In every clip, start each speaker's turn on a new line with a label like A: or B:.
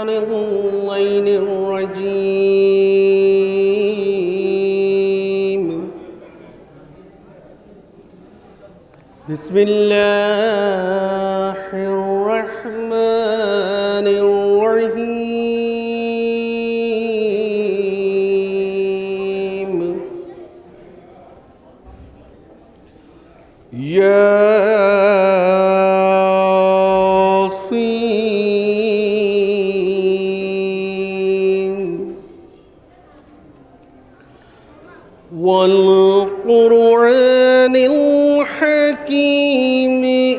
A: عن الليل الرجيم بسم الله الرحمن الرحيم والقرآن الحكيم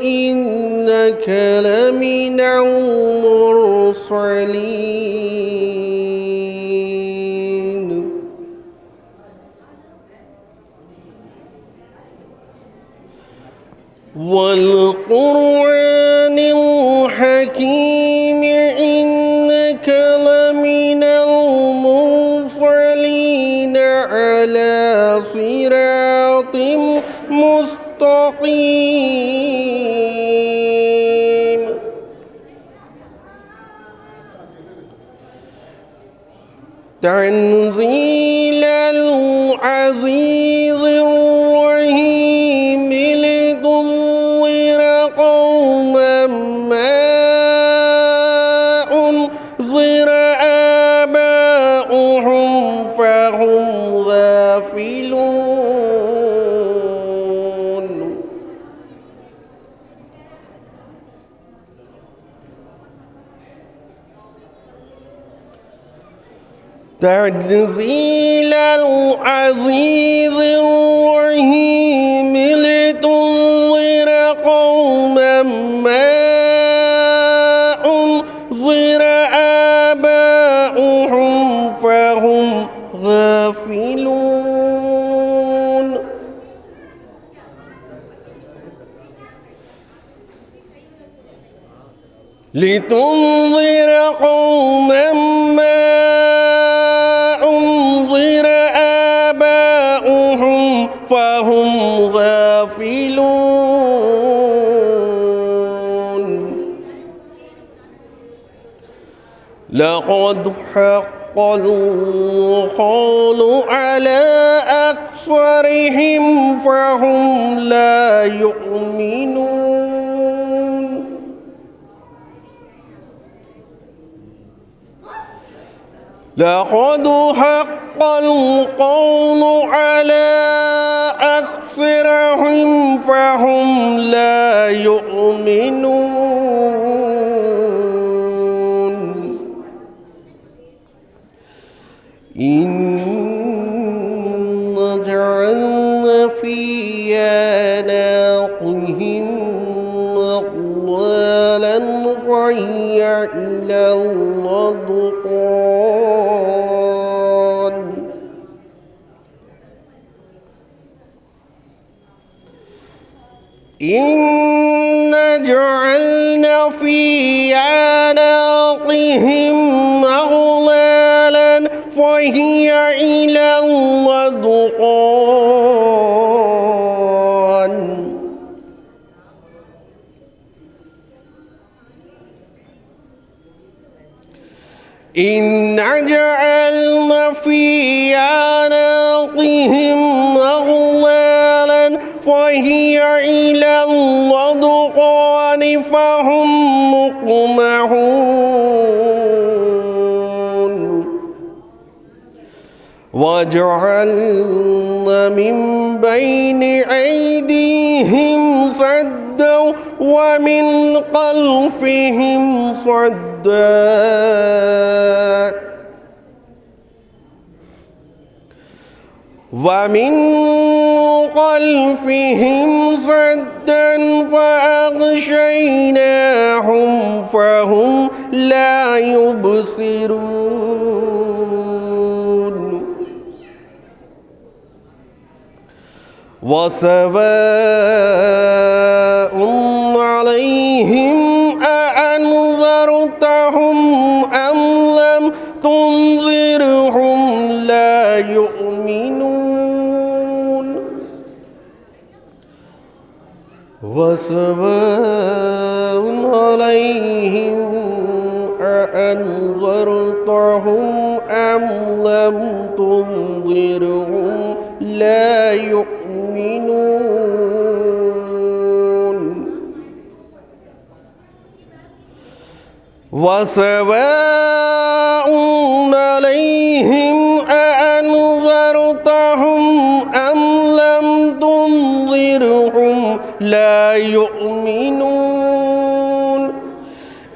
A: إنك لمن المرسلين والقرآن الحكيم إنك لمن المرسلين على صراط مستقيم تنزيل العزيز الرحيم لتنذر قوما ما أنذر آباؤهم فهم غافلون تنزيل العزيز الرحيم لتنذر قوما ما أنذر آباؤهم فهم غافلون لتنذر قوما ما أنذر آباؤهم فهم غافلون لقد حق القول على أكثرهم فهم لا يؤمنون لقد حق القول على أكثرهم فهم لا يؤمنون إنا جعلنا في أعناقهم أغلالا فهي إلى الأذقان إنا جعلنا في أعناقهم أغلالا فهي إلى الأذقان إنا جعلنا في أعناقهم أغلالا فهي إلى الأذقان فهم مقمحون وجعلنا من بين أيديهم سدا ومن خلفهم صدا ومن خلفهم صدا فأغشيناهم فهم لا يبصرون وسواء عليهم أأنذرتهم أم لم تنذرهم لا يؤمنون وسواء عليهم أأنذرتهم أم لم تنذرهم لا يؤمنون وسواء عليهم أأنذرتهم أم لم تنذرهم لا يؤمنون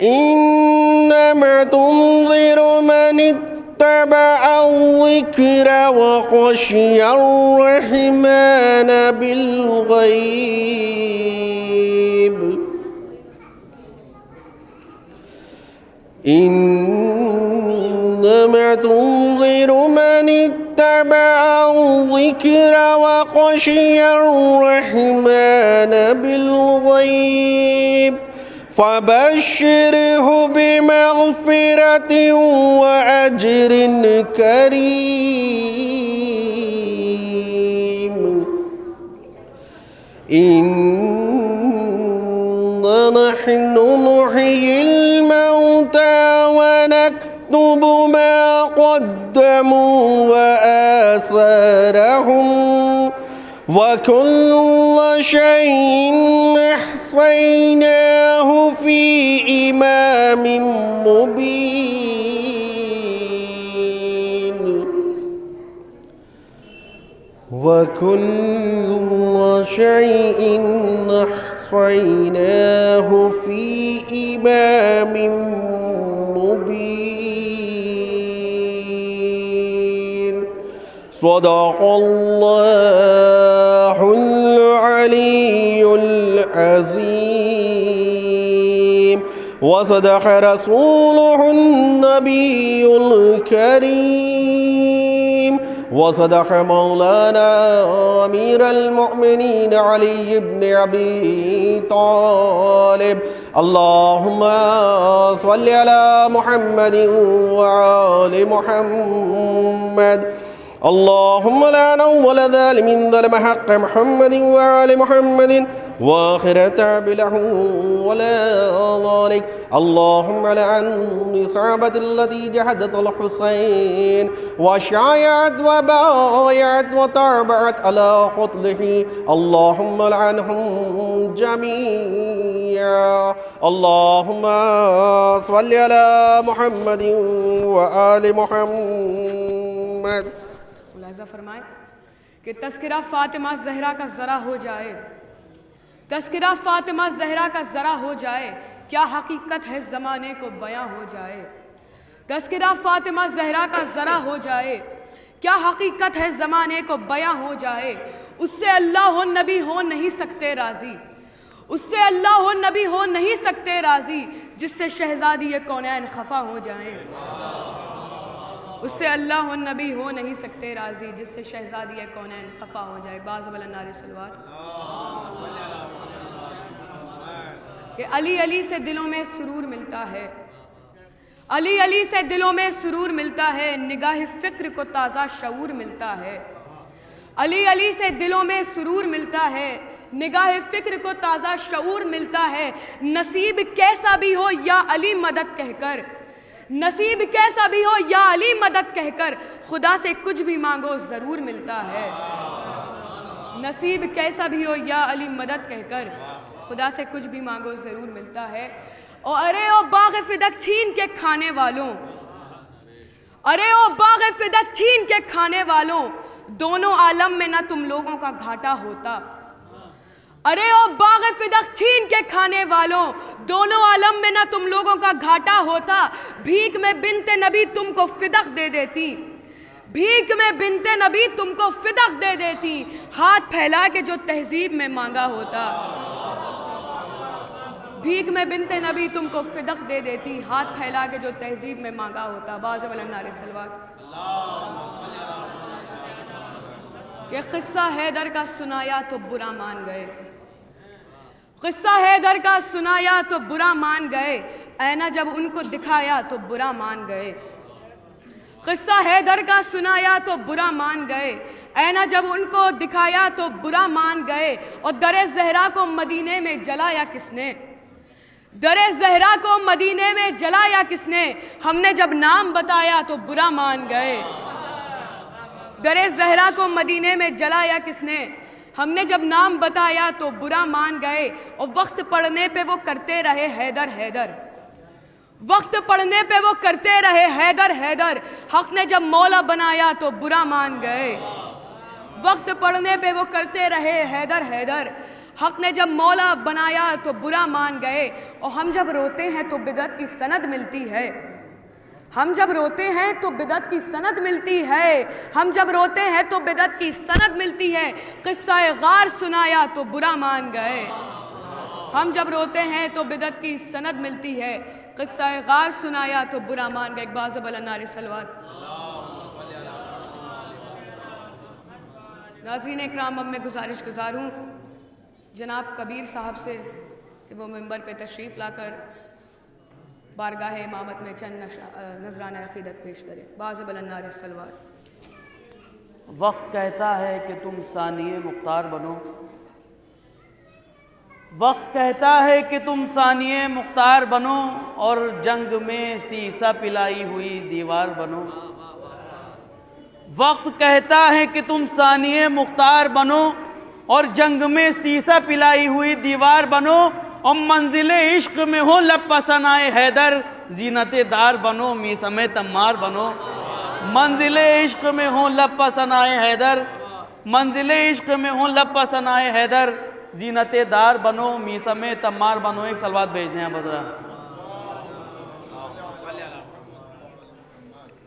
A: إنما تنذر من اتبع الذكر وخشي الرحمن بالغيب إنما تنذر من اتبع الذكر وخشي الرحمن بالغيب فبشره بمغفرة وأجر كريم إنا نحن نحيي الموتى ونكتب ما قدموا وآثارهم وكل شيء أحصيناه في إمام مبين وكل شيء أحصيناه في إمام مبين صدق الله العلي العظيم وصدق رسوله النبي الكريم وصدق مولانا أمير المؤمنين علي بن أبي طالب اللهم صل على محمد وآل محمد اللهم لا أول ظالم ظلم حق محمد وآل محمد وآخر تاب له ولا ذلك اللهم لعن الصحابة التي جحدت الحسين وشايعت وبايعت وتابعت على قتله اللهم لعنهم جميعا اللهم صل على محمد وآل محمد.
B: ملاحظہ فرمائیں کہ تذکرہ فاطمہ زہرا کا ذرا ہو جائے تذکرہ فاطمہ زہرا کا ذرا ہو جائے کیا حقیقت ہے زمانے کو بیاں ہو جائے تذکرہ فاطمہ زہرا کا ذرا ہو جائے کیا حقیقت ہے زمانے کو بیاں ہو جائے اس سے اللہ و نبی ہو نہیں سکتے راضی اس سے اللہ و نبی ہو نہیں سکتے راضی جس سے شہزادی کونین خفا ہو جائیں اس سے اللہ و نبی ہو نہیں سکتے راضی جس سے شہزادی کونین خفا ہو جائے. بعض والا نعرے صلوات کہ علی علی سے دلوں میں سرور ملتا ہے علی علی سے دلوں میں سرور ملتا ہے نگاہ فکر کو تازہ شعور ملتا ہے علی علی سے دلوں میں سرور ملتا ہے نگاہ فکر کو تازہ شعور ملتا ہے نصیب کیسا بھی ہو یا علی مدد کہہ کر نصیب کیسا بھی ہو یا علی مدد کہہ کر خدا سے کچھ بھی مانگو ضرور ملتا ہے نصیب کیسا بھی ہو یا علی مدد کہہ کر خدا سے کچھ بھی مانگو ضرور ملتا ہے. اور ارے او باغ فدق چھین کے کھانے والوں ارے او باغ فدق چھین کے کھانے والوں دونوں عالم میں نہ تم لوگوں کا گھاٹا ہوتا ارے او باغ فدق چھین کے کھانے والوں دونوں عالم میں نہ تم لوگوں کا گھاٹا ہوتا بھیک میں بنت نبی تم کو فدق دے دیتی بھیک میں بنت نبی تم کو فدق دے دیتی ہاتھ پھیلا کے جو تہذیب میں مانگا ہوتا بھیک میں بنت نبی تم کو فدق دے دیتی ہاتھ پھیلا کے جو تہذیب میں مانگا ہوتا. باز والا نعرے صلوات کہ قصہ حیدر کا سنایا تو برا مان گئے قصہ حیدر کا سنایا تو برا مان گئے اینا جب ان کو دکھایا تو برا مان گئے قصہ حیدر کا سنایا تو برا مان گئے اینا جب ان کو دکھایا تو برا مان گئے اور در زہرا کو مدینے میں جلایا کس نے درِ زہرا کو مدینے میں جلایا کس نے؟ ہم نے جب نام بتایا تو برا مان گئے۔ درِ زہرا کو مدینے میں جلایا کس نے؟ ہم نے جب نام بتایا تو برا مان گئے۔ اور وقت پڑنے پہ وہ کرتے رہے حیدر حیدر، وقت پڑنے پہ وہ کرتے رہے حیدر حیدر۔ حق نے جب مولا بنایا تو برا مان گئے۔ وقت پڑنے پہ وہ کرتے رہے حیدر حیدر۔ حق نے جب مولا بنایا تو برا مان گئے۔ اور ہم جب روتے ہیں تو بدعت کی سند ملتی ہے، ہم جب روتے ہیں تو بدعت کی سند ملتی ہے، ہم جب روتے ہیں تو بدعت کی سند ملتی ہے۔ قصہ غار سنایا تو برا مان گئے۔ ہم جب روتے ہیں تو بدعت کی سند ملتی ہے، قصہ غار سنایا تو برا مان گئے۔ ایک باز بلند نعرہ صلوات۔ ناظرین اکرام، اب میں گزارش گزاروں جناب کبیر صاحب سے کہ وہ منبر پہ تشریف لا کر بارگاہ امامت میں چند نذرانہ عقیدت پیش کریں۔ باز بلند نعرہ صلوات۔
C: وقت کہتا ہے کہ تم ثانی مختار بنو، وقت کہتا ہے کہ تم ثانی مختار بنو، اور جنگ میں سیسہ پلائی ہوئی دیوار بنو۔ وقت کہتا ہے کہ تم ثانی مختار بنو، اور جنگ میں سیسہ پلائی ہوئی دیوار بنو، اور منزل عشق میں ہو لب پسنائے حیدر، زینت دار بنو میسم تمار بنو۔ منزل عشق میں ہو لب پسنائے حیدر، منزل عشق میں ہو لب پسنائے حیدر، زینت دار بنو میسم تمار بنو۔ ایک صلوات بھیج دیں بذرا۔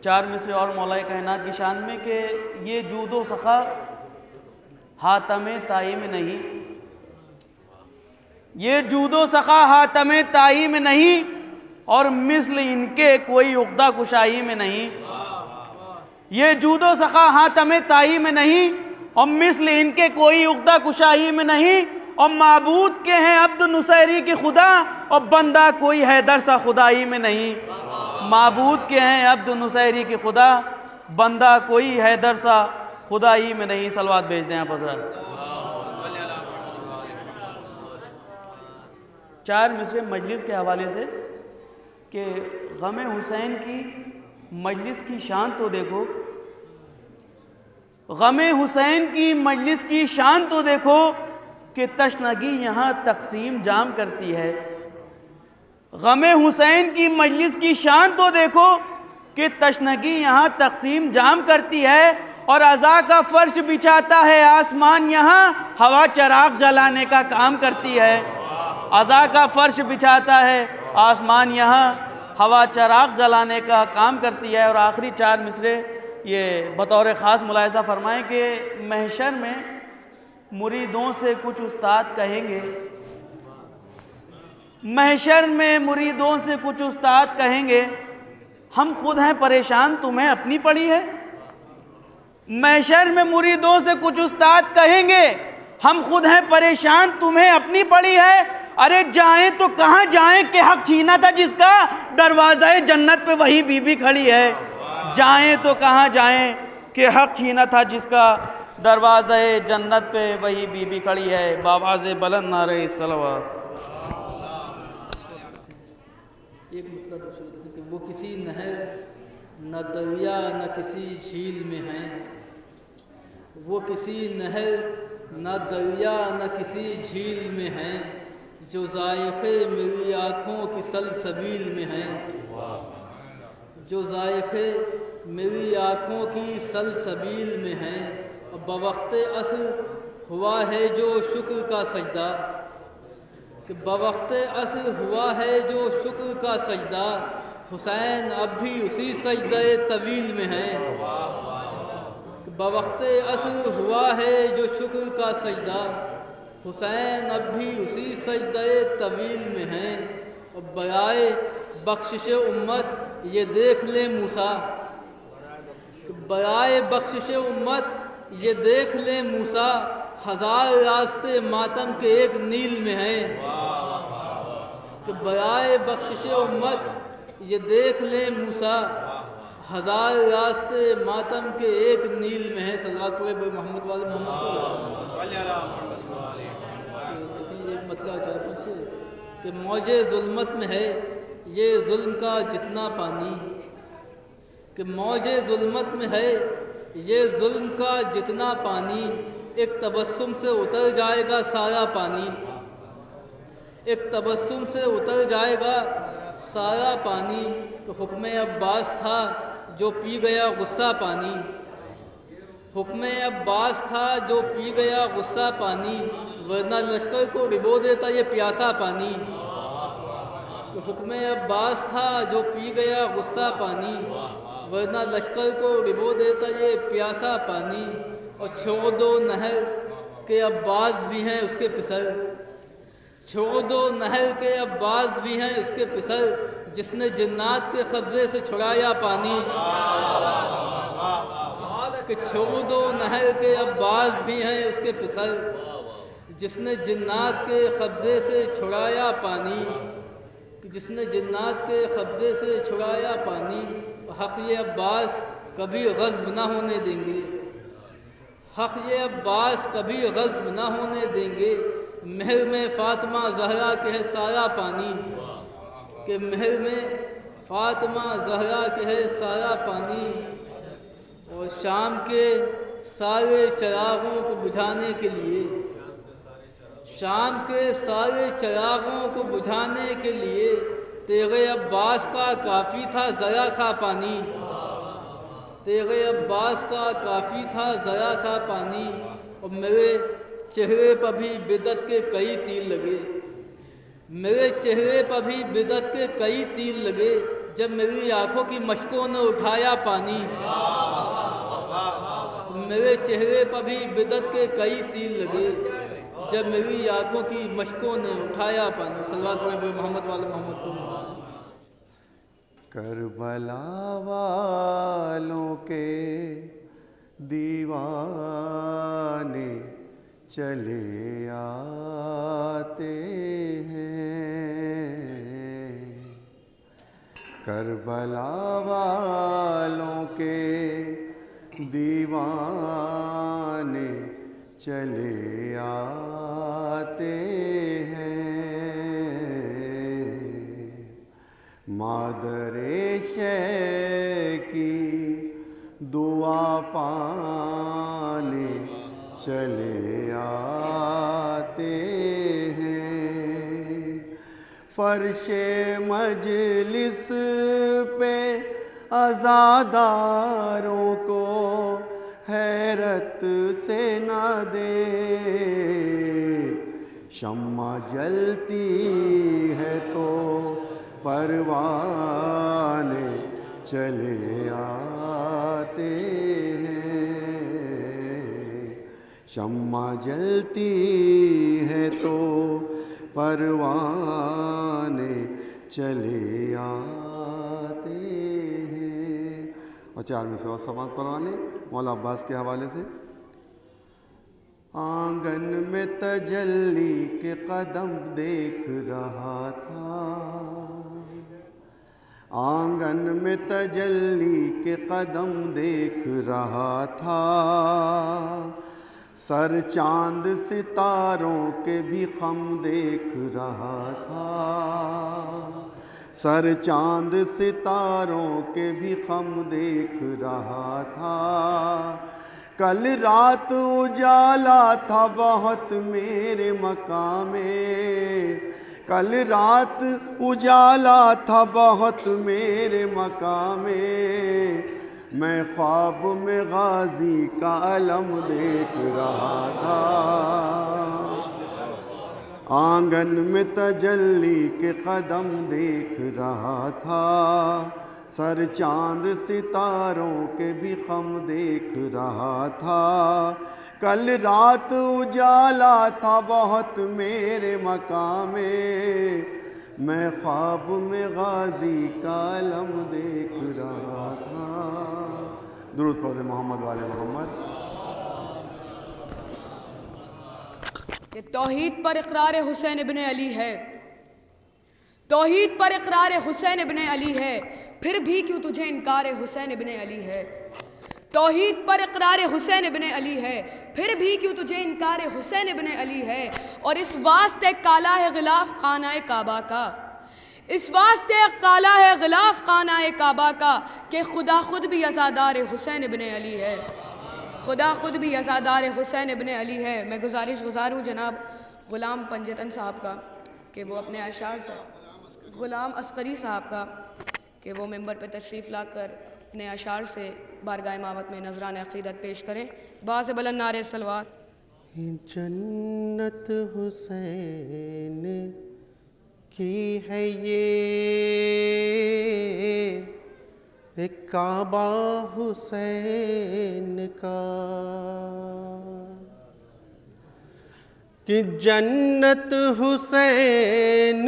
C: چار مصرے اور مولا کائنات کی شان میں کہ یہ جود و سخا حاتم تائی میں نہیں، یہ جود و سخا حاتم تائی میں نہیں، اور مثل ان کے کوئی عقدہ کشائی میں نہیں۔ یہ جود و سخا حاتم تائی میں نہیں، اور مثل ان کے کوئی عقدہ کشائی میں نہیں، اور معبود کے ہیں عبد نصیری کی خدا، اور بندہ کوئی حیدر سا خدائی میں نہیں۔ معبود کے ہیں عبد نصیری کی خدا، بندہ کوئی حیدر سا خدائی میں نہیں۔ صلوات بھیج دیں آپ حضرات۔ چار مصرے مجلس کے حوالے سے کہ غم حسین کی مجلس کی شان تو دیکھو، غم حسین کی مجلس کی شان تو دیکھو، کہ تشنگی یہاں تقسیم جام کرتی ہے۔ غم حسین کی مجلس کی شان تو دیکھو، کہ تشنگی یہاں تقسیم جام کرتی ہے، اور عزا کا فرش بچھاتا ہے آسمان یہاں، ہوا چراغ جلانے کا کام کرتی ہے۔ عزا کا فرش بچھاتا ہے آسمان یہاں، ہوا چراغ جلانے کا کام کرتی ہے۔ اور آخری چار مصرے یہ بطور خاص ملاحظہ فرمائیں کہ محشر میں مریدوں سے کچھ استاد کہیں گے، محشر میں مریدوں سے کچھ استاد کہیں گے، ہم خود ہیں پریشان تمہیں اپنی پڑی ہے۔ محشر میں مریدوں سے کچھ استاد کہیں گے، ہم خود ہیں پریشان تمہیں اپنی پڑی ہے۔ ارے جائیں تو کہاں جائیں کہ حق چھینا تھا جس کا، دروازہ جنت پہ وہی بی بی کھڑی ہے۔ جائیں تو کہاں جائیں کہ حق چھینا تھا جس کا، دروازہ جنت پہ وہی بی بی کھڑی ہے۔ بآواز بلند نعرہ صلوات۔
D: ایک مطلب دوسرے کہ وہ کسی نہر نہ دریا نہ کسی جھیل میں ہیں، وہ کسی نہر نہ دریا نہ کسی جھیل میں ہیں، جو ذائقے میری آنکھوں کی سلسبیل میں ہیں، جو ذائقے میری آنکھوں کی سلسبیل میں ہیں۔ اور بوقت عصر ہوا ہے جو شکر کا سجدہ، کہ بوقت عصر ہوا ہے جو شکر کا سجدہ، حسین اب بھی اسی سجدہ طویل میں ہیں۔ کہ بوقت عصر ہوا ہے جو شکر کا سجدہ، حسین اب بھی اسی سجدہ طویل میں ہیں۔ اور برائے بخشش امت یہ دیکھ لیں موسیٰ، کہ برائے بخشش امت یہ دیکھ لیں موسیٰ، ہزار راستے ماتم کے ایک نیل میں ہیں۔ کہ برائے بخشش امت یہ دیکھ لیں موسیٰ، ہزار راستے ماتم کے ایک نیل میں ہیں۔ صلوات پڑھے بھائی محمد والے محمد۔ دیکھیں ایک مطلب چار پانچ کہ موج ظلمت میں ہے یہ ظلم کا جتنا پانی، کہ موج ظلمت میں ہے یہ ظلم کا جتنا پانی، ایک تبسم سے اتر جائے گا سارا پانی، ایک تبسم سے اتر جائے گا سارا پانی، کہ حکم عباس تھا جو پی گیا غصہ پانی، حکم عباس تھا جو پی گیا غصہ پانی، ورنہ لشکر کو ڈبو دیتا یہ پیاسا پانی، کہ حکم عباس تھا جو پی گیا غصہ پانی، ورنہ لشکر کو ڈبو دیتا یہ پیاسا پانی، اور چھوڑ دو نہر کے عباس بھی ہیں اس کے پسر، چھوڑ دو نہر کے عباس بھی ہیں اس کے پسر، جس نے جنات کے قبضے سے چھڑایا پانی، کہ چھوڑ دو نہر کے عباس بھی ہیں اس کے پسر، جس نے جنات کے قبضے سے چھڑایا پانی، کہ جس نے جنات کے قبضے سے چھڑایا پانی، حق یہ عباس کبھی غصب نہ ہونے دیں گے، حق یہ عباس کبھی غصب نہ ہونے دیں گے، مہر میں فاطمہ زہرا کے ہے سارا پانی، کہ مہر میں فاطمہ زہرا کے ہے سارا پانی، اور شام کے سارے چراغوں کو بجھانے کے لیے، شام کے سارے چراغوں کو بجھانے کے لیے تیغ عباس کا کافی تھا ذرا سا پانی، تیغ عباس کا کافی تھا ذرا سا پانی، اور میرے چہرے پر بھی بدعت کے کئی تیر لگے، میرے چہرے پر بھی بدعت کے کئی تیر لگے، جب میری آنکھوں کی مشکوں نے اٹھایا پانی، میرے چہرے پر بھی بدعت کے کئی تیر لگے، جب میری آنکھوں کی مشکوں نے اٹھایا پانی۔ صلوات پڑھیں محمد والے محمد کو۔
E: کربلا والوں کے دیوانے چلے آتے ہیں، کربلا والوں کے دیوانے چلے آتے ہیں، مادر شے کی دعا پانے چلے آتے ہیں، فرش مجلس پہ عزاداروں کو حیرت سے نہ دیکھ، شمع جلتی ہے تو پروانے چلے آتے ہیں، شمع جلتی ہے تو پروانے چلے آتے ہیں۔ اور 4 میں سے اور سوال پروانے مولا عباس کے حوالے سے۔ آنگن میں تجلی کے قدم دیکھ رہا تھا، آنگن میں تجلی کے قدم دیکھ رہا تھا، سر چاند ستاروں کے بھی خم دیکھ رہا تھا، سر چاند ستاروں کے بھی خم دیکھ رہا تھا، کل رات اجالا تھا بہت میرے مقام میں، کل رات اجالا تھا بہت میرے مقام میں، میں خواب میں غازی کا علم دیکھ رہا تھا، آنگن میں تجلی کے قدم دیکھ رہا تھا، سر چاند ستاروں کے بھی خم دیکھ رہا تھا، کل رات اجالا تھا بہت میرے مقام میں، میں خواب میں غازی کا علم دیکھ رہا تھا۔ درود پڑھ محمد والے محمد۔
B: کہ توحید پر اقرار حسین ابن علی ہے، توحید پر اقرار حسین ابن علی ہے، پھر بھی کیوں تجھے انکار حسین ابن علی ہے، توحید پر اقرار حسین ابن علی ہے، پھر بھی کیوں تجھے انکار حسین ابن علی ہے؟ اور اس واسطے کالا ہے غلاف خانہ کعبہ کا، اس واسطے کالا ہے غلاف خانہ کعبہ کا کہ خدا خود بھی عزادار حسین ابن علی ہے، خدا خود بھی عزادار حسین ابن علی ہے۔ میں گزار ہوں جناب غلام پنجتن صاحب کا کہ وہ اپنے اشعار سے، غلام عسکری صاحب کا کہ وہ ممبر پہ تشریف لا کر اپنے اشعار سے بارگاہ امامت میں نذران عقیدت پیش کریں۔ باز بلند نعرہ صلوات۔
A: جنت حسین کی ہے یہ کعبہ حسین کا، کہ جنت حسین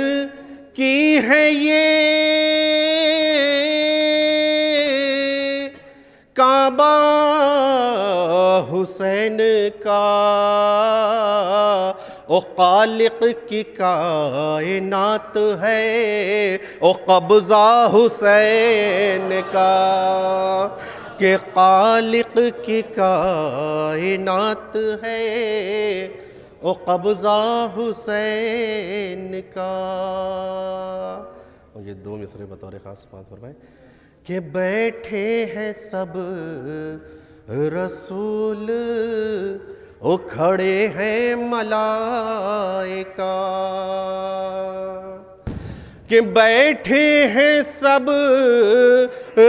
A: کی ہے یہ کعبہ حسین کا، او خالق کی کائنات ہے او قبضہ حسین کا، کہ خالق کی کائنات ہے او قبضہ حسین کا۔ مجھے دو مصرے بطور خاص سماعت فرمائیں کہ بیٹھے ہیں سب رسول او کھڑے ہیں ملائکہ، کہ بیٹھے ہیں سب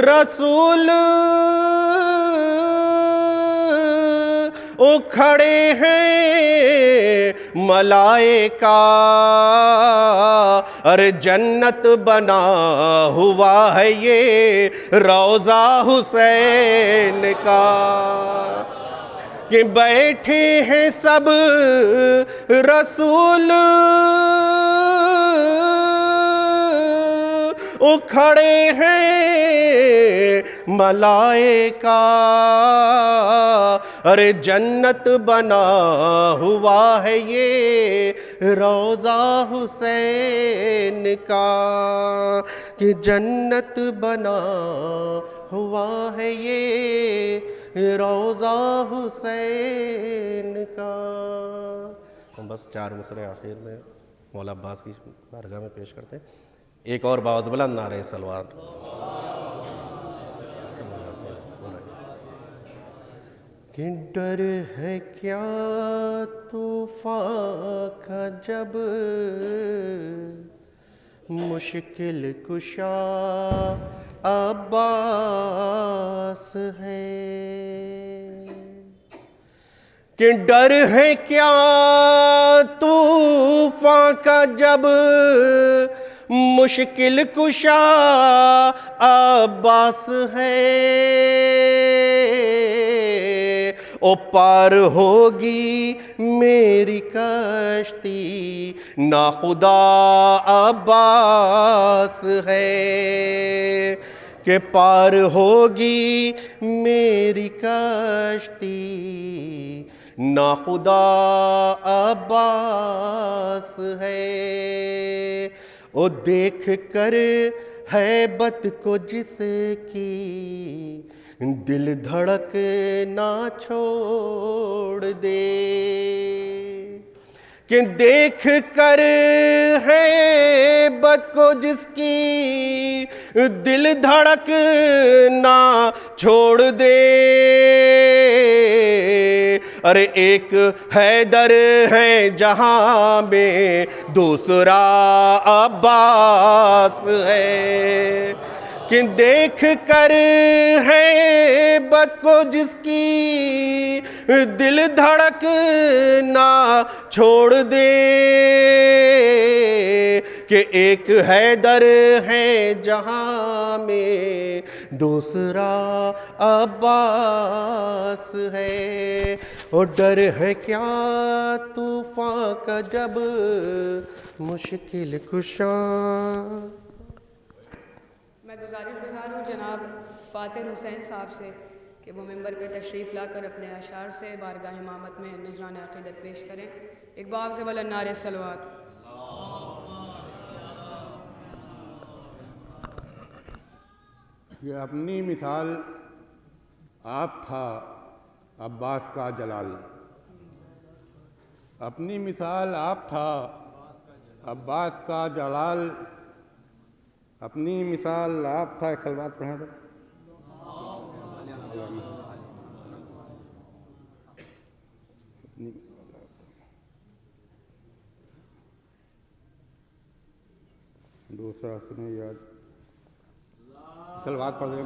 A: رسول او کھڑے ہیں ملائکہ، ارے جنت بنا ہوا ہے یہ روضہ حسین کا، کہ بیٹھے ہیں سب رسول او کھڑے ہیں ملائکہ، ارے جنت بنا ہوا ہے یہ روضہ حسین کا، کہ جنت بنا ہوا ہے یہ روضہ حسین کا۔ ہم بس چار مصرے آخر میں مولا عباس کی بارگاہ میں پیش کرتے ہیں۔ ایک اور باز بلند نعرہ صلوات۔ کہ ڈر ہے کیا طوفان کا جب مشکل کشا عباس ہے، کہ ڈر ہے کیا طوفان کا جب مشکل کشا عباس ہے، او پار ہوگی میری کشتی ناخدا عباس ہے، کہ پار ہوگی میری کشتی ناخدا عباس ہے، او دیکھ کر ہیبت کو جس کی دل دھڑک نہ چھوڑ دے، کہ دیکھ کر ہیبت کو جس کی دل دھڑک نہ چھوڑ دے، ارے ایک حیدر ہے جہاں میں دوسرا عباس ہے، کہ دیکھ کر ہیبت کو جس کی دل دھڑک نہ چھوڑ دے، کہ ایک حیدر ہے جہاں میں دوسرا عباس ہے، اور ڈر ہے کیا طوفان کا جب مشکل کشا۔
B: میں گزار ہوں جناب فاتح حسین صاحب سے کہ وہ ممبر پہ تشریف لا کر اپنے اشعار سے بارگاہ امامت میں نذران عقیدت پیش کریں۔ ایک باب سے بلند نعرہ صلوات۔
F: یہ اپنی مثال آپ تھا عباس کا جلال، اپنی مثال آپ تھا عباس کا جلال، اپنی مثال آپ تھا. ایک سلوات پڑھیں تو. دوسرا سنیں یاد سلوات پڑھ دیں.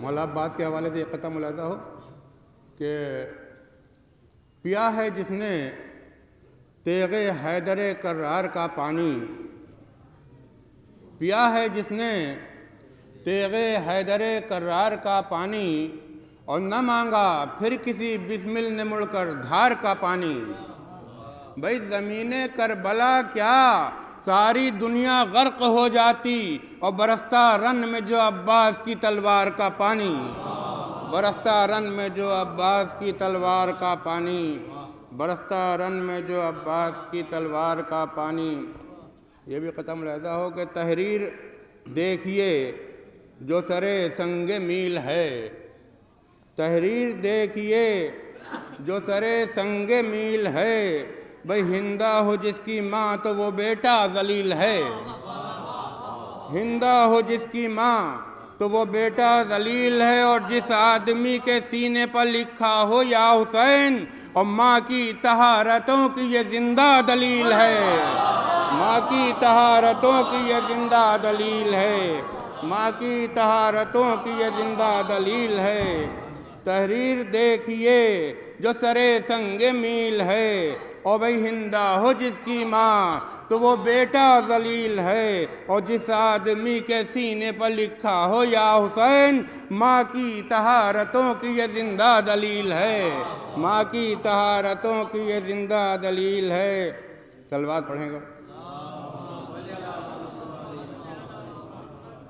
F: مولا عباس کے حوالے سے ایک قطعہ ملاحظہ ہو کہ پیا ہے جس نے تیغ حیدر کرار کا پانی، پیا ہے جس نے تیغ حیدر کرار کا پانی، اور نہ مانگا پھر کسی بسمل نے مڑ کر دھار کا پانی. بھئی زمین کربلا کیا ساری دنیا غرق ہو جاتی، اور برستا رن میں جو عباس کی تلوار کا پانی، برستا رن میں جو عباس کی تلوار کا پانی، برستا رن میں جو عباس کی تلوار کا پانی. یہ بھی قطعہ ملاحظہ ہو کہ تحریر دیکھیے جو سرے سنگ میل ہے، تحریر دیکھیے جو سرے سنگ میل ہے، بھئی ہندہ ہو جس کی ماں تو وہ بیٹا ذلیل ہے، ہندہ ہو جس کی ماں تو وہ بیٹا ذلیل ہے. اور جس آدمی کے سینے پر لکھا ہو یا حسین، اور ماں کی طہارتوں کی یہ زندہ دلیل ہے، ماں کی طہارتوں کی یہ زندہ دلیل ہے، ماں کی طہارتوں کی یہ زندہ دلیل ہے. تحریر دیکھیے جو سرے سنگ میل ہے، اور بھئی ہندہ ہو جس کی ماں تو وہ بیٹا ذلیل ہے. اور جس آدمی کے سینے پر لکھا ہو یا حسین، ماں کی طہارتوں کی یہ زندہ دلیل ہے، ماں کی طہارتوں کی یہ زندہ دلیل ہے. سلوات پڑھیں گا.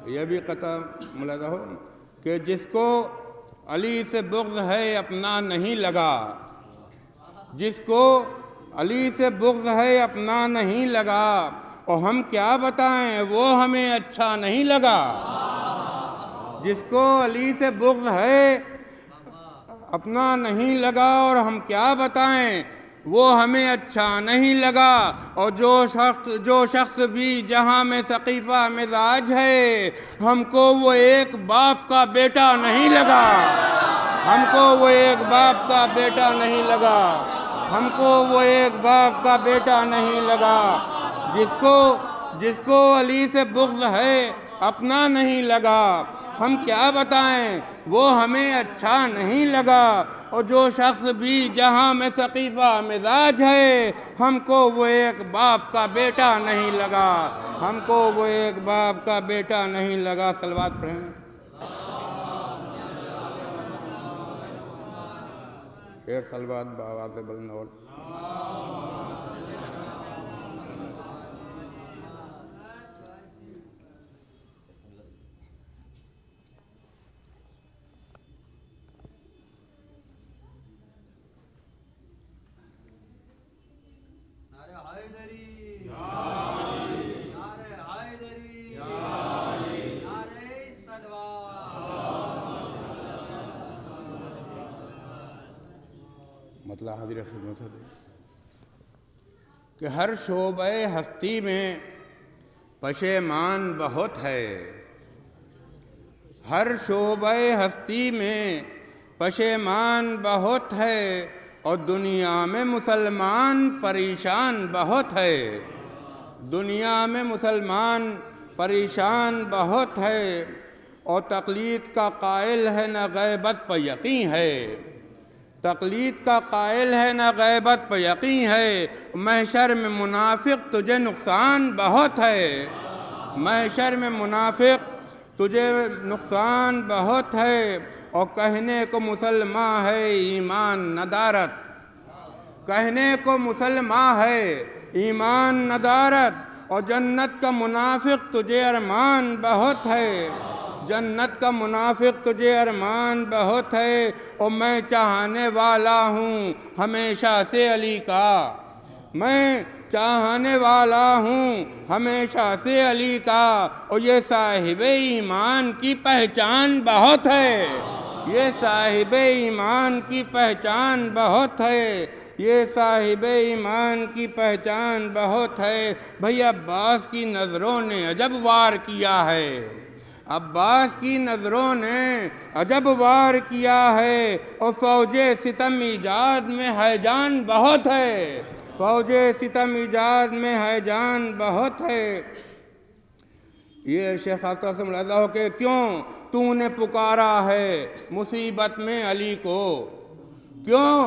F: یہ بھی قطعہ ملاحظہ ہو کہ جس کو علی سے بغض ہے اپنا نہیں لگا، جس کو علی سے بغض ہے اپنا نہیں لگا، اور ہم کیا بتائیں وہ ہمیں اچھا نہیں لگا. جس کو علی سے بغض ہے اپنا نہیں لگا، اور ہم کیا بتائیں وہ ہمیں اچھا نہیں لگا. اور جو شخص بھی جہاں میں ثقیفہ مزاج ہے، ہم کو وہ ایک باپ کا بیٹا نہیں لگا، ہم کو وہ ایک باپ کا بیٹا نہیں لگا، ہم کو وہ ایک باپ کا بیٹا نہیں لگا. جس کو علی سے بغض ہے اپنا نہیں لگا، ہم کیا بتائیں وہ ہمیں اچھا نہیں لگا. اور جو شخص بھی جہاں میں ثقیفہ مزاج ہے، ہم کو وہ ایک باپ کا بیٹا نہیں لگا، ہم کو وہ ایک باپ کا بیٹا نہیں لگا. سلوات پڑھیں. ایک سلوات بآواز بلند اور مطلب حاضر خدمت ہے کہ ہر شعبہ ہستی میں پشیمان بہت ہے، ہر شعبہ ہستی میں پشیمان بہت ہے، اور دنیا میں مسلمان پریشان بہت ہے، دنیا میں مسلمان پریشان بہت ہے. اور تقلید کا قائل ہے نہ غیبت پہ یقین ہے، تقلید کا قائل ہے نہ غیبت پہ یقین ہے. محشر میں منافق تجھے نقصان بہت ہے، محشر میں منافق تجھے نقصان بہت ہے. اور کہنے کو مسلمان ہے ایمان ندارت، کہنے کو مسلمان ہے ایمان ندارت. اور جنت کا منافق تجھے ارمان بہت ہے، جنت کا منافق تجھے ارمان بہت ہے. اور میں چاہنے والا ہوں ہمیشہ سے علی کا، میں چاہنے والا ہوں ہمیشہ سے علی کا، اور یہ صاحب ایمان کی پہچان بہت ہے، یہ صاحب ایمان کی پہچان بہت ہے، یہ صاحب ایمان کی پہچان بہت ہے۔ بھئی عباس کی نظروں نے عجب وار کیا ہے، عباس کی نظروں نے عجب وار کیا ہے، اور فوج ستم ایجاد میں ہے جان بہت ہے، فوج ستم ایجاد میں ہے جان بہت ہے۔ یہ شیخ خاص طور سے ملاحظہ ہو کہ کیوں تو نے پکارا ہے مصیبت میں علی کو، کیوں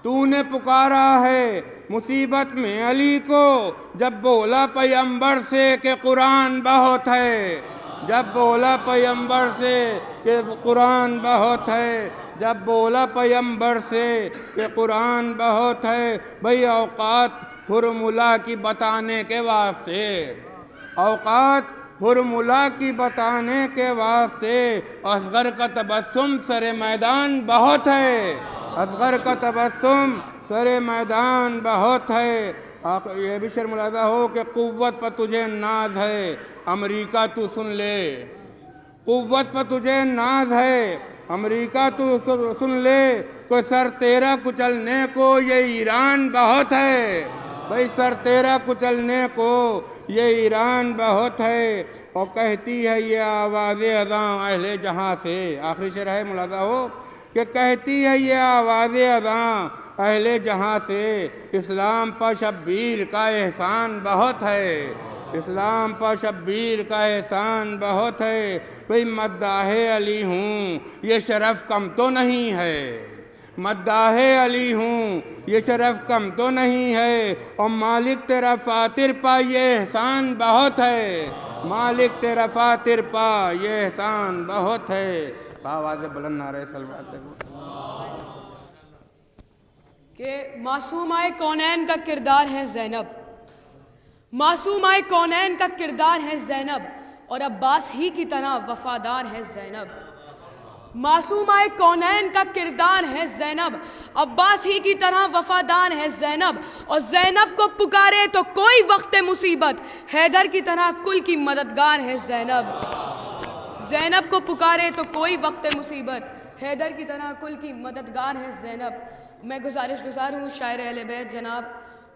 F: تو نے پکارا ہے مصیبت میں علی کو، جب بولا پیغمبر سے کہ قرآن بہت ہے، جب بولا پیغمبر سے کہ قرآن بہت ہے، جب بولا پیغمبر سے کہ قرآن بہت ہے۔ بھئی اوقات حرملا کی بتانے کے واسطے، اوقات حرملا کی بتانے کے واسطے اصغر کا تبسم سر میدان بہت ہے، اصغر کا تبسم سر میدان بہت ہے۔ یہ بھی شعر ملاحظہ ہو کہ قوت پر تجھے ناز ہے امریکہ تو سن لے، قوت پر تجھے ناز ہے امریکہ تو سن لے، کوئی سر تیرا کچلنے کو یہ ایران بہت ہے، بھئی سر تیرا کچلنے کو یہ ایران بہت ہے۔ اور کہتی ہے یہ آواز اذاں اہل جہاں سے، آخری شعر ہے ملاحظہ ہو کہ کہتی ہے یہ آواز اذاں اہل جہاں سے، اسلام پر شبیر کا احسان بہت ہے، اسلام پر شبیر کا احسان بہت ہے۔ بھئی مداح علی ہوں یہ شرف کم تو نہیں ہے، مداح علی ہوں یہ شرف کم تو نہیں ہے، اور مالک تیرا فاتر پا یہ احسان بہت ہے، مالک تیرا فاتر پا یہ احسان بہت ہے۔ آواز بلند نعرہ صلوات
B: کہ معصومہ کونین کا کردار ہے زینب، معصومہ کونین کا کردار ہے زینب، اور عباس ہی کی طرح وفادار ہے زینب، معصومہ کونین کا کردار ہے زینب، عباس ہی کی طرح وفادار ہے زینب، اور زینب کو پکارے تو کوئی وقت مصیبت حیدر کی طرح کل کی مددگار ہے زینب، زینب کو پکارے تو کوئی وقت مصیبت حیدر کی طرح کل کی مددگار ہے زینب۔ میں گزار ہوں شاعر اہل بیت جناب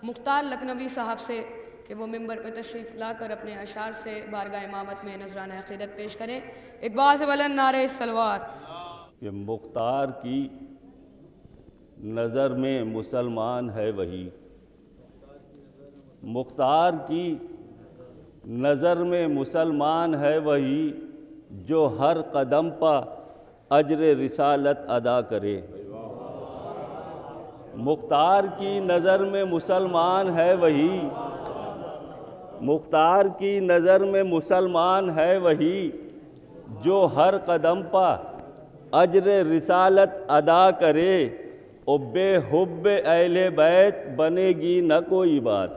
B: مختار لکھنوی صاحب سے کہ وہ ممبر پہ تشریف لا کر اپنے اشعار سے بارگاہ امامت میں نذرانہ عقیدت پیش کریں۔ ایک باز بلند نعرہ صلوات۔
G: کہ مختار کی نظر میں مسلمان ہے وہی، مختار کی نظر میں مسلمان ہے وہی، جو ہر قدم پہ اجر رسالت ادا کرے، مختار کی نظر میں مسلمان ہے وہی، مختار کی نظر میں مسلمان ہے وہی، جو ہر قدم پہ اجر رسالت ادا کرے، اور بے حب اہل بیت بنے گی نہ کوئی بات،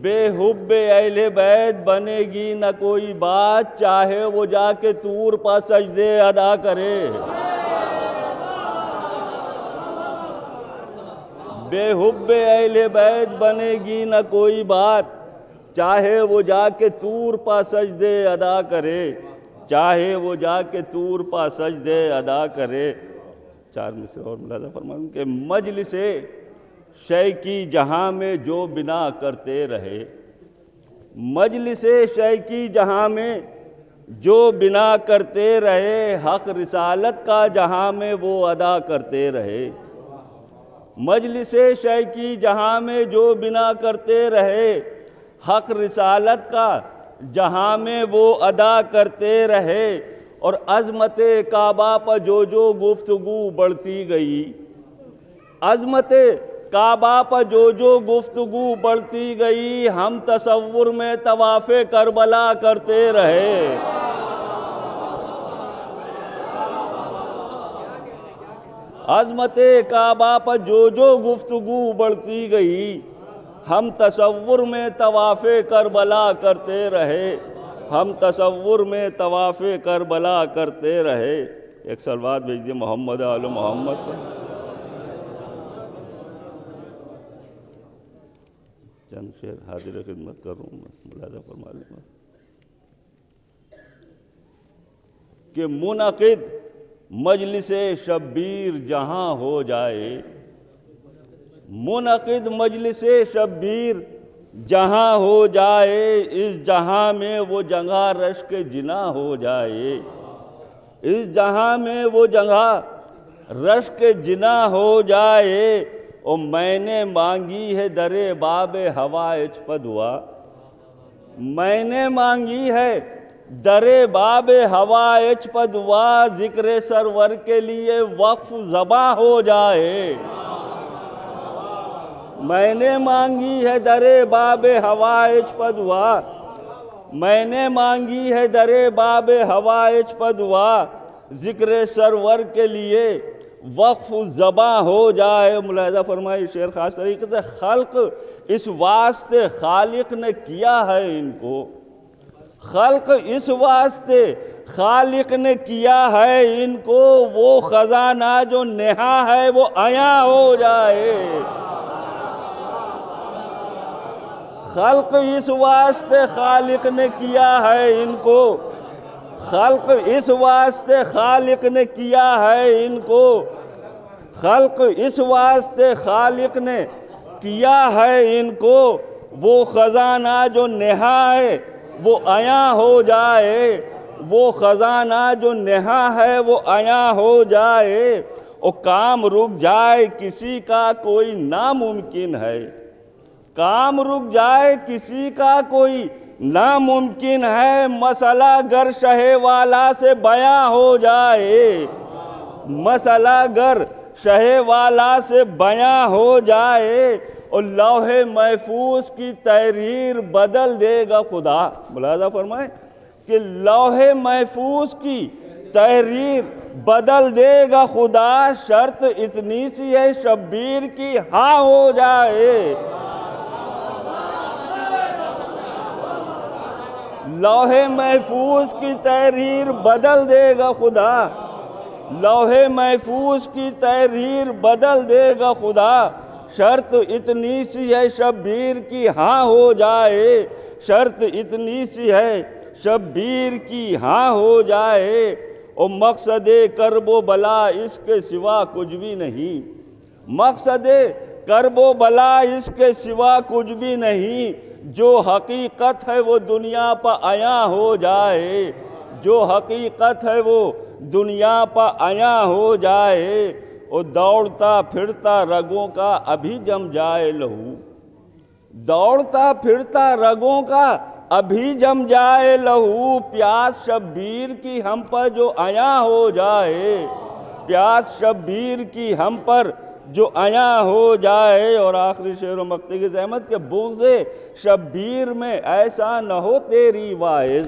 G: بے حب اہل بیت بنے گی نہ کوئی بات، چاہے وہ جا کے طور پہ سجدے ادا کرے، بے حب اہل بیت بنے گی نہ کوئی بات، چاہے وہ جا کے طور پہ سجدے ادا کرے، چاہے وہ جا کے طور پہ سجدے ادا کرے۔ چار مصرع اور ملاحظہ فرمائیں کہ مجلس شے کی جہاں میں جو بنا کرتے رہے، مجلس شے کی جہاں میں جو بنا کرتے رہے، حق رسالت کا جہاں میں وہ ادا کرتے رہے، مجلس شے کی جہاں میں جو بنا کرتے رہے، حق رسالت کا جہاں میں وہ ادا کرتے رہے، اور عظمت کعبہ پر جو جو گفتگو بڑھتی گئی، عظمت کعبہ پر جو جو گفتگو بڑھتی گئی، ہم تصور میں طواف کربلا کرتے رہے، عظمت کعبہ پر جو جو گفتگو بڑھتی گئی، ہم تصور میں طواف کربلا کرتے رہے، ہم تصور میں طواف کربلا کرتے رہے۔ ایک صلوات بھیج دیے محمد آل محمد پر۔ چند شعر حاضر خدمت کر رہا ہوں، ملاحظہ فرما لیں کہ منعقد مجلس شبیر جہاں ہو جائے، منعقد مجلس شبیر جہاں ہو جائے، اس جہاں میں وہ جگہ رشک جنا ہو جائے، اس جہاں میں وہ جگہ رشک جنا ہو جائے، اور میں نے مانگی ہے در باب حوائج پدوا، میں نے مانگی ہے در باب حوائج پدوا، ذکر سرور کے لیے وقف زباں ہو جائے، میں نے مانگی ہے در باب حوائج پدوا، میں نے مانگی ہے در باب حوائج پدوا، ذکر سرور کے لیے وقف زباں ہو جائے۔ ملاحظہ فرمائی شعر خاص طریقے سے خلق اس واسطے خالق نے کیا ہے ان کو، خلق اس واسطے خالق نے کیا ہے ان کو، وہ خزانہ جو نہا ہے وہ عیاں ہو جائے، خلق اس واسطے خالق نے کیا ہے ان کو، خلق اس واسطے خالق نے کیا ہے ان کو، خلق اس واسطے خالق نے کیا ہے ان کو، وہ خزانہ جو نہا ہے وہ عیاں ہو جائے، وہ خزانہ جو نہا ہے وہ عیاں ہو جائے، اور کام رک جائے کسی کا کوئی ناممکن ہے، کام رک جائے کسی کا کوئی ناممکن ہے، مسئلہ گر شہ والا سے بیاں ہو جائے، مسئلہ گر شہ والا سے بیاں ہو جائے، اور لوح محفوظ کی تحریر بدل دے گا خدا۔ ملاحظہ فرمائیں کہ لوح محفوظ کی تحریر بدل دے گا خدا، شرط اتنی سی ہے شبیر کی ہاں ہو جائے، لوح محفوظ کی تحریر بدل دے گا خدا، لوح محفوظ کی تحریر بدل دے گا خدا، شرط اتنی سی ہے شبیر کی ہاں ہو جائے، شرط اتنی سی ہے شبیر کی ہاں ہو جائے، اور مقصد کرب و بلا اس کے سوا کچھ بھی نہیں، مقصد کرب و بلا اس کے سوا کچھ بھی نہیں، جو حقیقت ہے وہ دنیا پر عیاں ہو جائے، جو حقیقت ہے وہ دنیا پر عیاں ہو جائے، اور دوڑتا پھرتا رگوں کا ابھی جم جائے لہو، دوڑتا پھرتا رگوں کا ابھی جم جائے لہو، پیاس شبیر کی ہم پر جو عیاں ہو جائے، پیاس شبیر کی ہم پر جو عیاں ہو جائے۔ اور آخری شعر و مقطع کی زحمت کہ بغض شبیر میں ایسا نہ ہو تیری واعظ،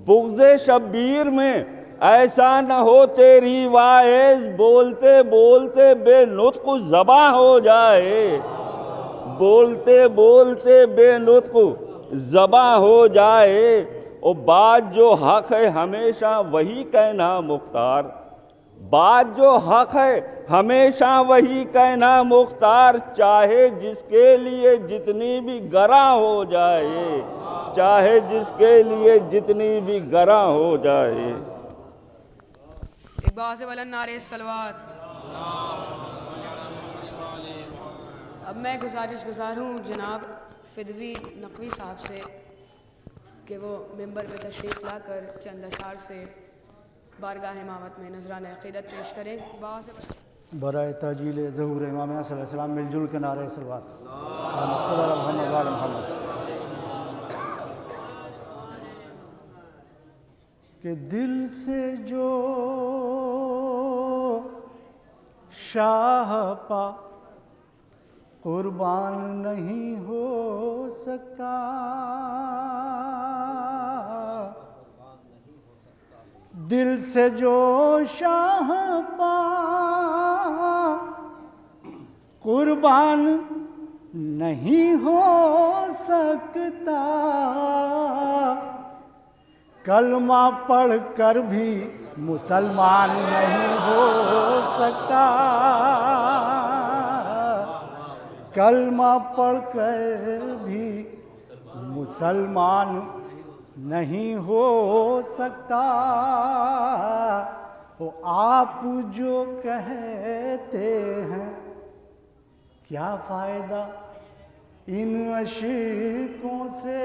G: بغض شبیر میں ایسا نہ ہو تیری واعظ، بولتے بولتے بے نطق زباں ہو جائے، بولتے بولتے بے نطق زباں ہو جائے، اور بات جو حق ہے ہمیشہ وہی کہنا مختار، بات جو حق ہے ہمیشہ وہی کہنا مختار، چاہے جس کے لیے جتنی بھی گراں ہو جائے، چاہے جس کے لیے جتنی بھی گراں ہو جائے۔
B: ایک بار سے بلند نعرہ صلوات۔ اب میں گزار ہوں جناب فدوی نقوی صاحب سے کہ وہ ممبر پہ تشریف لا کر چند اشعار سے بارگاہ امامت میں نذرانہ عقیدت پیش کریں۔
H: برائے تاجیل ظہور امام صلی اللہ علیہ وسلم مل جل کے نعرہ صلوات۔ صلی اللہ علیہ محمد۔ کہ دل سے جو شاہ پا قربان نہیں ہو سکتا، دل سے جو شاہ پا قربان نہیں ہو سکتا، کلمہ پڑھ کر بھی مسلمان نہیں ہو سکتا، کلمہ پڑھ کر بھی مسلمان نہیں ہو سکتا، وہ آپ جو کہتے ہیں کیا فائدہ ان عشقوں سے،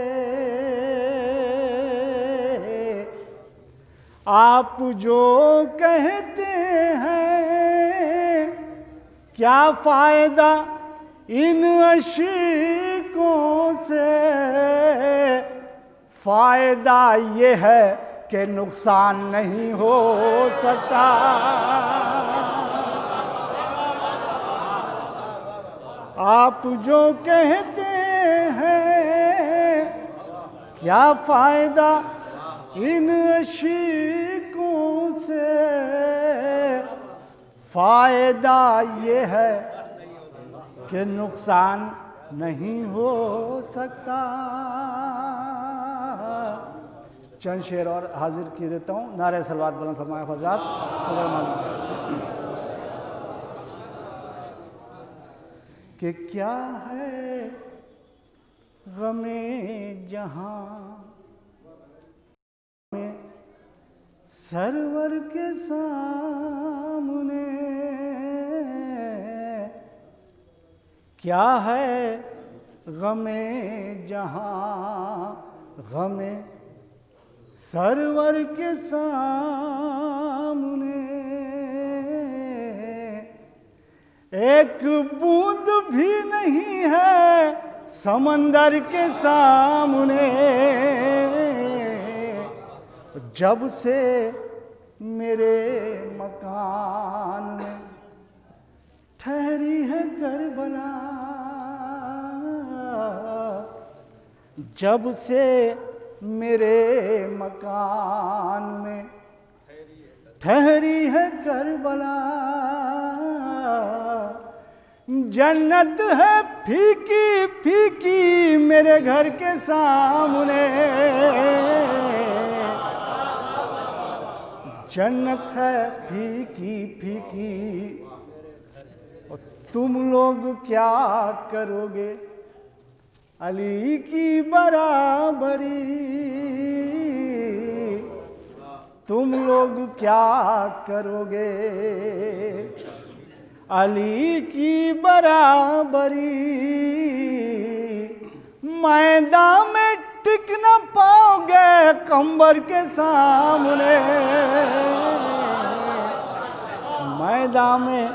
H: آپ جو کہتے ہیں کیا فائدہ ان عشقوں سے، فائدہ یہ ہے کہ نقصان نہیں ہو سکتا، آپ جو کہتے ہیں کیا فائدہ ان عشقوں سے، فائدہ یہ ہے کہ نقصان نہیں ہو سکتا۔ چند شعر اور حاضر کی دیتا ہوں، نعرہ صلوات بلند فرمائے حضرات صلی اللہ علیہ وسلم۔ کہ کیا ہے غم جہاں میں سرور کے سامنے، کیا ہے غم جہاں غم سرور کے سامنے، ایک بوند بھی نہیں ہے سمندر کے سامنے، جب سے میرے مکان میں ٹھہری ہے کربلا، جب سے میرے مکان میں ٹھہری ہے کربلا، جنت ہے پھیکی پھیکی میرے گھر کے سامنے، جنت ہے پھیکی پھیکی، اور تم لوگ کیا کرو گے علی کی برابری، تم لوگ کیا کرو گے علی کی برابری، میدان میں ٹک نہ پاؤ گے قمبر کے سامنے، میدان میں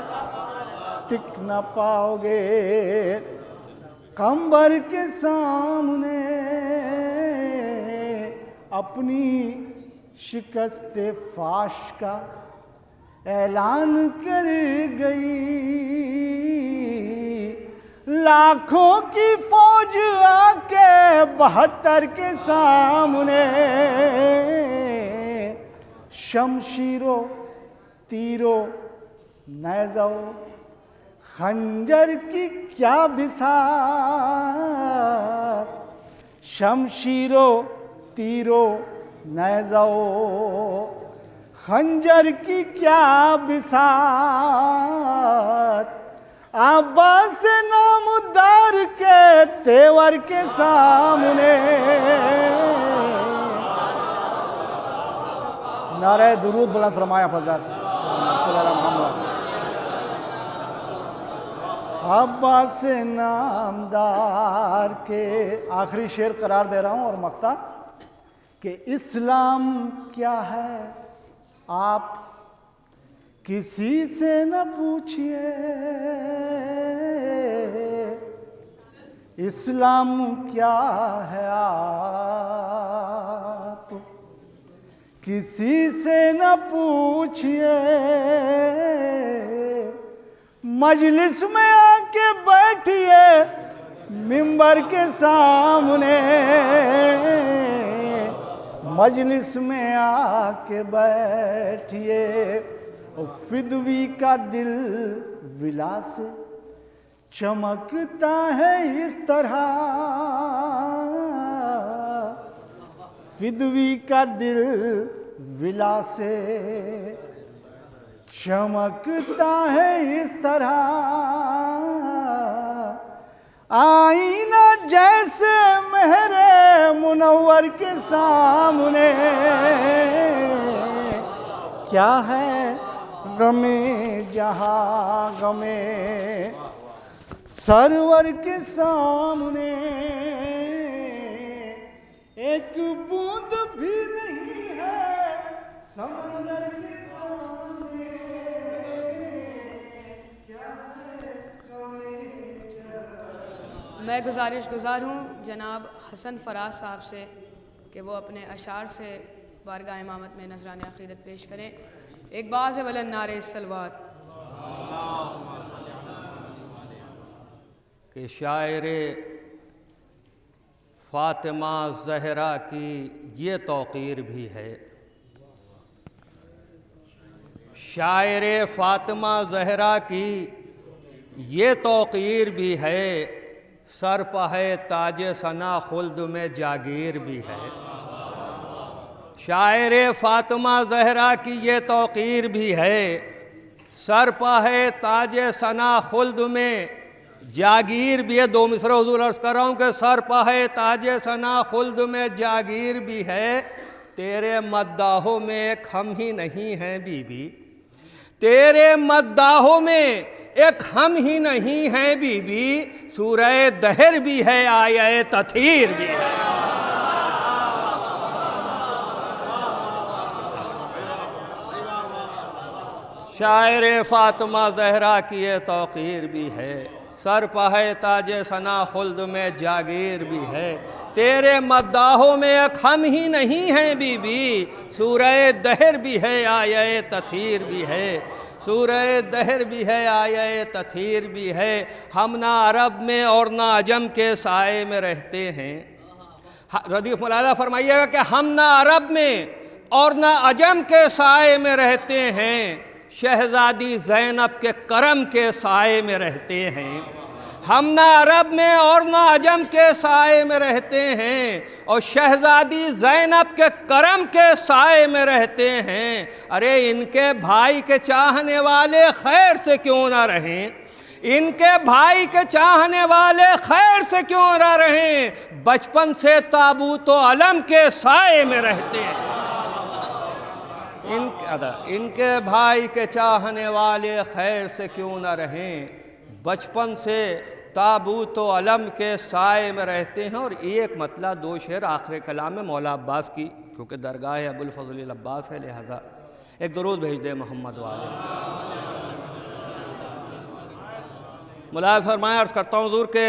H: ٹک نہ پاؤ گے قمبر کے سامنے، اپنی شکست فاش کا اعلان کر گئی، لاکھوں کی فوج آ کے 72 کے سامنے، شمشیروں تیروں نیزوں خنجر کی کیا بساط، شمشیروں تیروں نیزوں خنجر کی کیا بساط، عباس نامدار کے تیور کے سامنے، نعرہ درود بلند فرمایا حضرات صلی اللہ علیہ وسلم۔ عباس نامدار کے آخری شعر قرار دے رہا ہوں اور مقطع، کہ اسلام کیا ہے آپ کسی سے نہ پوچھئے، اسلام کیا ہے آپ کسی سے نہ پوچھئے، مجلس میں آ کے بیٹھئے منبر کے سامنے، مجلس میں آ کے بیٹھئے، فدوی کا دل ولا سے چمکتا ہے اس طرح، فدوی کا دل ولا سے چمکتا ہے اس طرح، آئینہ جیسے مہر منور کے سامنے، کیا ہے غم جہاں غم سرور کے سامنے، ایک بوند بھی نہیں ہے سمندر کے سامنے، کیا ہے غم جہاں۔
B: میں گزارش گزار ہوں جناب حسن فراز صاحب سے کہ وہ اپنے اشعار سے بارگاہ امامت میں نذران عقیدت پیش کریں۔ ایک باز بلند نعرہ الصلوات۔
I: کہ شاعر فاطمہ زہرا کی یہ توقیر بھی ہے، شاعر فاطمہ زہرا کی یہ توقیر بھی ہے، سر پہ تاج ثنا خلد میں جاگیر بھی ہے۔ شاعر فاطمہ زہرا کی یہ توقیر بھی ہے، سر پہ تاج ثنا خلد میں جاگیر بھی ہے۔ دو مصرع حضور عرض کر رہا ہوں کہ سر پہ تاج ثنا خلد میں جاگیر بھی ہے، تیرے مداحوں میں ایک ہم ہی نہیں ہیں بی بی، تیرے مداحوں میں ایک ہم ہی نہیں ہیں بی بی، سورہ دہر بھی ہے آیہ تطہیر بھی ہے۔ شاعر فاطمہ زہرا کی یہ توقیر بھی ہے، سر پہ تاج ثنا خلد میں جاگیر بھی ہے، تیرے مداحوں میں ایک ہم ہی نہیں ہیں بی بی، سورہ دہر بھی ہے آیہ تطہیر بھی ہے، سورہ دہر بھی ہے آیہ تطہیر بھی ہے۔ ہم نہ عرب میں اور نہ عجم کے سائے میں رہتے ہیں، ردیف مولانا فرمائیے گا کہ ہم نہ عرب میں اور نہ عجم کے سائے میں رہتے ہیں، شہزادی زینب کے کرم کے سائے میں رہتے ہیں۔ ہم نہ عرب میں اور نہ عجم کے سائے میں رہتے ہیں، اور شہزادی زینب کے کرم کے سائے میں رہتے ہیں۔ ارے ان کے بھائی کے چاہنے والے خیر سے کیوں نہ رہیں، ان کے بھائی کے چاہنے والے خیر سے کیوں نہ رہیں، بچپن سے تابوت و علم کے سائے میں رہتے ہیں۔ ان کے بھائی کے چاہنے والے خیر سے کیوں نہ رہیں، بچپن سے تابوت و علم کے سائے میں رہتے ہیں۔ اور ایک مطلع دو شعر آخر کلام میں مولا عباس کی، کیونکہ درگاہ ابوالفضل العباس ہے، لہذا ایک درود بھیج دے محمد والے۔ مولا فرمایا، عرض کرتا ہوں حضور کہ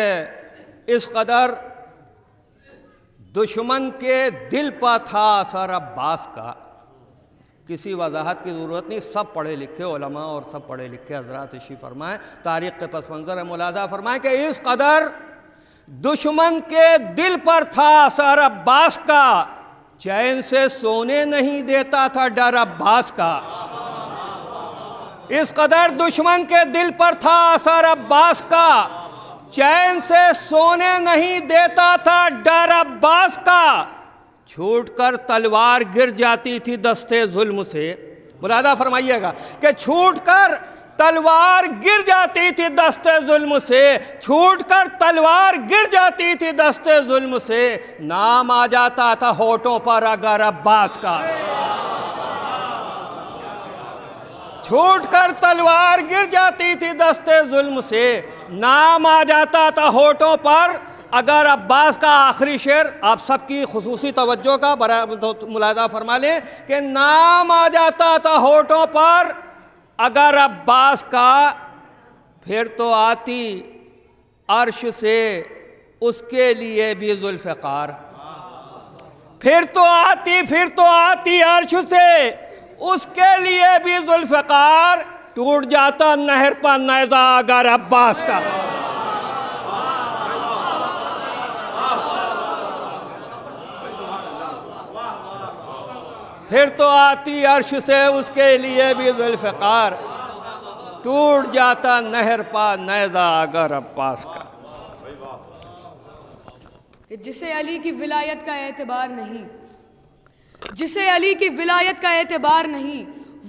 I: اس قدر دشمن کے دل پر تھا اثر عباس کا، کسی وضاحت کی ضرورت نہیں، سب پڑھے لکھے علماء اور سب پڑھے لکھے حضرات تشریف فرمائیں، تاریخ کے پس منظر ملاحظہ فرمائیں کہ اس قدر دشمن کے دل پر تھا اثر عباس کا، چین سے سونے نہیں دیتا تھا ڈر عباس کا۔ اس قدر دشمن کے دل پر تھا اثر عباس کا، چین سے سونے نہیں دیتا تھا ڈر عباس کا، چھوٹ کر تلوار گر جاتی تھی دستے ظلم سے۔ ملاحظہ فرمائیے گا کہ چھوٹ کر تلوار گر جاتی تھی دستے ظلم سے، چھوٹ کر تلوار گر جاتی تھی دستے ظلم سے، نام آ جاتا تھا ہونٹوں پر اگر عباس کا۔ چھوٹ کر تلوار گر جاتی تھی دستے ظلم سے، نام آ جاتا تھا ہونٹوں پر اگر عباس کا۔ آخری شعر آپ سب کی خصوصی توجہ کا ملاحظہ فرما لیں کہ نام آ جاتا تھا ہونٹوں پر اگر عباس کا، پھر تو آتی عرش سے اس کے لیے بھی ذوالفقار، پھر تو آتی عرش سے اس کے لیے بھی ذوالفقار، ٹوٹ جاتا نہر پر نیزہ اگر عباس کا۔ پھر تو آتی عرش سے اس کے لیے بھی ذوالفقار، ٹوٹ جاتا نہر پا نیزہ اگر عباس کا۔
B: جسے علی کی ولایت کا اعتبار نہیں، جسے علی کی ولایت کا اعتبار نہیں،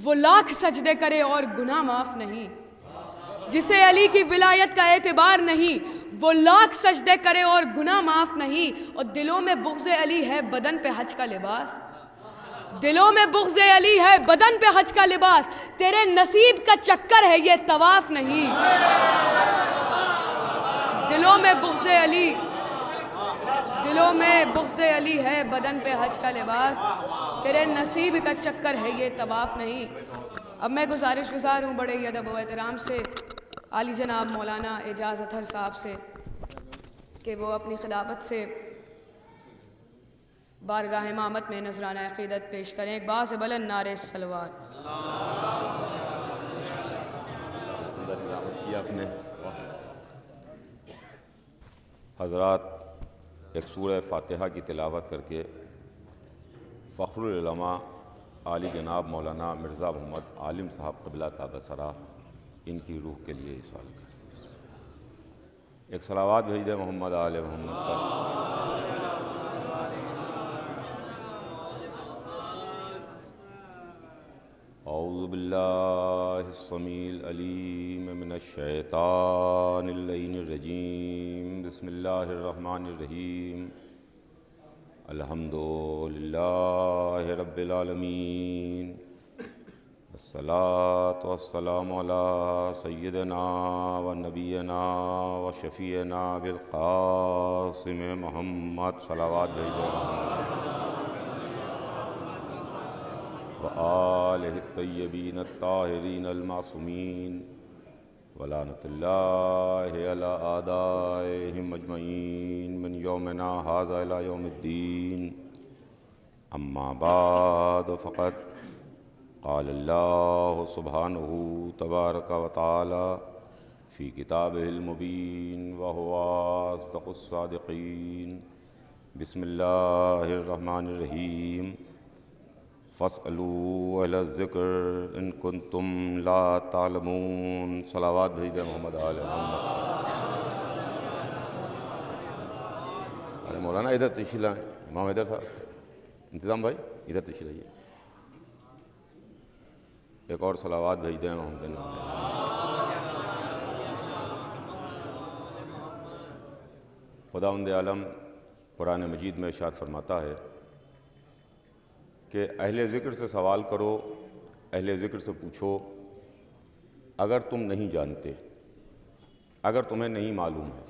B: وہ لاکھ سجدے کرے اور گناہ معاف نہیں۔ جسے علی کی ولایت کا اعتبار نہیں، وہ لاکھ سجدے کرے اور گناہ معاف نہیں۔ اور دلوں میں بغض علی ہے، بدن پہ حج کا لباس، دلوں میں بغض علی ہے، بدن پہ حج کا لباس، تیرے نصیب کا چکر ہے یہ طواف نہیں۔ دلوں میں بغض علی، دلوں میں بغض علی ہے، بدن پہ حج کا لباس، تیرے نصیب کا چکر ہے یہ طواف نہیں۔ اب میں گزارش گزار ہوں بڑے ہی ادب و احترام سے عالی جناب مولانا اعجاز اطہر صاحب سے کہ وہ اپنی خطابت سے بارگاہ امامت میں نذرانہ عقیدت پیش کریں۔ ایک باز بلند نعرہ صلوات۔
J: حضرات ایک سورہ فاتحہ کی تلاوت کر کے فخر العلماء عالی جناب مولانا مرزا محمد عالم صاحب قبلہ تابسرہ ان کی روح کے لیے ایصال کریں۔ ایک صلوات بھیج دیں محمد آل محمد پر۔ اعوذ باللہ السمیع العلیم من الشیطان اللعین الرجیم، بسم اللہ الرحمن الرحیم، الحمد للہ رب العالمین، الصلاۃ والسلام علی سیدنا و نبینا و شفیعنا بالقاسم محمد، صلوات بھیجو وآلہ الطیبین الطاہرین المعصومین، ولعنۃ اللہ علی اعدائہم اجمعین من یومنا ھذا الی یوم الدین۔ اما بعد فقد قال اللہ سبحانہ تبارک و تعالی فی کتابہ المبین وہو اصدق الصادقین۔ بسم اللہ الرحمن الرحیم، فاسألوا اہل الذکر ان کنتم لا تعلمون، صلوات بھیج دیں محمد آل محمد۔ ارے مولانا ادھر تشریف لائیں، امام ادھر صاحب، انتظام بھائی ادھر تشریف لائیے، ایک اور صلوات بھیج دیں محمد۔ خداوند عالم قرآن مجید میں ارشاد فرماتا ہے کہ اہل ذکر سے سوال کرو، اہل ذکر سے پوچھو اگر تم نہیں جانتے، اگر تمہیں نہیں معلوم ہے۔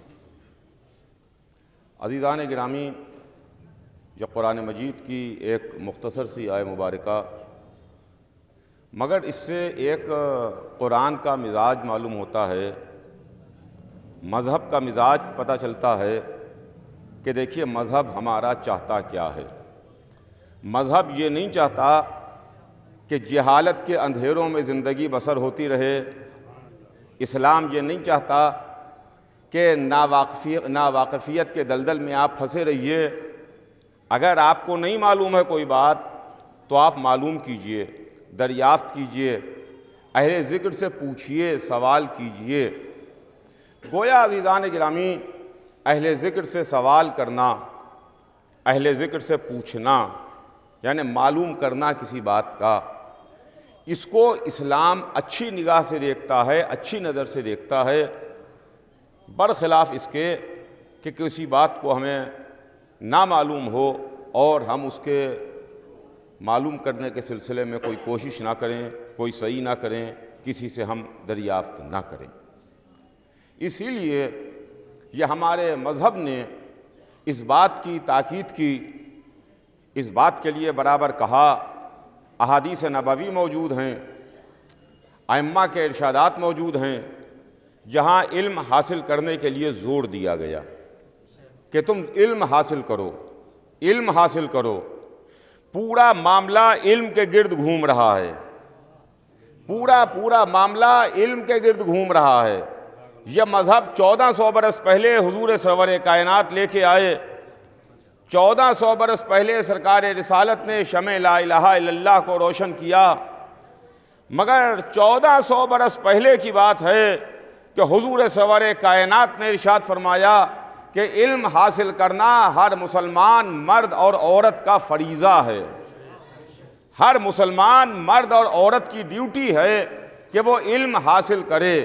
J: عزیزان گرامی، یہ قرآن مجید کی ایک مختصر سی آیہ مبارکہ، مگر اس سے ایک قرآن کا مزاج معلوم ہوتا ہے، مذہب کا مزاج پتہ چلتا ہے کہ دیکھیے مذہب ہمارا چاہتا کیا ہے۔ مذہب یہ نہیں چاہتا کہ جہالت کے اندھیروں میں زندگی بسر ہوتی رہے، اسلام یہ نہیں چاہتا کہ ناواقفیت کے دلدل میں آپ پھنسے رہیے۔ اگر آپ کو نہیں معلوم ہے کوئی بات تو آپ معلوم کیجئے، دریافت کیجئے، اہل ذکر سے پوچھئے، سوال کیجئے۔ گویا عزیزان گرامی، اہل ذکر سے سوال کرنا، اہل ذکر سے پوچھنا، یعنی معلوم کرنا کسی بات کا، اس کو اسلام اچھی نگاہ سے دیکھتا ہے، اچھی نظر سے دیکھتا ہے، برخلاف اس کے کہ کسی بات کو ہمیں نہ معلوم ہو اور ہم اس کے معلوم کرنے کے سلسلے میں کوئی کوشش نہ کریں، کوئی صحیح نہ کریں، کسی سے ہم دریافت نہ کریں۔ اسی لیے یہ ہمارے مذہب نے اس بات کی تاکید کی، اس بات کے لیے برابر کہا، احادیث نبوی موجود ہیں، ائمہ کے ارشادات موجود ہیں، جہاں علم حاصل کرنے کے لیے زور دیا گیا کہ تم علم حاصل کرو، علم حاصل کرو۔ پورا معاملہ علم کے گرد گھوم رہا ہے، پورا معاملہ علم کے گرد گھوم رہا ہے۔ یہ مذہب 1400 برس پہلے حضور سرور کائنات لے کے آئے، 1400 برس پہلے سرکار رسالت نے شمع لا الہ الا اللہ کو روشن کیا، مگر 1400 برس پہلے کی بات ہے کہ حضور سرور کائنات نے ارشاد فرمایا کہ علم حاصل کرنا ہر مسلمان مرد اور عورت کا فریضہ ہے۔ ہر مسلمان مرد اور عورت کی ڈیوٹی ہے کہ وہ علم حاصل کرے۔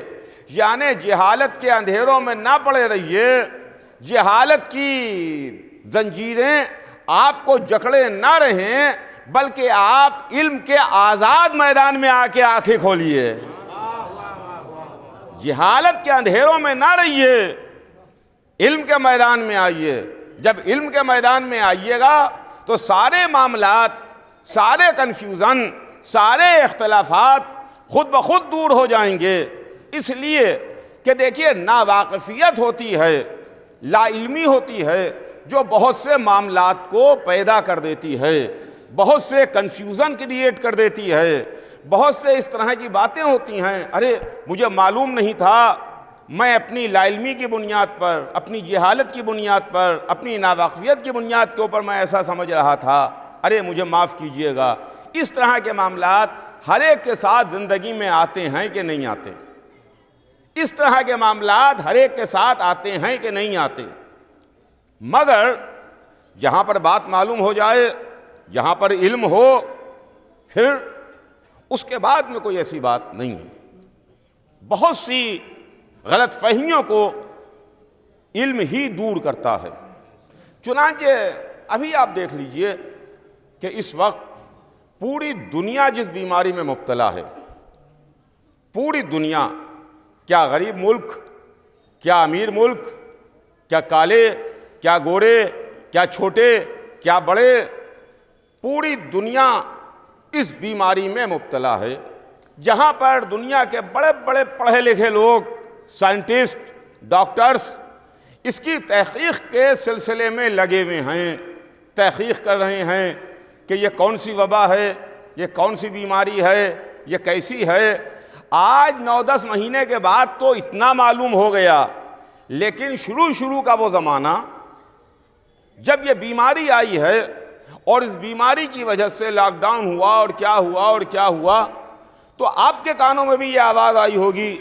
J: یعنی جہالت کے اندھیروں میں نہ پڑے رہیے، جہالت کی زنجیریں آپ کو جکڑے نہ رہیں، بلکہ آپ علم کے آزاد میدان میں آ کے آنکھیں کھولیے۔ جہالت کے اندھیروں میں نہ رہیے، علم کے میدان میں آئیے۔ جب علم کے میدان میں آئیے گا تو سارے معاملات، سارے کنفیوژن، سارے اختلافات خود بخود دور ہو جائیں گے۔ اس لیے کہ دیکھیے ناواقفیت ہوتی ہے، لا علمی ہوتی ہے، جو بہت سے معاملات کو پیدا کر دیتی ہے، بہت سے کنفیوژن کریٹ کر دیتی ہے، بہت سے اس طرح کی باتیں ہوتی ہیں، ارے مجھے معلوم نہیں تھا، میں اپنی لا علمی کی بنیاد پر، اپنی جہالت کی بنیاد پر، اپنی ناواقفیت کی بنیاد کے اوپر میں ایسا سمجھ رہا تھا، ارے مجھے معاف کیجئے گا۔ اس طرح کے معاملات ہر ایک کے ساتھ زندگی میں آتے ہیں کہ نہیں آتے؟ اس طرح کے معاملات ہر ایک کے ساتھ آتے ہیں کہ نہیں آتے؟ مگر جہاں پر بات معلوم ہو جائے، جہاں پر علم ہو، پھر اس کے بعد میں کوئی ایسی بات نہیں ہے۔ بہت سی غلط فہمیوں کو علم ہی دور کرتا ہے۔ چنانچہ ابھی آپ دیکھ لیجئے کہ اس وقت پوری دنیا جس بیماری میں مبتلا ہے، پوری دنیا، کیا غریب ملک، کیا امیر ملک، کیا کالے، کیا گورے، کیا چھوٹے، کیا بڑے، پوری دنیا اس بیماری میں مبتلا ہے، جہاں پر دنیا کے بڑے بڑے پڑھے لکھے لوگ، سائنٹسٹ، ڈاکٹرز اس کی تحقیق کے سلسلے میں لگے ہوئے ہیں، تحقیق کر رہے ہیں کہ یہ کون سی وبا ہے، یہ کون سی بیماری ہے، یہ کیسی ہے۔ آج 9-10 مہینے کے بعد تو اتنا معلوم ہو گیا، لیکن شروع کا وہ زمانہ جب یہ بیماری آئی ہے اور اس بیماری کی وجہ سے لاک ڈاؤن ہوا اور کیا ہوا اور کیا ہوا، تو آپ کے کانوں میں بھی یہ آواز آئی ہوگی،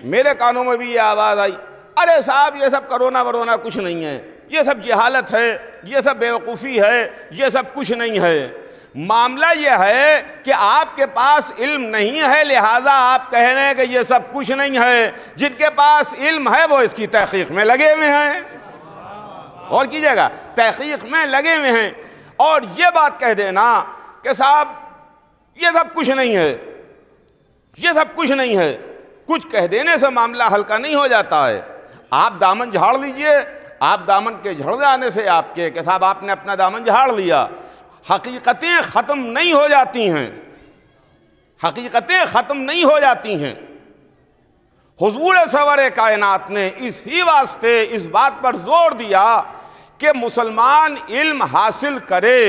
J: میرے کانوں میں بھی یہ آواز آئی، ارے صاحب یہ سب کرونا ورونا کچھ نہیں ہے، یہ سب جہالت ہے، یہ سب بیوقوفی ہے، یہ سب کچھ نہیں ہے۔ معاملہ یہ ہے کہ آپ کے پاس علم نہیں ہے، لہٰذا آپ کہہ رہے ہیں کہ یہ سب کچھ نہیں ہے۔ جن کے پاس علم ہے وہ اس کی تحقیق میں لگے ہوئے ہیں، اور کیجئے گا، تحقیق میں لگے ہوئے ہیں، اور یہ بات کہہ دینا کہ صاحب یہ سب کچھ نہیں ہے، یہ سب کچھ نہیں ہے، کچھ کہہ دینے سے معاملہ ہلکا نہیں ہو جاتا ہے۔ آپ دامن جھاڑ لیجئے، آپ دامن کے جھڑ جانے سے آپ کے کہ صاحب آپ نے اپنا دامن جھاڑ لیا، حقیقتیں ختم نہیں ہو جاتی ہیں، حقیقتیں ختم نہیں ہو جاتی ہیں۔ حضور سرور کائنات نے اس ہی واسطے اس بات پر زور دیا کہ مسلمان علم حاصل کرے۔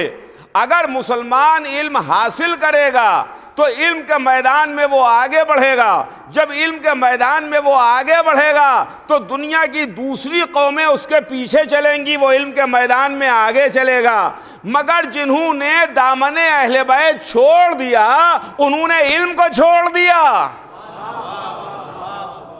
J: اگر مسلمان علم حاصل کرے گا تو علم کے میدان میں وہ آگے بڑھے گا، جب علم کے میدان میں وہ آگے بڑھے گا تو دنیا کی دوسری قومیں اس کے پیچھے چلیں گی، وہ علم کے میدان میں آگے چلے گا۔ مگر جنہوں نے دامن اہل بیت چھوڑ دیا، انہوں نے علم کو چھوڑ دیا،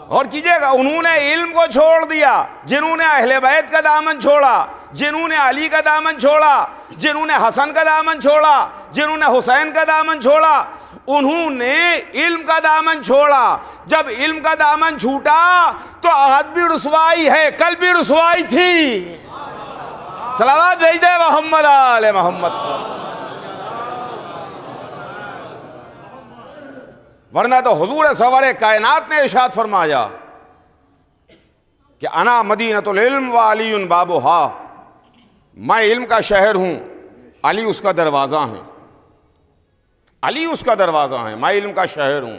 J: اور کیجئے گا، انہوں نے علم کو چھوڑ دیا۔ جنہوں نے اہل بیت کا دامن چھوڑا، جنہوں نے علی کا دامن چھوڑا، جنہوں نے حسن کا دامن چھوڑا، جنہوں نے حسین کا دامن چھوڑا، انہوں نے علم کا دامن چھوڑا۔ جب علم کا دامن چھوٹا تو آج بھی رسوائی ہے، کل بھی رسوائی تھی۔ صلوات بھیج دے محمد آل محمد۔ ورنہ تو حضور سرور کائنات نے ارشاد فرمایا کہ انا مدینۃ العلم و علی بابھا، میں علم کا شہر ہوں، علی اس کا دروازہ ہے، علی اس کا دروازہ ہے، میں علم کا شہر ہوں۔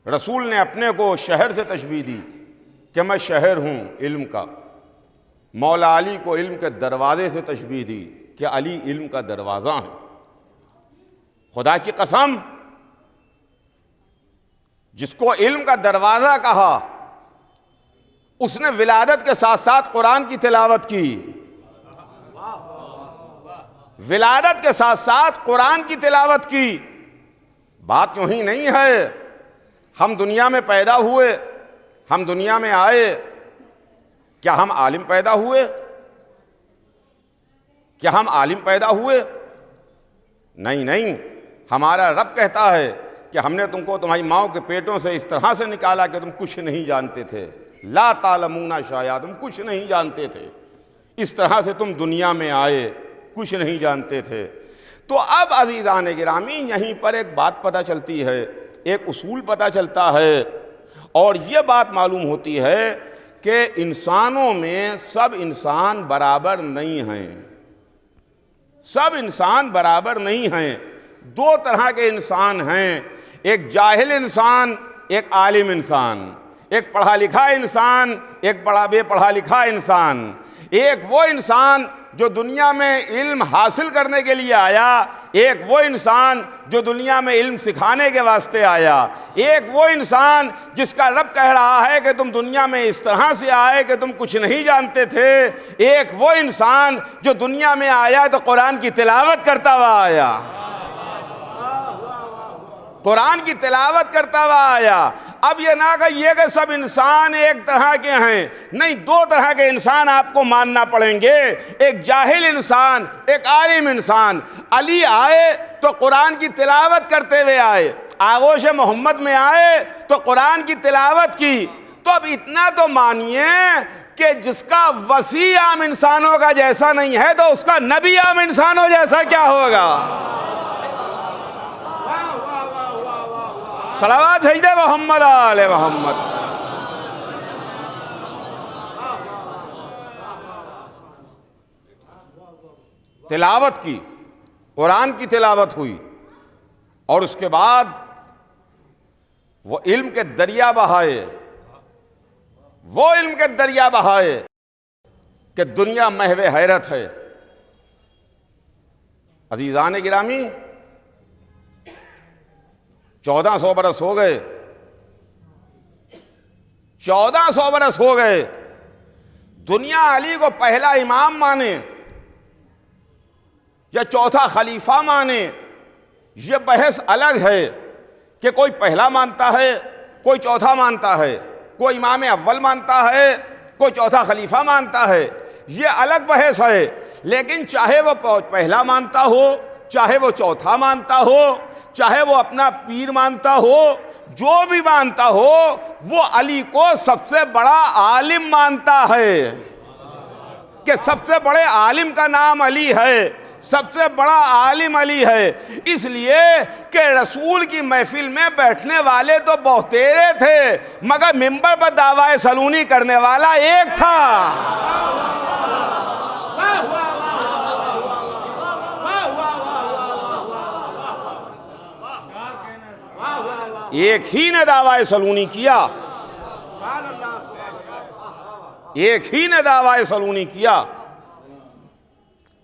J: رسول نے اپنے کو شہر سے تشبیہ دی کہ میں شہر ہوں علم کا۔ مولا علی کو علم کے دروازے سے تشبیہ دی کہ علی علم کا دروازہ ہے۔ خدا کی قسم، جس کو علم کا دروازہ کہا اس نے ولادت کے ساتھ ساتھ قرآن کی تلاوت کی، ولادت کے ساتھ ساتھ قرآن کی تلاوت کی۔ بات یوں ہی نہیں ہے ہم دنیا میں پیدا ہوئے، ہم دنیا میں آئے، کیا ہم عالم پیدا ہوئے؟ کیا ہم عالم پیدا ہوئے؟ نہیں، ہمارا رب کہتا ہے کہ ہم نے تم کو تمہاری ماؤں کے پیٹوں سے اس طرح سے نکالا کہ تم کچھ نہیں جانتے تھے، لا تعلمون شیئا، تم کچھ نہیں جانتے تھے، اس طرح سے تم دنیا میں آئے، کچھ نہیں جانتے تھے۔ تو اب عزیزان گرامی یہیں پر ایک بات پتہ چلتی ہے، ایک اصول پتہ چلتا ہے، اور یہ بات معلوم ہوتی ہے کہ انسانوں میں سب انسان برابر نہیں ہیں، سب انسان برابر نہیں ہیں۔ دو طرح کے انسان ہیں، ایک جاہل انسان، ایک عالم انسان، ایک پڑھا لکھا انسان، ایک بے پڑھا لکھا انسان۔ ایک وہ انسان جو دنیا میں علم حاصل کرنے کے لیے آیا، ایک وہ انسان جو دنیا میں علم سکھانے کے واسطے آیا، ایک وہ انسان جس کا رب کہہ رہا ہے کہ تم دنیا میں اس طرح سے آئے کہ تم کچھ نہیں جانتے تھے، ایک وہ انسان جو دنیا میں آیا تو قرآن کی تلاوت کرتا ہوا آیا، قرآن کی تلاوت کرتا ہوا آیا۔ اب یہ نہ کہ سب انسان ایک طرح کے ہیں، نہیں، دو طرح کے انسان آپ کو ماننا پڑیں گے، ایک جاہل انسان، ایک عالم انسان۔ علی آئے تو قرآن کی تلاوت کرتے ہوئے آئے، آغوش محمد میں آئے تو قرآن کی تلاوت کی۔ تو اب اتنا تو مانیے کہ جس کا وسیع عام انسانوں کا جیسا نہیں ہے تو اس کا نبی عام انسانوں جیسا کیا ہوگا؟ صلوات بھیج دے محمد آل محمد۔ تلاوت کی، قرآن کی تلاوت ہوئی، اور اس کے بعد وہ علم کے دریا بہائے، وہ علم کے دریا بہائے کہ دنیا محو حیرت ہے۔ عزیزان گرامی، 1400 برس ہو گئے، 1400 برس ہو گئے، دنیا علی کو پہلا امام مانے یا چوتھا خلیفہ مانے، یہ بحث الگ ہے کہ کوئی پہلا مانتا ہے، کوئی چوتھا مانتا ہے، کوئی امام اول مانتا ہے، کوئی چوتھا خلیفہ مانتا ہے، یہ الگ بحث ہے۔ لیکن چاہے وہ پہلا مانتا ہو، چاہے وہ چوتھا مانتا ہو، چاہے وہ اپنا پیر مانتا ہو، جو بھی مانتا ہو، وہ علی کو سب سے بڑا عالم مانتا ہے، کہ سب سے بڑے عالم کا نام علی ہے، سب سے بڑا عالم علی ہے۔ اس لیے کہ رسول کی محفل میں بیٹھنے والے تو بہتیرے تھے، مگر منبر پر دعویٰ سلونی کرنے والا ایک تھا۔ ایک ہی نے دعویٰ سلونی کیا، ایک ہی نے دعویٰ سلونی کیا۔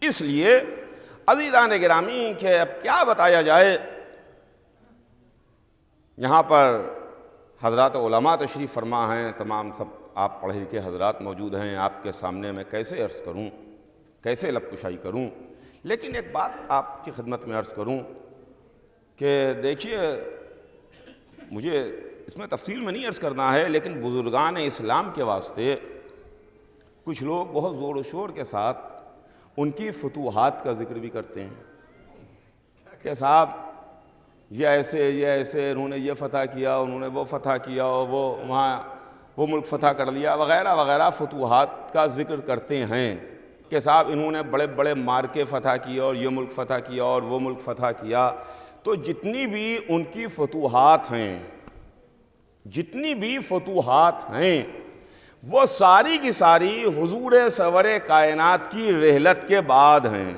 J: اس لیے عزیزان گرامی کہ اب کیا بتایا جائے، یہاں پر حضرات علماء تشریف فرما ہیں، تمام سب آپ پڑھے لکھے حضرات موجود ہیں، آپ کے سامنے میں کیسے عرض کروں، کیسے لب کشائی کروں۔ لیکن ایک بات آپ کی خدمت میں عرض کروں کہ دیکھیے، مجھے اس میں تفصیل میں نہیں عرض کرنا ہے، لیکن بزرگان اسلام کے واسطے کچھ لوگ بہت زور و شور کے ساتھ ان کی فتوحات کا ذکر بھی کرتے ہیں کہ صاحب یہ ایسے انہوں نے یہ فتح کیا، انہوں نے وہ فتح کیا، اور وہ وہاں وہ ملک فتح کر لیا وغیرہ وغیرہ، فتوحات کا ذکر کرتے ہیں کہ صاحب انہوں نے بڑے بڑے مارکے فتح کیا، اور یہ ملک فتح کیا، اور وہ ملک فتح کیا۔ تو جتنی بھی ان کی فتوحات ہیں، جتنی بھی فتوحات ہیں، وہ ساری کی ساری حضور سرور کائنات کی رحلت کے بعد ہیں۔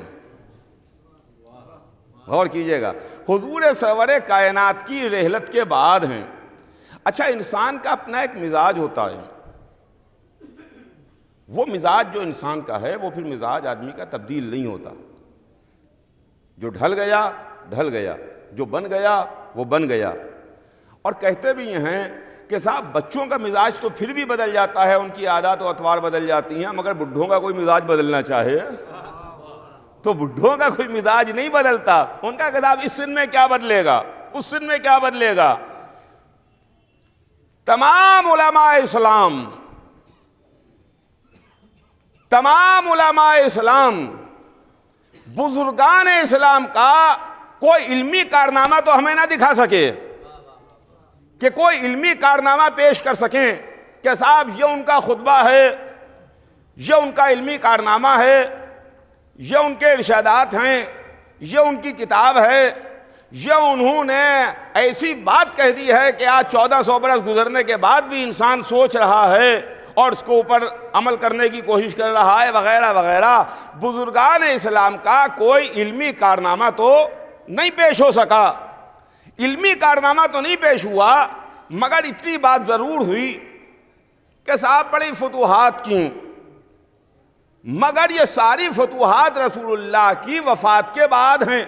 J: غور کیجئے گا، حضور سرور کائنات کی رحلت کے بعد ہیں۔ اچھا، انسان کا اپنا ایک مزاج ہوتا ہے، وہ مزاج جو انسان کا ہے وہ پھر مزاج آدمی کا تبدیل نہیں ہوتا۔ جو ڈھل گیا ڈھل گیا، جو بن گیا وہ بن گیا۔ اور کہتے بھی یہ ہیں کہ صاحب بچوں کا مزاج تو پھر بھی بدل جاتا ہے، ان کی عادات و اطوار بدل جاتی ہیں، مگر بڈھوں کا کوئی مزاج بدلنا چاہے تو بڈھوں کا کوئی مزاج نہیں بدلتا۔ ان کا کہ صاحب اس سن میں کیا بدلے گا، اس سن میں کیا بدلے گا۔ تمام علماء اسلام، تمام علماء اسلام، بزرگان اسلام کا کوئی علمی کارنامہ تو ہمیں نہ دکھا سکے، کہ کوئی علمی کارنامہ پیش کر سکیں کہ صاحب یہ ان کا خطبہ ہے، یہ ان کا علمی کارنامہ ہے، یہ ان کے ارشادات ہیں، یہ ان کی کتاب ہے، یہ انہوں نے ایسی بات کہہ دی ہے کہ آج 1400 برس گزرنے کے بعد بھی انسان سوچ رہا ہے اور اس کو اوپر عمل کرنے کی کوشش کر رہا ہے وغیرہ وغیرہ۔ بزرگان اسلام کا کوئی علمی کارنامہ تو نہیں پیش ہو سکا، علمی کارنامہ تو نہیں پیش ہوا، مگر اتنی بات ضرور ہوئی کہ صاحب بڑی فتوحات کی، مگر یہ ساری فتوحات رسول اللہ کی وفات کے بعد ہیں،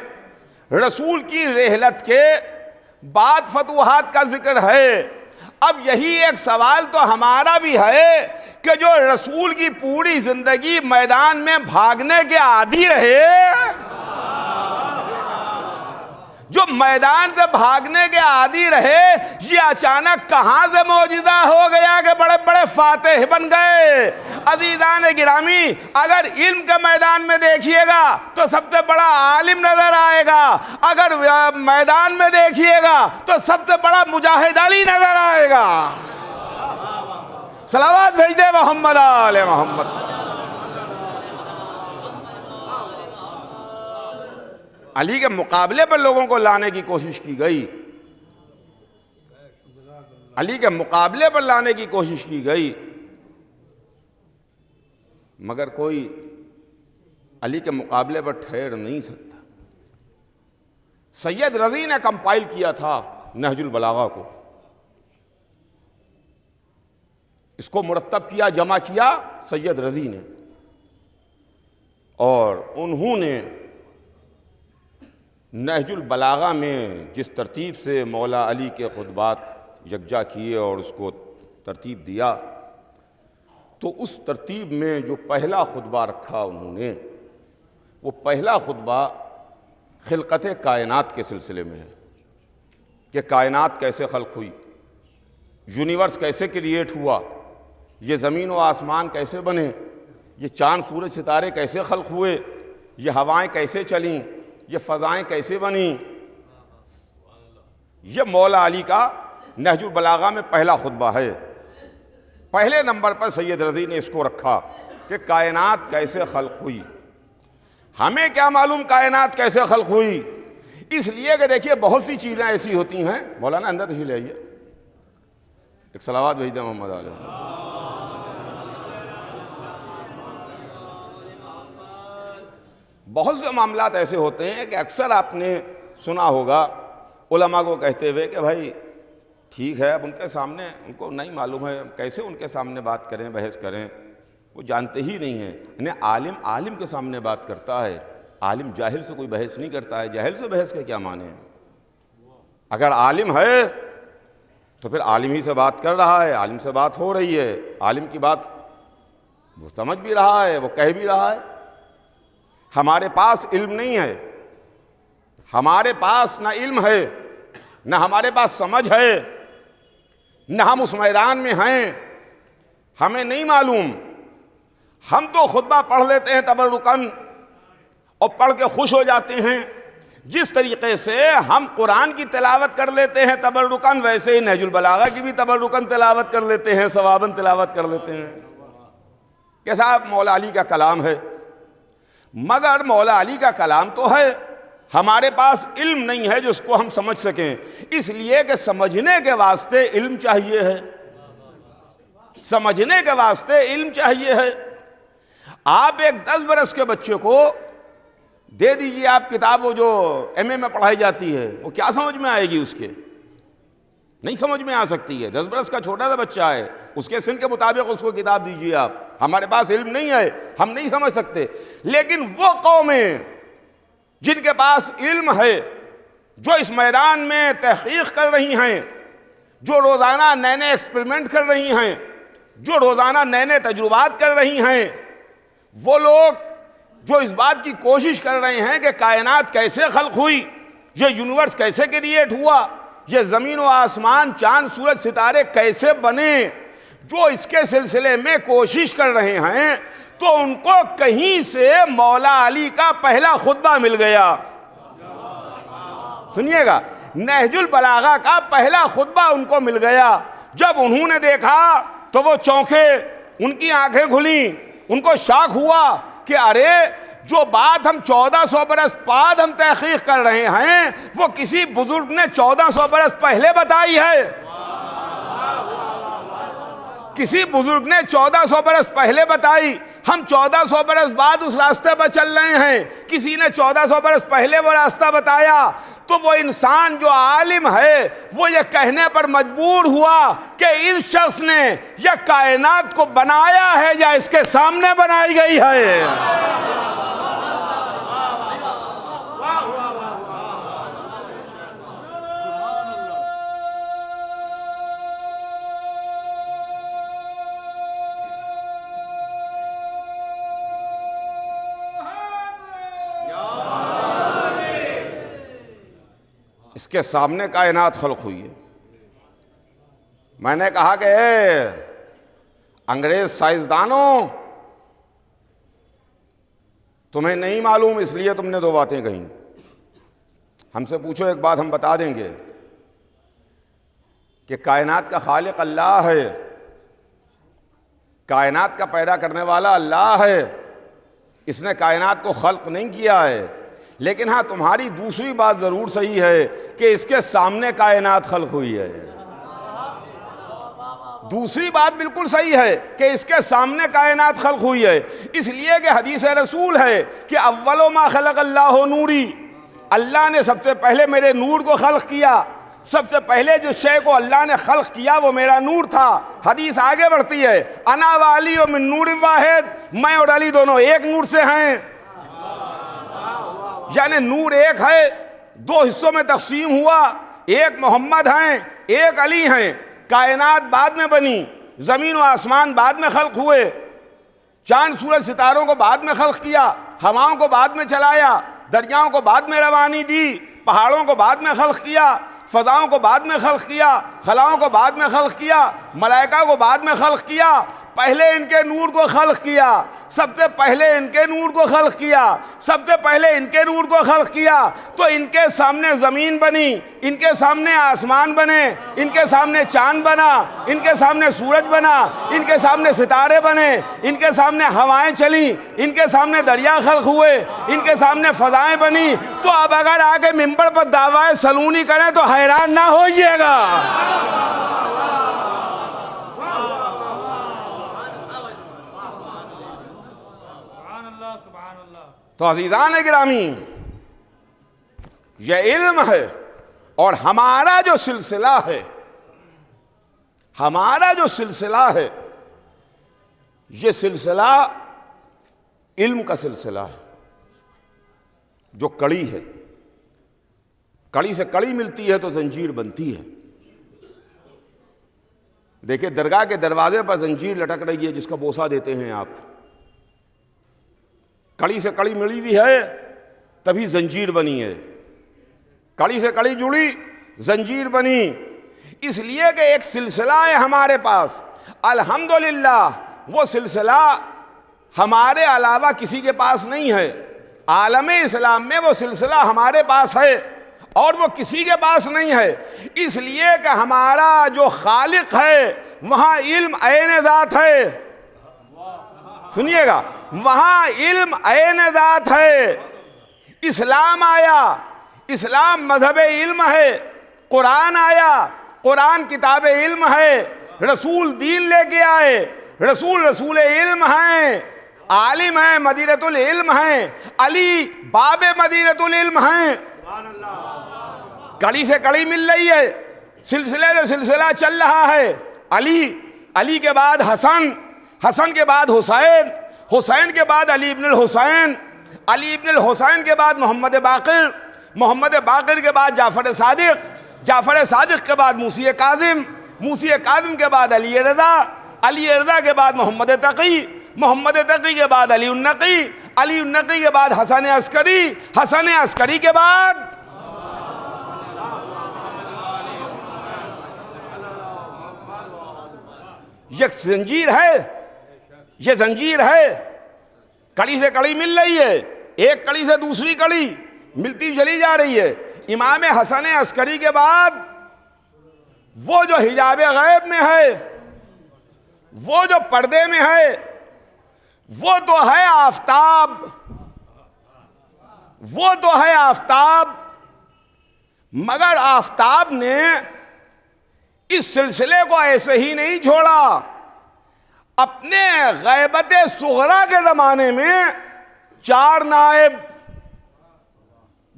J: رسول کی رحلت کے بعد فتوحات کا ذکر ہے۔ اب یہی ایک سوال تو ہمارا بھی ہے کہ جو رسول کی پوری زندگی میدان میں بھاگنے کے عادی رہے، جو میدان سے بھاگنے کے عادی رہے، یہ اچانک کہاں سے معجزہ ہو گیا کہ بڑے بڑے فاتح بن گئے؟ عزیزان گرامی، اگر علم کے میدان میں دیکھیے گا تو سب سے بڑا عالم نظر آئے گا، اگر میدان میں دیکھیے گا تو سب سے بڑا مجاہد علی نظر آئے گا۔ صلوات بھیج دے محمد آل محمد۔ علی کے مقابلے پر لوگوں کو لانے کی کوشش کی گئی، علی کے مقابلے پر لانے کی کوشش کی گئی، مگر کوئی علی کے مقابلے پر ٹھہر نہیں سکتا۔ سید رضی نے کمپائل کیا تھا نہج البلاغہ کو، اس کو مرتب کیا، جمع کیا سید رضی نے، اور انہوں نے نہج البلاغہ میں جس ترتیب سے مولا علی کے خطبات یکجا کیے اور اس کو ترتیب دیا، تو اس ترتیب میں جو پہلا خطبہ رکھا انہوں نے، وہ پہلا خطبہ خلقت کائنات کے سلسلے میں ہے کہ کائنات کیسے خلق ہوئی، یونیورس کیسے کریٹ ہوا، یہ زمین و آسمان کیسے بنے، یہ چاند سورج ستارے کیسے خلق ہوئے، یہ ہوائیں کیسے چلیں، یہ فضائیں کیسے بنیں۔ یہ مولا علی کا نہج البلاغہ میں پہلا خطبہ ہے۔ پہلے نمبر پر سید رضی نے اس کو رکھا کہ کائنات کیسے خلق ہوئی۔ ہمیں کیا معلوم کائنات کیسے خلق ہوئی؟ اس لیے کہ دیکھیے بہت سی چیزیں ایسی ہوتی ہیں، مولانا اندر تشریف لے آئیے، ایک صلوات بھیج دیں محمد علیہ۔ بہت سے معاملات ایسے ہوتے ہیں کہ اکثر آپ نے سنا ہوگا علماء کو کہتے ہوئے کہ بھائی ٹھیک ہے، اب ان کے سامنے ان کو نہیں معلوم ہے، کیسے ان کے سامنے بات کریں، بحث کریں، وہ جانتے ہی نہیں ہیں۔ انہیں عالم کے سامنے بات کرتا ہے، عالم جاہل سے کوئی بحث نہیں کرتا ہے، جاہل سے بحث کے کیا معنی ہے؟ اگر عالم ہے تو پھر عالم ہی سے بات کر رہا ہے، عالم سے بات ہو رہی ہے، عالم کی بات وہ سمجھ بھی رہا ہے، وہ کہہ بھی رہا ہے۔ ہمارے پاس علم نہیں ہے، ہمارے پاس نہ علم ہے، نہ ہمارے پاس سمجھ ہے، نہ ہم اس میدان میں ہیں، ہمیں نہیں معلوم۔ ہم تو خطبہ پڑھ لیتے ہیں تبرکاً اور پڑھ کے خوش ہو جاتے ہیں، جس طریقے سے ہم قرآن کی تلاوت کر لیتے ہیں تبرکاً، ویسے ہی نہج البلاغہ کی بھی تبرکاً تلاوت کر لیتے ہیں، ثواباً تلاوت کر لیتے ہیں کہ صاحب مولا علی کا کلام ہے۔ مگر مولا علی کا کلام تو ہے، ہمارے پاس علم نہیں ہے جس کو ہم سمجھ سکیں، اس لیے کہ سمجھنے کے واسطے علم چاہیے ہے، سمجھنے کے واسطے علم چاہیے ہے۔ آپ ایک 10 برس کے بچے کو دے دیجئے آپ کتاب، وہ جو ایم اے میں پڑھائی جاتی ہے، وہ کیا سمجھ میں آئے گی؟ اس کے نہیں سمجھ میں آ سکتی ہے۔ 10 برس کا چھوٹا سا بچہ ہے، اس کے سن کے مطابق اس کو کتاب دیجئے آپ۔ ہمارے پاس علم نہیں ہے، ہم نہیں سمجھ سکتے۔ لیکن وہ قومیں جن کے پاس علم ہے، جو اس میدان میں تحقیق کر رہی ہیں، جو روزانہ نئے نئے ایکسپریمنٹ کر رہی ہیں، جو روزانہ نئے نئے تجربات کر رہی ہیں، وہ لوگ جو اس بات کی کوشش کر رہے ہیں کہ کائنات کیسے خلق ہوئی، یہ یونیورس کیسے کریٹ ہوا، یہ زمین و آسمان چاند سورج ستارے کیسے بنے، جو اس کے سلسلے میں کوشش کر رہے ہیں، تو ان کو کہیں سے مولا علی کا پہلا خطبہ مل گیا۔ سنیے گا، نہج البلاغہ کا پہلا خطبہ ان کو مل گیا. جب انہوں نے دیکھا تو وہ چونکے, ان کی آنکھیں کھلیں, ان کو شاک ہوا کہ ارے جو بات ہم 1400 برس بعد ہم تحقیق کر رہے ہیں وہ کسی بزرگ نے 1400 برس پہلے بتائی ہے. کسی بزرگ نے 1400 برس پہلے بتائی, ہم 1400 برس بعد اس راستے پر چل رہے ہیں. کسی نے 1400 برس پہلے وہ راستہ بتایا. تو وہ انسان جو عالم ہے وہ یہ کہنے پر مجبور ہوا کہ اس شخص نے یہ کائنات کو بنایا ہے یا اس کے سامنے بنائی گئی ہے. اس کے سامنے کائنات خلق ہوئی ہے. میں نے کہا کہ اے انگریز سائنسدانوں, تمہیں نہیں معلوم اس لیے تم نے دو باتیں کہیں. ہم سے پوچھو ایک بات ہم بتا دیں گے کہ کائنات کا خالق اللہ ہے, کائنات کا پیدا کرنے والا اللہ ہے. اس نے کائنات کو خلق نہیں کیا ہے. لیکن ہاں تمہاری دوسری بات ضرور صحیح ہے کہ اس کے سامنے کائنات خلق ہوئی ہے. دوسری بات بالکل صحیح ہے کہ اس کے سامنے کائنات خلق ہوئی ہے. اس لیے کہ حدیث رسول ہے کہ اول ما خلق اللہ نوری, اللہ نے سب سے پہلے میرے نور کو خلق کیا. سب سے پہلے جس شے کو اللہ نے خلق کیا وہ میرا نور تھا. حدیث آگے بڑھتی ہے, انا و علی من نور واحد, میں اور علی دونوں ایک نور سے ہیں. یعنی نور ایک ہے, دو حصوں میں تقسیم ہوا, ایک محمد ہیں ایک علی ہیں. کائنات بعد میں بنی, زمین و آسمان بعد میں خلق ہوئے, چاند سورج ستاروں کو بعد میں خلق کیا, ہواؤں کو بعد میں چلایا, دریاؤں کو بعد میں روانی دی, پہاڑوں کو بعد میں خلق کیا, فضاؤں کو بعد میں خلق کیا, خلاؤں کو بعد میں خلق کیا, ملائکہ کو بعد میں خلق کیا. پہلے ان کے نور کو خلق کیا, سب سے پہلے ان کے نور کو خلق کیا, سب سے پہلے ان کے نور کو خلق کیا. تو ان کے سامنے زمین بنی, ان کے سامنے آسمان بنے, ان کے سامنے چاند بنا, ان کے سامنے سورج بنا, ان کے سامنے ستارے بنے, ان کے سامنے ہوائیں چلیں, ان کے سامنے دریا خلق ہوئے, ان کے سامنے فضائیں بنی. تو اب اگر آگے ممبر پر دعویٰ سلونی کریں تو حیران نہ ہوئیے گا. تو عزیزان گرامی, یہ علم ہے اور ہمارا جو سلسلہ ہے, ہمارا جو سلسلہ ہے یہ سلسلہ علم کا سلسلہ ہے. جو کڑی ہے, کڑی سے کڑی ملتی ہے تو زنجیر بنتی ہے. دیکھیں درگاہ کے دروازے پر زنجیر لٹک رہی ہے جس کا بوسہ دیتے ہیں آپ. کڑی سے کڑی ملی ہوئی ہے تبھی زنجیر بنی ہے, کڑی سے کڑی جڑی زنجیر بنی. اس لیے کہ ایک سلسلہ ہے ہمارے پاس, الحمدللہ وہ سلسلہ ہمارے علاوہ کسی کے پاس نہیں ہے. عالم اسلام میں وہ سلسلہ ہمارے پاس ہے اور وہ کسی کے پاس نہیں ہے. اس لیے کہ ہمارا جو خالق ہے وہاں علم عین ذات ہے. سنیے گا, وہاں علم عین ذات ہے. اسلام آیا, اسلام مذہب علم ہے. قرآن آیا, قرآن کتاب علم ہے. رسول دین لے کے آئے, رسول علم ہیں. عالم ہیں, مدینۃ العلم ہیں. علی باب مدینۃ العلم ہیں. کڑی سے کڑی مل رہی ہے, سلسلے سے سلسلہ چل رہا ہے. علی کے بعد حسن کے بعد حسین کے بعد علی ابن الحسین کے بعد محمد باقر کے بعد جعفر صادق کے بعد موسی کاظم کے بعد علی رضا کے بعد محمد تقی کے بعد علی النقی کے بعد حسن عسکری کے بعد یہ زنجیر ہے. کڑی سے کڑی مل رہی ہے, ایک کڑی سے دوسری کڑی ملتی چلی جا رہی ہے.
K: امام حسن عسکری کے بعد وہ جو حجاب غیب میں ہے، وہ جو پردے میں ہے، وہ تو ہے آفتاب، وہ تو ہے آفتاب، مگر آفتاب نے اس سلسلے کو ایسے ہی نہیں چھوڑا. اپنے غیبت صغریٰ کے زمانے میں 4 نائب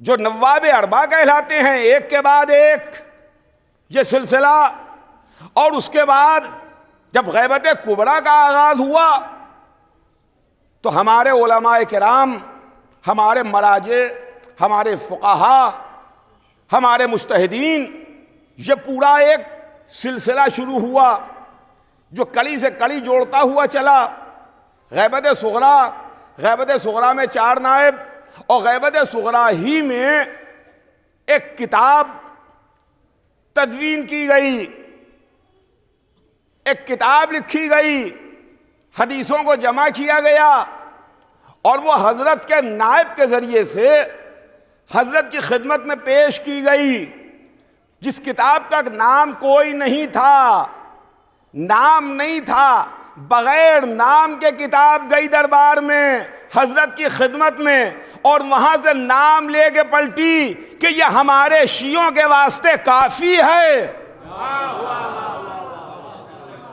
K: جو نواب اربع کہلاتے ہیں، ایک کے بعد ایک یہ سلسلہ، اور اس کے بعد جب غیبت کبریٰ کا آغاز ہوا تو ہمارے علماء کرام، ہمارے مراجع، ہمارے فقہا، ہمارے مجتہدین، یہ پورا ایک سلسلہ شروع ہوا جو کڑی سے کڑی جوڑتا ہوا چلا. غیبت صغریٰ میں 4 نائب، اور غیبت صغریٰ ہی میں ایک کتاب تدوین کی گئی، ایک کتاب لکھی گئی، حدیثوں کو جمع کیا گیا، اور وہ حضرت کے نائب کے ذریعے سے حضرت کی خدمت میں پیش کی گئی، جس کتاب کا نام کوئی نہیں تھا، نام نہیں تھا، بغیر نام کے کتاب گئی دربار میں حضرت کی خدمت میں، اور وہاں سے نام لے کے پلٹی کہ یہ ہمارے شیعوں کے واسطے کافی ہے،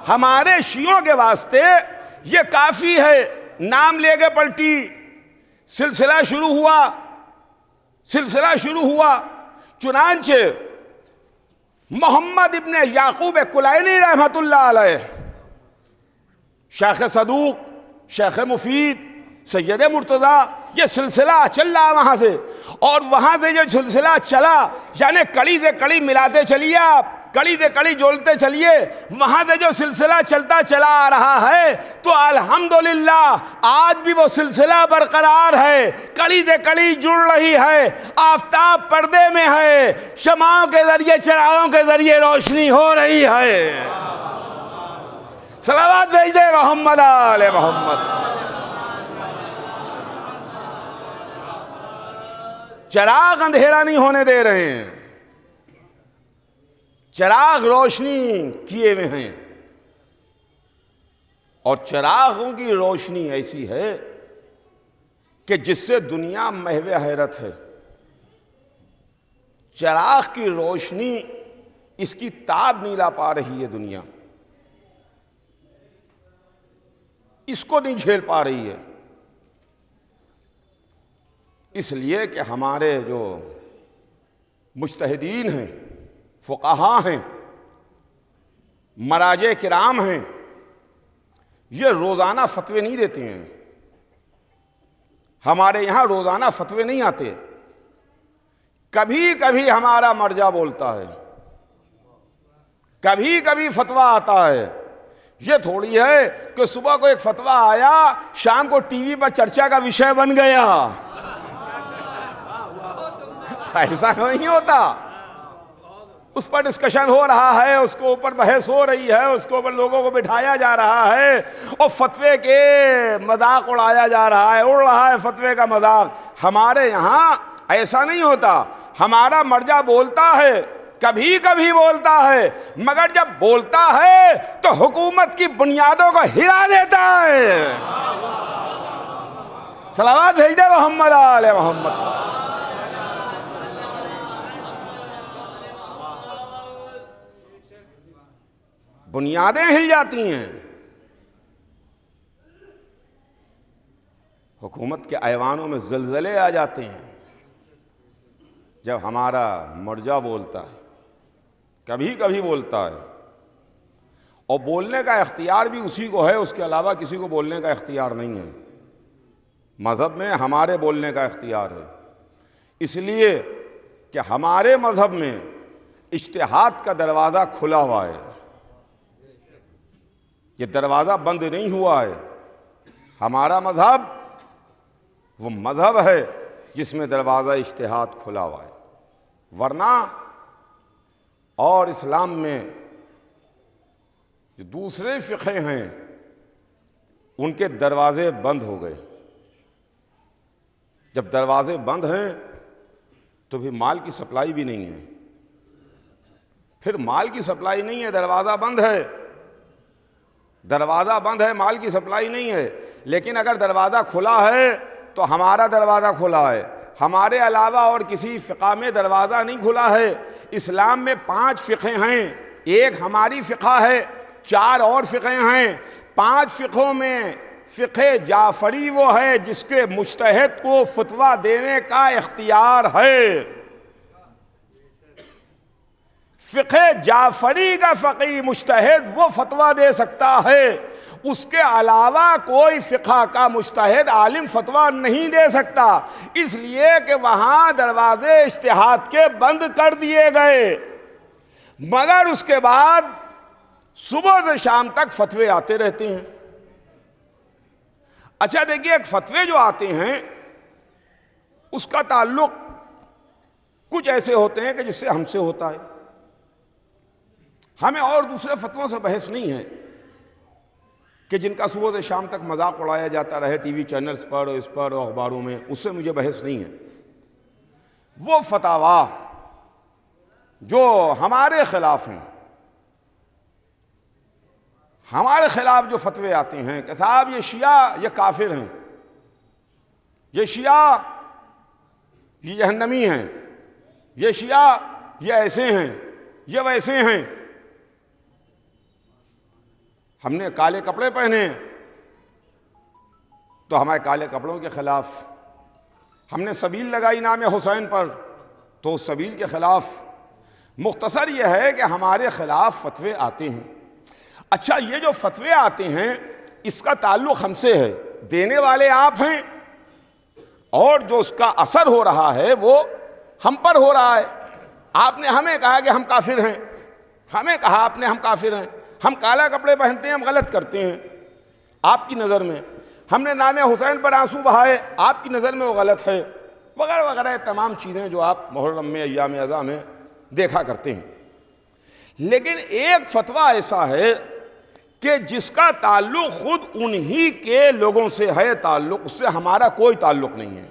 K: ہمارے شیعوں کے واسطے یہ کافی ہے. نام لے کے پلٹی، سلسلہ شروع ہوا. چنانچہ محمد ابن یعقوب کلینی رحمت اللہ علیہ، شیخ صدوق، شیخ مفید، سید مرتضیٰ، یہ سلسلہ چل رہا وہاں سے، اور وہاں سے جو سلسلہ چلا، یعنی کڑی سے کڑی ملاتے چلیے آپ، کڑی سے کڑی جوڑتے چلیے، وہاں سے جو سلسلہ چلتا چلا آ رہا ہے تو الحمدللہ آج بھی وہ سلسلہ برقرار ہے، کڑی سے کڑی جڑ رہی ہے، آفتاب پردے میں ہے، شمعوں کے ذریعے، چراغوں کے ذریعے روشنی ہو رہی ہے. صلوات بھیج دے محمد آل محمد. چراغ اندھیرا نہیں ہونے دے رہے ہیں، چراغ روشنی کیے ہوئے ہیں، اور چراغوں کی روشنی ایسی ہے کہ جس سے دنیا محو حیرت ہے. چراغ کی روشنی اس کی تاب نہیں لا پا رہی ہے دنیا، اس کو نہیں جھیل پا رہی ہے، اس لیے کہ ہمارے جو مجتہدین ہیں، فقہا ہیں، مراجع کرام ہیں، یہ روزانہ فتوے نہیں دیتے ہیں. ہمارے یہاں روزانہ فتوے نہیں آتے، کبھی کبھی ہمارا مرجع بولتا ہے، کبھی کبھی فتویٰ آتا ہے. یہ تھوڑی ہے کہ صبح کو ایک فتویٰ آیا، شام کو ٹی وی پر چرچا کا وشے بن گیا، ایسا نہیں ہوتا. اس پر ڈسکشن ہو رہا ہے، اس کے اوپر بحث ہو رہی ہے، اس کے اوپر لوگوں کو بٹھایا جا رہا ہے، اور فتوے کے مذاق اڑایا جا رہا ہے، اڑ رہا ہے فتوے کا مذاق. ہمارے یہاں ایسا نہیں ہوتا. ہمارا مرجع بولتا ہے، کبھی کبھی بولتا ہے، مگر جب بولتا ہے تو حکومت کی بنیادوں کو ہلا دیتا ہے. صلوات بھیج دے محمد آل محمد. بنیادیں ہل جاتی ہیں، حکومت کے ایوانوں میں زلزلے آ جاتے ہیں جب ہمارا مرجع بولتا ہے. کبھی کبھی بولتا ہے، اور بولنے کا اختیار بھی اسی کو ہے، اس کے علاوہ کسی کو بولنے کا اختیار نہیں ہے. مذہب میں ہمارے بولنے کا اختیار ہے، اس لیے کہ ہمارے مذہب میں اجتہاد کا دروازہ کھلا ہوا ہے، یہ دروازہ بند نہیں ہوا ہے. ہمارا مذہب وہ مذہب ہے جس میں دروازہ اجتہاد کھلا ہوا ہے، ورنہ اور اسلام میں جو دوسرے فقہ ہیں ان کے دروازے بند ہو گئے. جب دروازے بند ہیں تو پھر مال کی سپلائی بھی نہیں ہے. پھر مال کی سپلائی نہیں ہے، دروازہ بند ہے، دروازہ بند ہے، مال کی سپلائی نہیں ہے. لیکن اگر دروازہ کھلا ہے تو ہمارا دروازہ کھلا ہے، ہمارے علاوہ اور کسی فقہ میں دروازہ نہیں کھلا ہے. اسلام میں 5 فقہ ہیں، ایک ہماری فقہ ہے، 4 اور فقہ ہیں. 5 فقہوں میں فقہ جعفری وہ ہے جس کے مجتہد کو فتویٰ دینے کا اختیار ہے. فقہ جعفری کا فقی مجتہد وہ فتویٰ دے سکتا ہے، اس کے علاوہ کوئی فقہ کا مجتہد عالم فتویٰ نہیں دے سکتا، اس لیے کہ وہاں دروازے اجتہاد کے بند کر دیے گئے. مگر اس کے بعد صبح سے شام تک فتوے آتے رہتے ہیں. اچھا دیکھیے، ایک فتوے جو آتے ہیں اس کا تعلق کچھ ایسے ہوتے ہیں کہ جس سے ہم سے ہوتا ہے. ہمیں اور دوسرے فتووں سے بحث نہیں ہے کہ جن کا صبح سے شام تک مذاق اڑایا جاتا رہے ٹی وی چینلز پر، اس پر، اخباروں میں، اس سے مجھے بحث نہیں ہے. وہ فتاویٰ جو ہمارے خلاف ہیں، ہمارے خلاف جو فتوے آتے ہیں کہ صاحب یہ شیعہ یہ کافر ہیں، یہ شیعہ یہ جہنمی ہیں، یہ شیعہ یہ ایسے ہیں، یہ ویسے ہیں. ہم نے کالے کپڑے پہنے تو ہمارے کالے کپڑوں کے خلاف، ہم نے سبیل لگائی نام حسین پر تو اس سبیل کے خلاف. مختصر یہ ہے کہ ہمارے خلاف فتوے آتے ہیں. اچھا، یہ جو فتوے آتے ہیں اس کا تعلق ہم سے ہے، دینے والے آپ ہیں، اور جو اس کا اثر ہو رہا ہے وہ ہم پر ہو رہا ہے. آپ نے ہمیں کہا کہ ہم کافر ہیں، ہمیں کہا آپ نے ہم کافر ہیں. ہم کالا کپڑے پہنتے ہیں، ہم غلط کرتے ہیں آپ کی نظر میں. ہم نے نام حسین پر آنسو بہائے، آپ کی نظر میں وہ غلط ہے، وغیرہ وغیرہ تمام چیزیں جو آپ محرم میں، ایام اعظام میں دیکھا کرتے ہیں. لیکن ایک فتویٰ ایسا ہے کہ جس کا تعلق خود انہی کے لوگوں سے ہے، تعلق اس سے ہمارا کوئی تعلق نہیں ہے،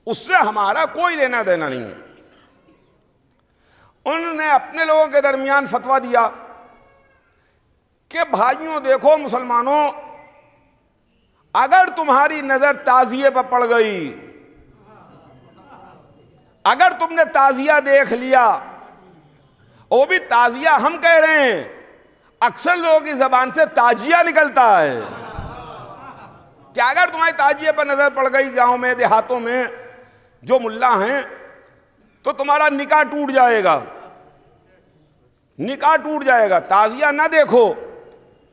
K: اس سے ہمارا کوئی لینا دینا نہیں ہے. انہوں نے اپنے لوگوں کے درمیان فتویٰ دیا کہ بھائیوں دیکھو مسلمانوں، اگر تمہاری نظر تعزیے پر پڑ گئی، اگر تم نے تعزیہ دیکھ لیا، وہ بھی تعزیہ ہم کہہ رہے ہیں، اکثر لوگوں کی زبان سے تاجیہ نکلتا ہے، کہ اگر تمہاری تعزیے پر نظر پڑ گئی گاؤں میں، دیہاتوں میں جو ملا ہیں، تو تمہارا نکاح ٹوٹ جائے گا، نکاح ٹوٹ جائے گا. تعزیہ نہ دیکھو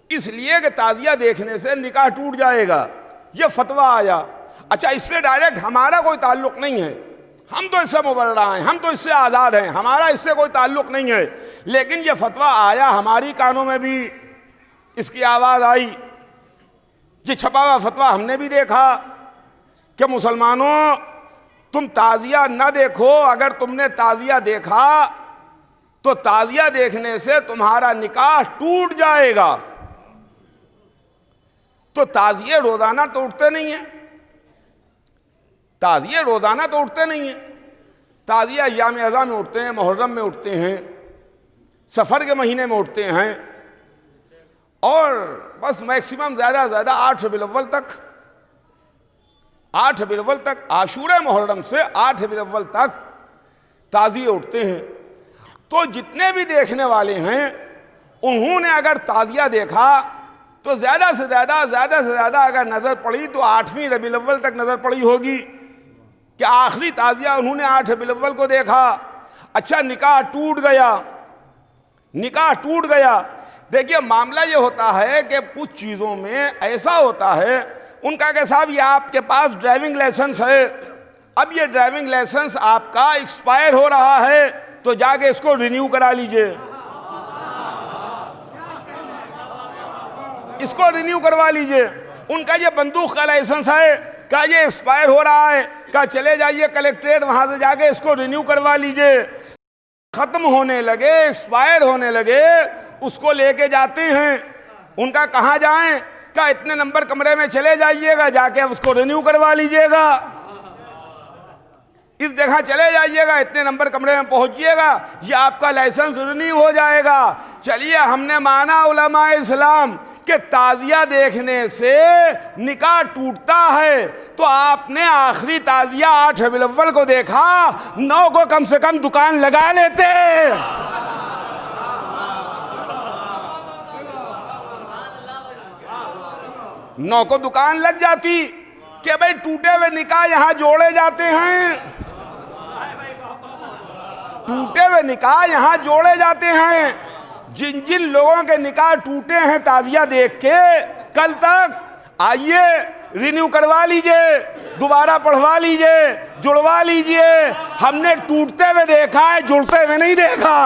K: اس لیے کہ تعزیہ دیکھنے سے نکاح ٹوٹ جائے گا. یہ فتویٰ آیا. اچھا، اس سے ڈائریکٹ ہمارا کوئی تعلق نہیں ہے، ہم تو اس سے مبرہ ہیں، ہم تو اس سے آزاد ہیں، ہمارا اس سے کوئی تعلق نہیں ہے. لیکن یہ فتویٰ آیا، ہماری کانوں میں بھی اس کی آواز آئی. یہ چھپا ہوا فتویٰ ہم نے بھی دیکھا کہ مسلمانوں تم تعزیہ نہ دیکھو، اگر تم نے تعزیہ دیکھا تو تعزیہ دیکھنے سے تمہارا نکاح ٹوٹ جائے گا. تو تعزیے روزانہ تو اٹھتے نہیں ہیں، تعزیے روزانہ تو اٹھتے نہیں ہیں. تعزیہ ایام اعظام میں اٹھتے ہیں، محرم میں اٹھتے ہیں، سفر کے مہینے میں اٹھتے ہیں، اور بس میکسیمم زیادہ سے زیادہ 8 ربیع الاول تک، 8 ربیع الاول تک، عاشورہ محرم سے 8 ربیع الاول تک تعزیے اٹھتے ہیں. تو جتنے بھی دیکھنے والے ہیں انہوں نے اگر تعزیہ دیکھا تو زیادہ سے زیادہ اگر نظر پڑی تو 8ویں ربیع الاول تک نظر پڑی ہوگی کہ آخری تعزیہ انہوں نے 8 ربیع الاول کو دیکھا. اچھا، نکاح ٹوٹ گیا، نکاح ٹوٹ گیا. دیکھیے معاملہ یہ ہوتا ہے کہ کچھ چیزوں میں ایسا ہوتا ہے، ان کا کہ صاحب یہ آپ کے پاس ڈرائیونگ لائسنس ہے، اب یہ ڈرائیونگ لائسنس آپ کا ایکسپائر ہو رہا ہے تو جا کے اس کو رینیو کرا لیجئے، اس کو رینیو کروا لیجئے. ان کا یہ بندوق کا لائسنس ہے، کہا یہ ایکسپائر ہو رہا ہے، کہا چلے جائیے کلیکٹریٹ، وہاں سے جا کے اس کو رینیو کروا لیجئے. ختم ہونے لگے، ایکسپائر ہونے لگے، اس کو لے کے جاتے ہیں. ان کا کہاں جائیں؟ کہا اتنے نمبر کمرے میں چلے جائیے گا، جا کے اس کو رینیو کروا لیجئے گا. اس جگہ چلے جائیے گا، اتنے نمبر کمرے میں پہنچیے گا، یہ آپ کا لائسنس رینیو ہو جائے گا۔ چلیے ہم نے مانا علماء اسلام کہ تعزیہ دیکھنے سے نکاح ٹوٹتا ہے، تو آپ نے آخری تعزیہ 8 ربیع الاول کو دیکھا، 9 کو کم سے کم دکان لگا لیتے۔ 9 کو دکان لگ جاتی کہ بھئی ٹوٹے ہوئے نکاح یہاں جوڑے جاتے ہیں، ٹوٹے ہوئے نکاح یہاں جوڑے جاتے ہیں۔ جن جن لوگوں کے نکاح ٹوٹے ہیں تعزیہ دیکھ کے، کل تک آئیے رینیو کروا لیجئے، دوبارہ پڑھوا لیجئے، جڑوا لیجئے۔ ہم نے ٹوٹتے ہوئے دیکھا ہے، جڑتے ہوئے نہیں دیکھا۔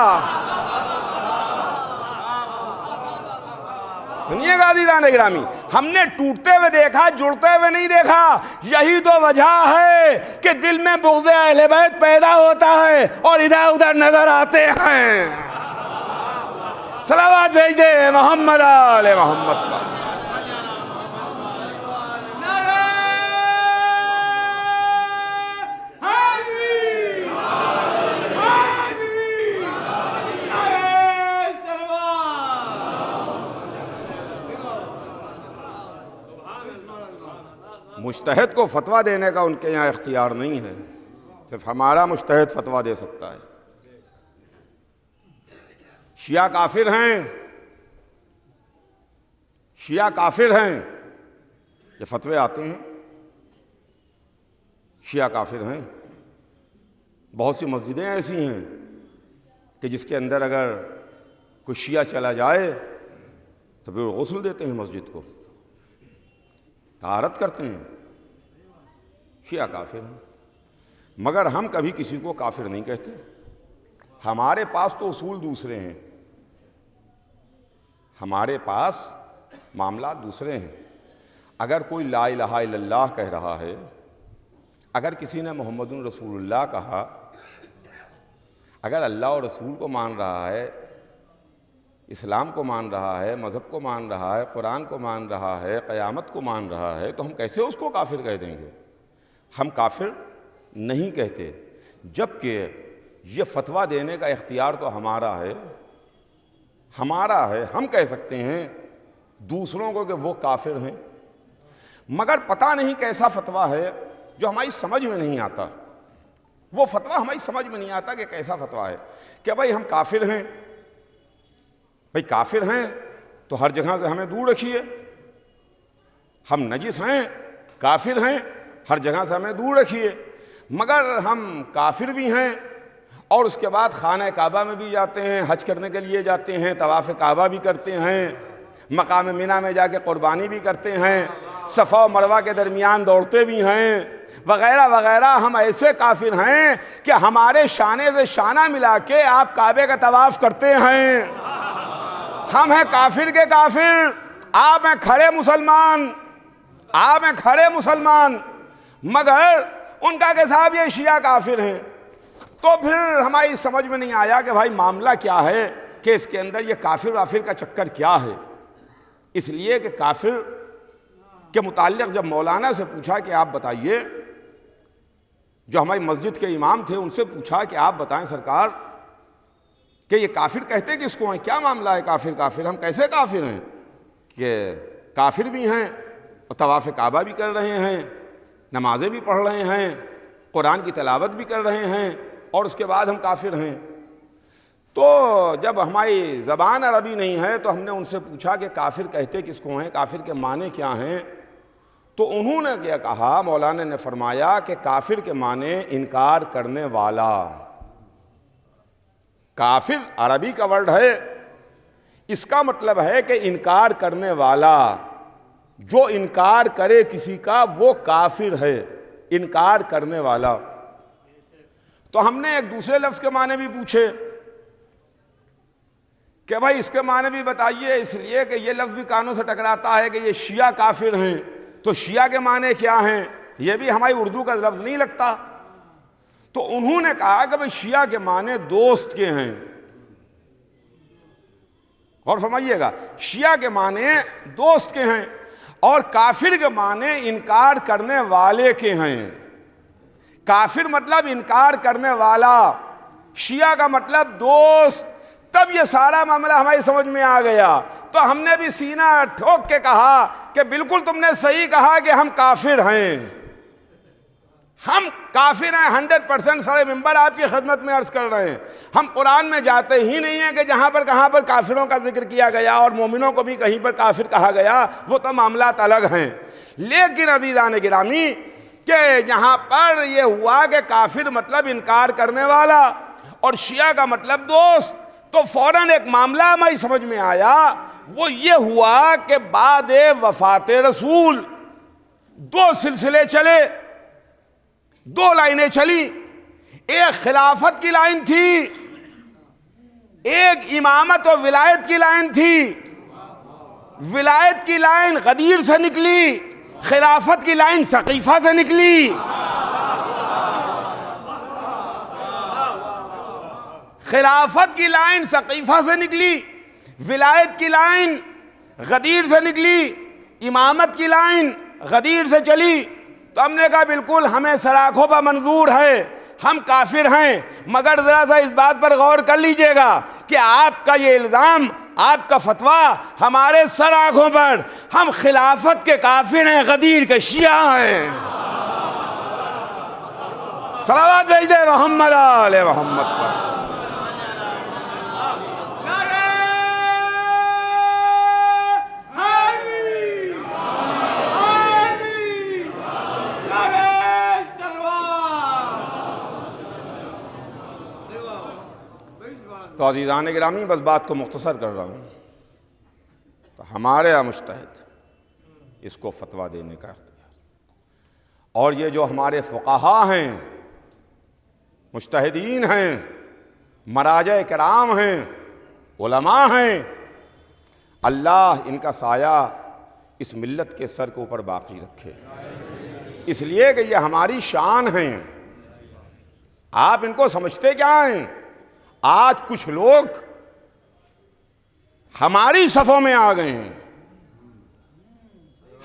K: سنیے گا عزیزان گرامی، ہم نے ٹوٹتے ہوئے دیکھا، جڑتے ہوئے نہیں دیکھا۔ یہی تو وجہ ہے کہ دل میں بغض اہل بیت پیدا ہوتا ہے اور ادھر ادھر نظر آتے ہیں۔ صلوات بھیج دے محمد آل محمد پر۔ مجتہد کو فتویٰ دینے کا ان کے یہاں اختیار نہیں ہے، صرف ہمارا مجتہد فتویٰ دے سکتا ہے۔ شیعہ کافر ہیں، شیعہ کافر ہیں، یہ فتوے آتے ہیں۔ شیعہ کافر ہیں، بہت سی مسجدیں ایسی ہیں کہ جس کے اندر اگر کوئی شیعہ چلا جائے تو پھر غسل دیتے ہیں، مسجد کو طہارت کرتے ہیں۔ شیعہ کافر ہیں، مگر ہم کبھی کسی کو کافر نہیں کہتے۔ ہمارے پاس تو اصول دوسرے ہیں، ہمارے پاس معاملات دوسرے ہیں۔ اگر کوئی لا الہ الا اللہ کہہ رہا ہے، اگر کسی نے محمد رسول اللہ کہا، اگر اللہ اور رسول کو مان رہا ہے، اسلام کو مان رہا ہے، مذہب کو مان رہا ہے، قرآن کو مان رہا ہے، قیامت کو مان رہا ہے، تو ہم کیسے اس کو کافر کہہ دیں گے؟ ہم کافر نہیں کہتے، جبکہ یہ فتویٰ دینے کا اختیار تو ہمارا ہے، ہم کہہ سکتے ہیں دوسروں کو کہ وہ کافر ہیں، مگر پتہ نہیں کیسا فتویٰ ہے جو ہماری سمجھ میں نہیں آتا۔ وہ فتویٰ ہماری سمجھ میں نہیں آتا کہ کیسا فتویٰ ہے کہ بھائی ہم کافر ہیں، بھائی کافر ہیں تو ہر جگہ سے ہمیں دور رکھیے، ہم نجس ہیں، کافر ہیں، ہر جگہ سے ہمیں دور رکھیے، مگر ہم کافر بھی ہیں اور اس کے بعد خانہ کعبہ میں بھی جاتے ہیں، حج کرنے کے لیے جاتے ہیں، طواف کعبہ بھی کرتے ہیں، مقام منی میں جا کے قربانی بھی کرتے ہیں، صفا و مروہ کے درمیان دوڑتے بھی ہیں، وغیرہ وغیرہ۔ ہم ایسے کافر ہیں کہ ہمارے شانے سے شانہ ملا کے آپ کعبے کا طواف کرتے ہیں۔ ہم ہیں کافر کے کافر، آپ ہیں کھڑے مسلمان، آپ ہیں کھڑے مسلمان، مگر ان کا کہ صاحب یہ شیعہ کافر ہیں۔ تو پھر ہماری سمجھ میں نہیں آیا کہ بھائی معاملہ کیا ہے، کہ اس کے اندر یہ کافر وافر کا چکر کیا ہے۔ اس لیے کہ کافر کے متعلق جب مولانا سے پوچھا کہ آپ بتائیے، جو ہماری مسجد کے امام تھے ان سے پوچھا کہ آپ بتائیں سرکار کہ یہ کافر کہتے کس کو ہیں، کیا معاملہ ہے کافر کافر، ہم کیسے کافر ہیں کہ کافر بھی ہیں اور طواف کعبہ بھی کر رہے ہیں، نمازیں بھی پڑھ رہے ہیں، قرآن کی تلاوت بھی کر رہے ہیں، اور اس کے بعد ہم کافر ہیں۔ تو جب ہماری زبان عربی نہیں ہے تو ہم نے ان سے پوچھا کہ کافر کہتے کس کو ہیں، کافر کے معنی کیا ہیں؟ تو انہوں نے کیا کہا، مولانا نے فرمایا کہ کافر کے معنی انکار کرنے والا۔ کافر عربی کا ورڈ ہے، اس کا مطلب ہے کہ انکار کرنے والا، جو انکار کرے کسی کا وہ کافر ہے، انکار کرنے والا۔ تو ہم نے ایک دوسرے لفظ کے معنی بھی پوچھے کہ بھائی اس کے معنی بھی بتائیے، اس لیے کہ یہ لفظ بھی کانوں سے ٹکراتا ہے کہ یہ شیعہ کافر ہیں، تو شیعہ کے معنی کیا ہیں، یہ بھی ہماری اردو کا لفظ نہیں لگتا۔ تو انہوں نے کہا کہ بھئی شیعہ کے معنی دوست کے ہیں، غور فرمائیے گا، شیعہ کے معنی دوست کے ہیں، اور کافر کے معنی انکار کرنے والے کے ہیں۔ کافر مطلب انکار کرنے والا، شیعہ کا مطلب دوست. تب یہ سارا معاملہ ہماری سمجھ میں آ گیا. تو ہم نے بھی سینہ ٹھوک کے کہا کہ بالکل تم نے صحیح کہا کہ ہم کافر ہیں، ہم کافر ہیں 100%. سارے ممبر آپ کی خدمت میں عرض کر رہے ہیں. ہم قرآن میں جاتے ہی نہیں ہیں کہ جہاں پر کہاں پر کافروں کا ذکر کیا گیا اور مومنوں کو بھی کہیں پر کافر کہا گیا، وہ تو معاملات الگ ہیں. لیکن عزیزان گرامی کہ یہاں پر یہ ہوا کہ کافر مطلب انکار کرنے والا اور شیعہ کا مطلب دوست، تو فوراً ایک معاملہ ہماری سمجھ میں آیا. وہ یہ ہوا کہ بعد وفات رسول 2 سلسلے چلے، 2 لائنیں چلی. ایک خلافت کی لائن تھی، ایک امامت و ولایت کی لائن تھی. ولایت کی لائن غدیر سے نکلی، خلافت کی لائن ثقیفہ سے نکلی. خلافت کی لائن ثقیفہ سے نکلی، ولایت کی لائن غدیر سے نکلی، امامت کی لائن غدیر سے چلی. تو ہم نے کہا بالکل ہمیں سراخوں پر منظور ہے، ہم کافر ہیں. مگر ذرا سا اس بات پر غور کر لیجئے گا کہ آپ کا یہ الزام، آپ کا فتویٰ ہمارے سر آنکھوں پر، ہم خلافت کے کافر ہیں، غدیر کے شیعہ ہیں. صلوات بھیجے محمد آل محمد پر. تو عزیزان گرامی بس بات کو مختصر کر رہا ہوں. تو ہمارے یہاں مجتہد اس کو فتویٰ دینے کا اختیار، اور یہ جو ہمارے فقہا ہیں، مجتہدین ہیں، مراجع کرام ہیں، علماء ہیں، اللہ ان کا سایہ اس ملت کے سر کے اوپر باقی رکھے. اس لیے کہ یہ ہماری شان ہیں. آپ ان کو سمجھتے کیا ہیں؟ آج کچھ لوگ ہماری صفوں میں آ گئے ہیں،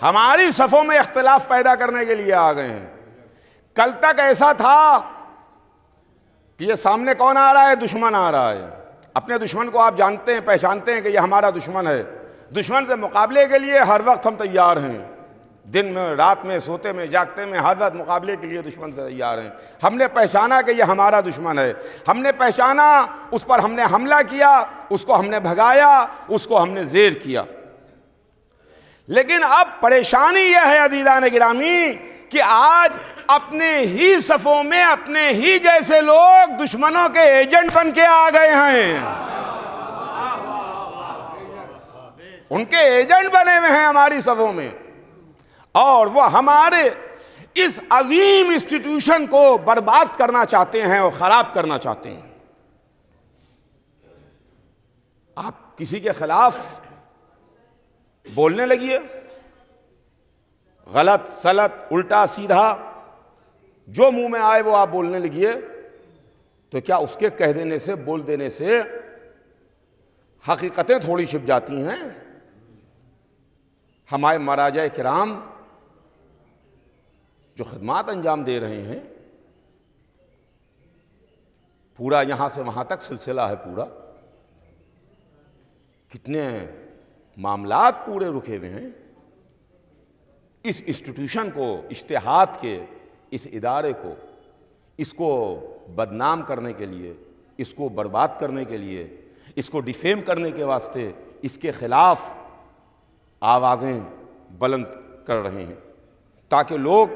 K: ہماری صفوں میں اختلاف پیدا کرنے کے لیے آ گئے ہیں. کل تک ایسا تھا کہ یہ سامنے کون آ رہا ہے؟ دشمن آ رہا ہے. اپنے دشمن کو آپ جانتے ہیں، پہچانتے ہیں کہ یہ ہمارا دشمن ہے. دشمن سے مقابلے کے لیے ہر وقت ہم تیار ہیں، دن میں، رات میں، سوتے میں، جاگتے میں، ہر وقت مقابلے کے لیے دشمن سے تیار ہیں. ہم نے پہچانا کہ یہ ہمارا دشمن ہے، ہم نے پہچانا، اس پر ہم نے حملہ کیا، اس کو ہم نے بھگایا، اس کو ہم نے زیر کیا. لیکن اب پریشانی یہ ہے عزیزان گرامی کہ آج اپنے ہی صفوں میں اپنے ہی جیسے لوگ دشمنوں کے ایجنٹ بن کے آ گئے ہیں. ان کے ایجنٹ بنے ہوئے ہیں ہماری صفوں میں، اور وہ ہمارے اس عظیم انسٹیٹیوشن کو برباد کرنا چاہتے ہیں اور خراب کرنا چاہتے ہیں. آپ کسی کے خلاف بولنے لگیے، غلط سلط الٹا سیدھا جو منہ میں آئے وہ آپ بولنے لگیے، تو کیا اس کے کہہ دینے سے، بول دینے سے حقیقتیں تھوڑی چھپ جاتی ہیں؟ ہمارے مراجع کرام جو خدمات انجام دے رہے ہیں، پورا یہاں سے وہاں تک سلسلہ ہے، پورا کتنے معاملات پورے رکے ہوئے ہیں. اس انسٹیٹیوشن کو، اجتہاد کے اس ادارے کو، اس کو بدنام کرنے کے لیے، اس کو برباد کرنے کے لیے، اس کو ڈیفیم کرنے کے واسطے اس کے خلاف آوازیں بلند کر رہے ہیں تاکہ لوگ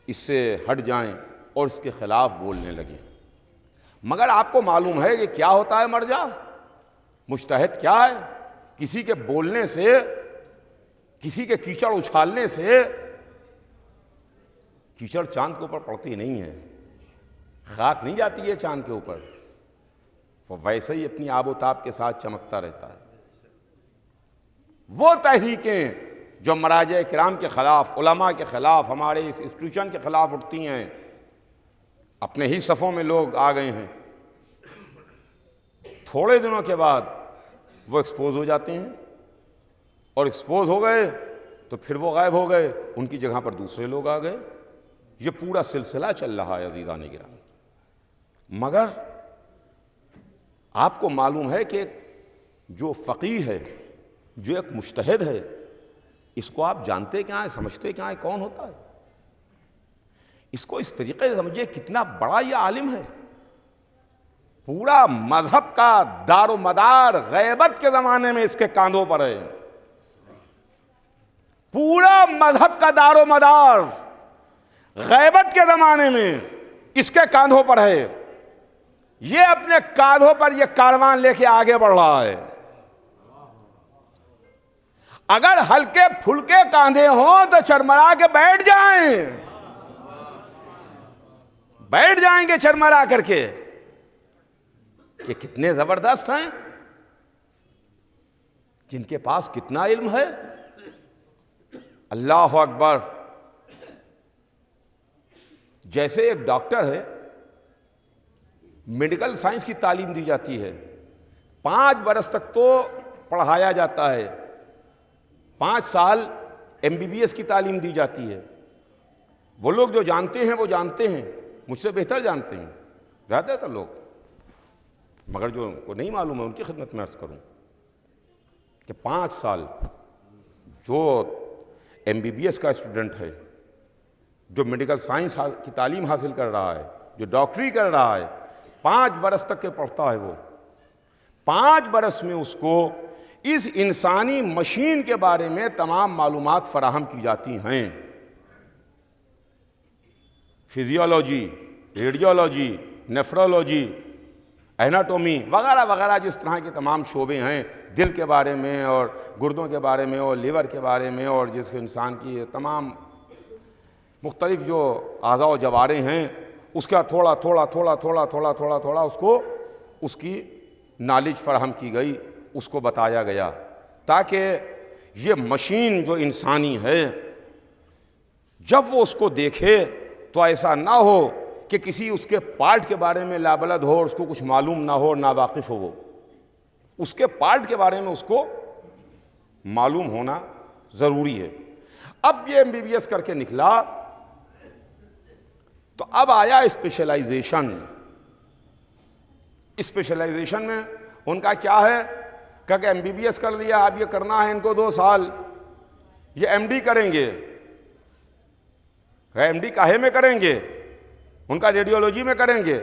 K: اس سے ہٹ جائیں اور اس کے خلاف بولنے لگیں. مگر آپ کو معلوم ہے کہ کیا ہوتا ہے مرجع؟ مجتہد کیا ہے؟ کسی کے بولنے سے، کسی کے کیچڑ اچھالنے سے کیچڑ چاند کے اوپر پڑتی نہیں ہے، خاک نہیں جاتی ہے چاند کے اوپر، وہ ویسے ہی اپنی آب و تاب کے ساتھ چمکتا رہتا ہے. وہ تحریکیں جو مراجع کرام کے خلاف، علماء کے خلاف، ہمارے اس انسٹیٹیوشن کے خلاف اٹھتی ہیں، اپنے ہی صفوں میں لوگ آ گئے ہیں، تھوڑے دنوں کے بعد وہ ایکسپوز ہو جاتے ہیں، اور ایکسپوز ہو گئے تو پھر وہ غائب ہو گئے، ان کی جگہ پر دوسرے لوگ آ گئے.
J: یہ پورا سلسلہ چل رہا ہے عزیزان گرامی. مگر آپ کو معلوم ہے کہ جو فقیہ ہے، جو ایک مجتہد ہے، اس کو آپ جانتے کیا ہیں، سمجھتے کیا ہیں، کون ہوتا ہے؟ اس کو اس طریقے سے سمجھیے کتنا بڑا یہ عالم ہے. پورا مذہب کا دار و مدار غیبت کے زمانے میں اس کے کاندھوں پر ہے. پورا مذہب کا دار و مدار غیبت کے زمانے میں اس کے کاندھوں پر ہے. یہ اپنے کاندھوں پر یہ کاروان لے کے آگے بڑھ رہا ہے. اگر ہلکے پھلکے کاندھے ہوں تو چرمرا کے بیٹھ جائیں گے چرمرا کر کے کہ کتنے زبردست ہیں، جن کے پاس کتنا علم ہے. اللہ اکبر. جیسے ایک ڈاکٹر ہے، میڈیکل سائنس کی تعلیم دی جاتی ہے، 5 برس تک تو پڑھایا جاتا ہے، 5 سال MBBS کی تعلیم دی جاتی ہے. وہ لوگ جو جانتے ہیں وہ جانتے ہیں، مجھ سے بہتر جانتے ہیں زیادہ تر لوگ، مگر جو کو نہیں معلوم ہے ان کی خدمت میں عرض کروں کہ 5 سال جو MBBS کا اسٹوڈنٹ ہے، جو میڈیکل سائنس کی تعلیم حاصل کر رہا ہے، جو ڈاکٹری کر رہا ہے، 5 برس تک کے پڑھتا ہے. وہ 5 برس میں اس کو اس انسانی مشین کے بارے میں تمام معلومات فراہم کی جاتی ہیں. فزیولوجی، ریڈیولوجی، نیفرولوجی، ایناٹومی وغیرہ وغیرہ جس طرح کے تمام شعبے ہیں، دل کے بارے میں اور گردوں کے بارے میں اور لیور کے بارے میں اور جس انسان کی تمام مختلف جو اعضاء و جوارے ہیں، اس کا تھوڑا تھوڑا اس کو اس کی نالج فراہم کی گئی، اس کو بتایا گیا تاکہ یہ مشین جو انسانی ہے جب وہ اس کو دیکھے تو ایسا نہ ہو کہ کسی اس کے پارٹ کے بارے میں لابلد ہو اور اس کو کچھ معلوم نہ ہو، ناواقف ہو. وہ اس کے پارٹ کے بارے میں اس کو معلوم ہونا ضروری ہے. اب یہ MBBS کر کے نکلا تو اب آیا اسپیشلائزیشن. اسپیشلائزیشن میں ان کا کیا ہے کہ MBBS کر لیا، اب یہ کرنا ہے ان کو 2 سال، یہ MD کریں گے. MD کاہے میں کریں گے؟ ان کا ریڈیولوجی میں کریں گے،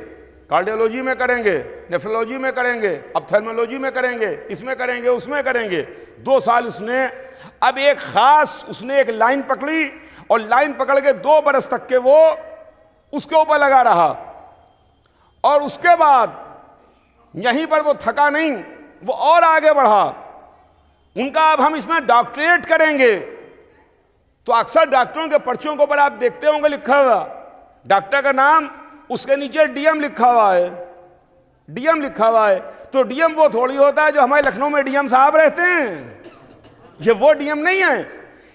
J: کارڈیولوجی میں کریں گے، نیفرولوجی میں کریں گے، اپتھلمولوجی میں کریں گے، اس میں کریں گے، اس میں کریں گے. 2 سال اس نے اب ایک خاص اس نے ایک لائن پکڑی اور لائن پکڑ کے 2 برس تک کے وہ اس کے اوپر لگا رہا. اور اس کے بعد یہیں پر وہ تھکا نہیں، وہ اور آگے بڑھا. ان کا اب ہم اس میں ڈاکٹریٹ کریں گے. تو اکثر ڈاکٹروں کے پرچوں کے اوپر آپ دیکھتے ہوں گے لکھا ہوا ڈاکٹر کا نام، اس کے نیچے DM لکھا ہوا ہے. DM لکھا ہوا ہے تو DM وہ تھوڑی ہوتا ہے جو ہمارے لکھنؤ میں DM صاحب رہتے ہیں. یہ وہ DM نہیں ہے،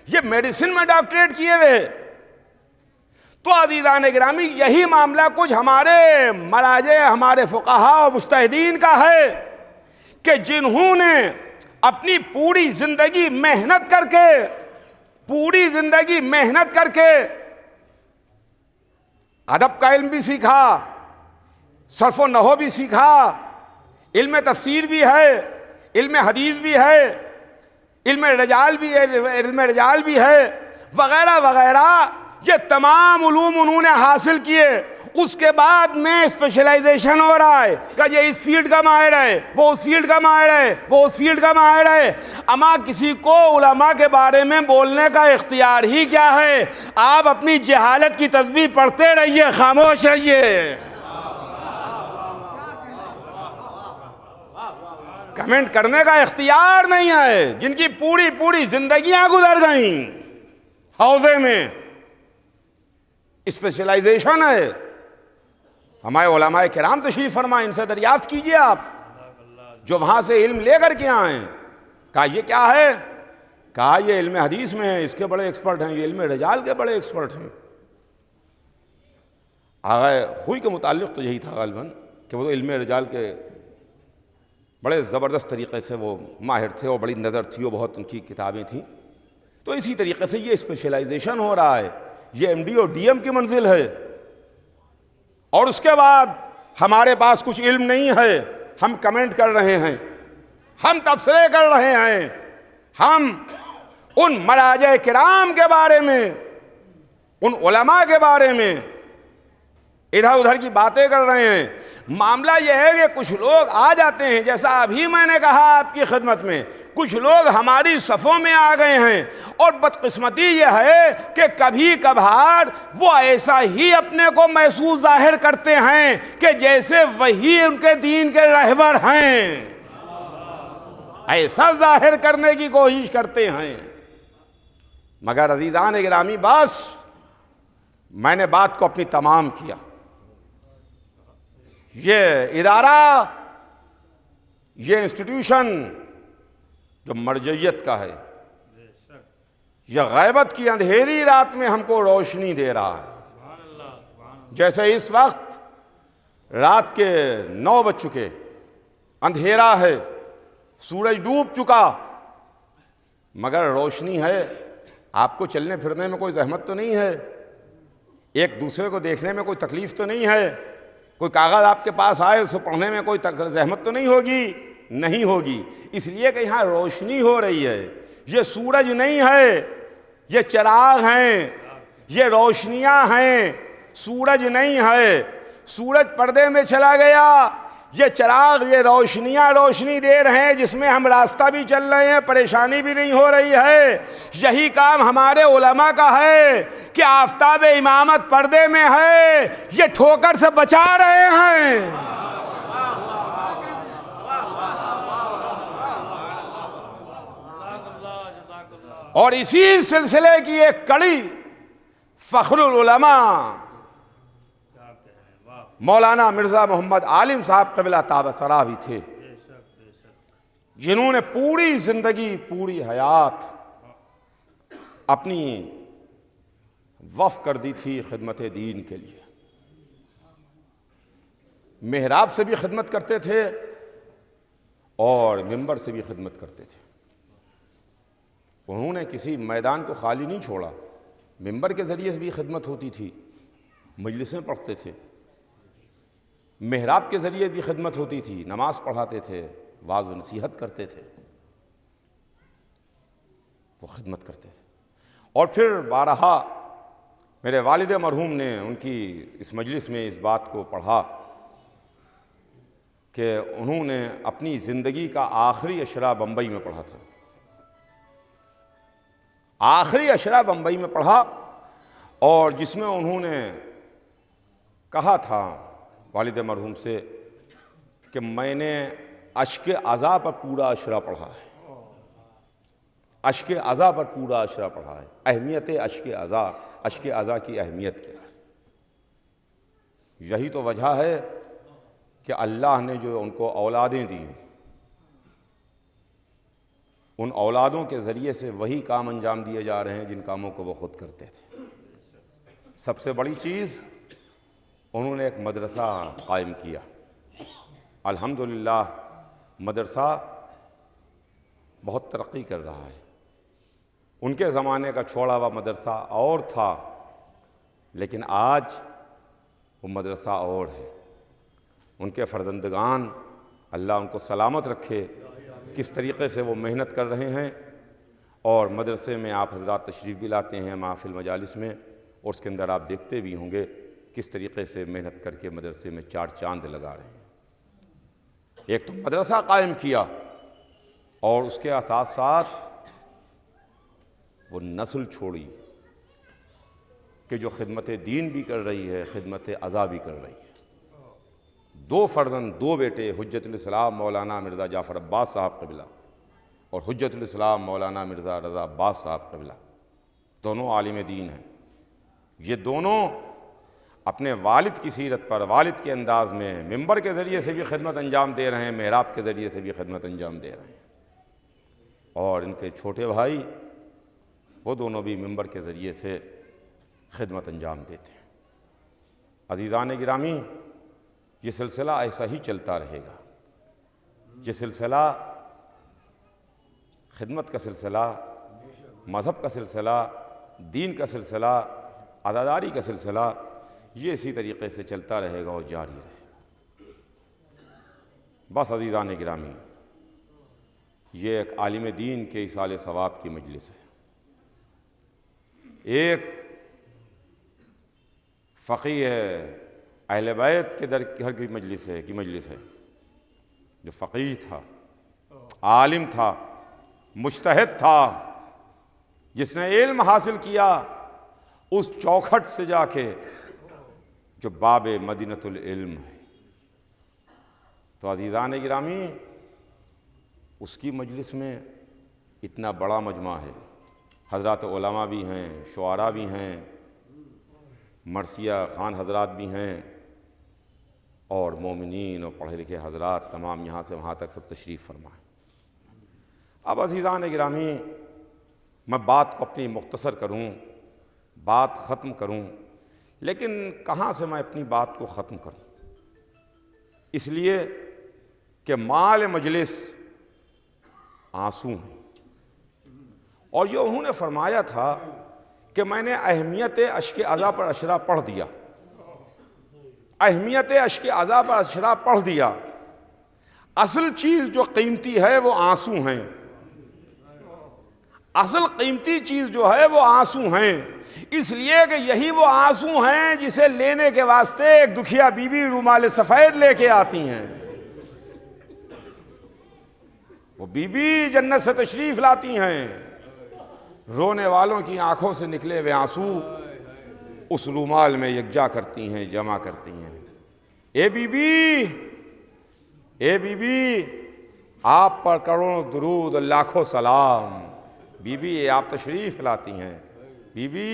J: یہ میڈیسن میں ڈاکٹریٹ کیے ہوئے. تو عزیزان گرامی یہی معاملہ کچھ ہمارے مراجع، ہمارے فقہاء اور مجتہدین کا ہے کہ جنہوں نے اپنی پوری زندگی محنت کر کے ادب کا علم بھی سیکھا، صرف و نحو بھی سیکھا، علم تفسیر بھی ہے، علم حدیث بھی ہے، علم رجال بھی ہے وغیرہ وغیرہ. یہ تمام علوم انہوں نے حاصل کیے. اس کے بعد میں اسپیشلائزیشن ہو رہا ہے کہ یہ اس فیلڈ کا ماہر ہے، وہ اس فیلڈ کا ماہر ہے، وہ اس فیلڈ کا ماہر ہے. اما کسی کو علماء کے بارے میں بولنے کا اختیار ہی کیا ہے؟ آپ اپنی جہالت کی تسبیح پڑھتے رہیے، خاموش رہیے. کمنٹ کرنے کا اختیار نہیں ہے. جن کی پوری زندگیاں گزر گئیں حوضے میں، اسپیشلائزیشن ہے. ہمارے علماء کرام تشریف فرمائیں، ان سے دریافت کیجئے آپ جو وہاں سے علم لے کر کے آئیں. کہا یہ کیا ہے؟ کہا یہ علم حدیث میں ہے، اس کے بڑے ایکسپرٹ ہیں، یہ علم رجال کے بڑے ایکسپرٹ ہیں. آغا خوئی کے متعلق تو یہی تھا غالباً کہ وہ علم رجال کے بڑے زبردست طریقے سے وہ ماہر تھے اور بڑی نظر تھی اور بہت ان کی کتابیں تھیں. تو اسی طریقے سے یہ اسپیشلائزیشن ہو رہا ہے
K: یہ ایم ڈی اور ڈی ایم کی منزل ہے، اور اس کے بعد ہمارے پاس کچھ علم نہیں ہے، ہم کمنٹ کر رہے ہیں، ہم تبصرے کر رہے ہیں، ہم ان مراجع کرام کے بارے میں، ان علماء کے بارے میں ادھر ادھر کی باتیں کر رہے ہیں۔ معاملہ یہ ہے کہ کچھ لوگ آ جاتے ہیں، جیسا ابھی میں نے کہا آپ کی خدمت میں، کچھ لوگ ہماری صفوں میں آ گئے ہیں، اور بدقسمتی یہ ہے کہ کبھی کبھار وہ ایسا ہی اپنے کو محسوس ظاہر کرتے ہیں کہ جیسے وہی ان کے دین کے رہبر ہیں، ایسا ظاہر کرنے کی کوشش کرتے ہیں۔ مگر عزیزان گرامی، بس میں نے بات کو اپنی تمام کیا۔ یہ ادارہ، یہ انسٹیٹیوشن جو مرجعیت کا ہے، یہ غیبت کی اندھیری رات میں ہم کو روشنی دے رہا ہے۔ جیسے اس وقت رات کے 9 بج چکے، اندھیرا ہے، سورج ڈوب چکا، مگر روشنی ہے۔ آپ کو چلنے پھرنے میں کوئی زحمت تو نہیں ہے، ایک دوسرے کو دیکھنے میں کوئی تکلیف تو نہیں ہے، کوئی کاغذ آپ کے پاس آئے اسے پڑھنے میں کوئی زحمت تو نہیں ہوگی، نہیں ہوگی، اس لیے کہ یہاں روشنی ہو رہی ہے۔ یہ سورج نہیں ہے، یہ چراغ ہیں، یہ روشنیاں ہیں، سورج نہیں ہے۔ سورج پردے میں چلا گیا، یہ چراغ، یہ روشنیاں روشنی دے رہے ہیں، جس میں ہم راستہ بھی چل رہے ہیں، پریشانی بھی نہیں ہو رہی ہے۔ یہی کام ہمارے علماء کا ہے کہ آفتاب امامت پردے میں ہے، یہ ٹھوکر سے بچا رہے ہیں۔ اور اسی سلسلے کی ایک کڑی فخر العلماء مولانا مرزا محمد عالم صاحب قبلہ تابہ سرا بھی تھے، جنہوں نے پوری زندگی، پوری حیات اپنی وقف کر دی تھی خدمت دین کے لیے۔ محراب سے بھی خدمت کرتے تھے اور منبر سے بھی خدمت کرتے تھے۔ انہوں نے کسی میدان کو خالی نہیں چھوڑا، منبر کے ذریعے سے بھی خدمت ہوتی تھی، مجلسیں پڑھتے تھے، محراب کے ذریعے بھی خدمت ہوتی تھی، نماز پڑھاتے تھے، واعظ و نصیحت کرتے تھے، وہ خدمت کرتے تھے۔ اور پھر بارہا میرے والد مرحوم نے ان کی اس مجلس میں اس بات کو پڑھا کہ انہوں نے اپنی زندگی کا آخری اشرا بمبئی میں پڑھا تھا، آخری اشرا بمبئی میں پڑھا، اور جس میں انہوں نے کہا تھا والد مرحوم سے کہ میں نے اشک عزا پر پورا اشرا پڑھا ہے، اشک عزا پر پورا اشرا پڑھا ہے۔ اہمیت اشک عزا، اشک عزا کی اہمیت کیا ہے؟ یہی تو وجہ ہے کہ اللہ نے جو ان کو اولادیں دی ہیں، ان اولادوں کے ذریعے سے وہی کام انجام دیے جا رہے ہیں جن کاموں کو وہ خود کرتے تھے۔ سب سے بڑی چیز، انہوں نے ایک مدرسہ قائم کیا۔ الحمدللہ مدرسہ بہت ترقی کر رہا ہے۔ ان کے زمانے کا چھوڑا ہوا مدرسہ اور تھا، لیکن آج وہ مدرسہ اور ہے۔ ان کے فرزندگان، اللہ ان کو سلامت رکھے، کس طریقے سے وہ محنت کر رہے ہیں، اور مدرسے میں آپ حضرات تشریف بھی لاتے ہیں محافل مجالس میں، اور اس کے اندر آپ دیکھتے بھی ہوں گے کس طریقے سے محنت کر کے مدرسے میں 4 چاند لگا رہے ہیں۔ ایک تو مدرسہ قائم کیا، اور اس کے ساتھ ساتھ وہ نسل چھوڑی کہ جو خدمت دین بھی کر رہی ہے، خدمت عزا بھی کر رہی ہے۔ 2 فرزند، 2 بیٹے، حجت الاسلام مولانا مرزا جعفر عباس صاحب قبلہ اور حجت الاسلام مولانا مرزا رضا عباس صاحب قبلہ، دونوں عالم دین ہیں۔ یہ دونوں اپنے والد کی سیرت پر، والد کے انداز میں منبر کے ذریعے سے بھی خدمت انجام دے رہے ہیں، محراب کے ذریعے سے بھی خدمت انجام دے رہے ہیں۔ اور ان کے چھوٹے بھائی، وہ دونوں بھی منبر کے ذریعے سے خدمت انجام دیتے ہیں۔ عزیزان گرامی، یہ سلسلہ ایسا ہی چلتا رہے گا۔ یہ سلسلہ خدمت کا سلسلہ، مذہب کا سلسلہ، دین کا سلسلہ
J: عزاداری کا سلسلہ یہ اسی طریقے سے چلتا رہے گا اور جاری رہے گا۔ بس عزیزان گرامی، یہ ایک عالم دین کے ایصال ثواب کی مجلس ہے، ایک فقیہ اہل بیت کے در گھر کی مجلس ہے جو فقیہ تھا، عالم تھا، مجتہد تھا، جس نے علم حاصل کیا اس چوکھٹ سے جا کے جو باب مدینۃ العلم ہے۔ تو عزیزان گرامی، اس کی مجلس میں اتنا بڑا مجمع ہے، حضرات علماء بھی ہیں، شعراء بھی ہیں، مرثیہ خوان حضرات بھی ہیں، اور مومنین اور پڑھے لکھے حضرات تمام یہاں سے وہاں تک سب تشریف فرمائیں۔ اب عزیزان گرامی، میں بات کو اپنی مختصر کروں، بات ختم کروں، لیکن کہاں سے میں اپنی بات کو ختم کروں؟ اس لیے کہ مال مجلس آنسو ہیں، اور یہ انہوں نے فرمایا تھا کہ میں نے اہمیت اشک عزا پر اشرا پڑھ دیا، اہمیت اشک عزا پر اشرا پڑھ دیا، اصل چیز جو قیمتی ہے وہ آنسو ہیں، اصل قیمتی چیز جو ہے وہ آنسو ہیں، اس لیے کہ یہی وہ آنسو ہیں جسے لینے کے واسطے ایک دکھیا بی بی رومال سفید لے کے آتی ہیں، وہ بی بی جنت سے تشریف لاتی ہیں، رونے والوں کی آنکھوں سے نکلے ہوئے آنسو اس رومال میں یکجا کرتی ہیں، جمع کرتی ہیں۔ A B B, A B B, آپ پر کروڑوں درود اور لاکھوں سلام۔ بی بی آپ تشریف لاتی ہیں، بی بی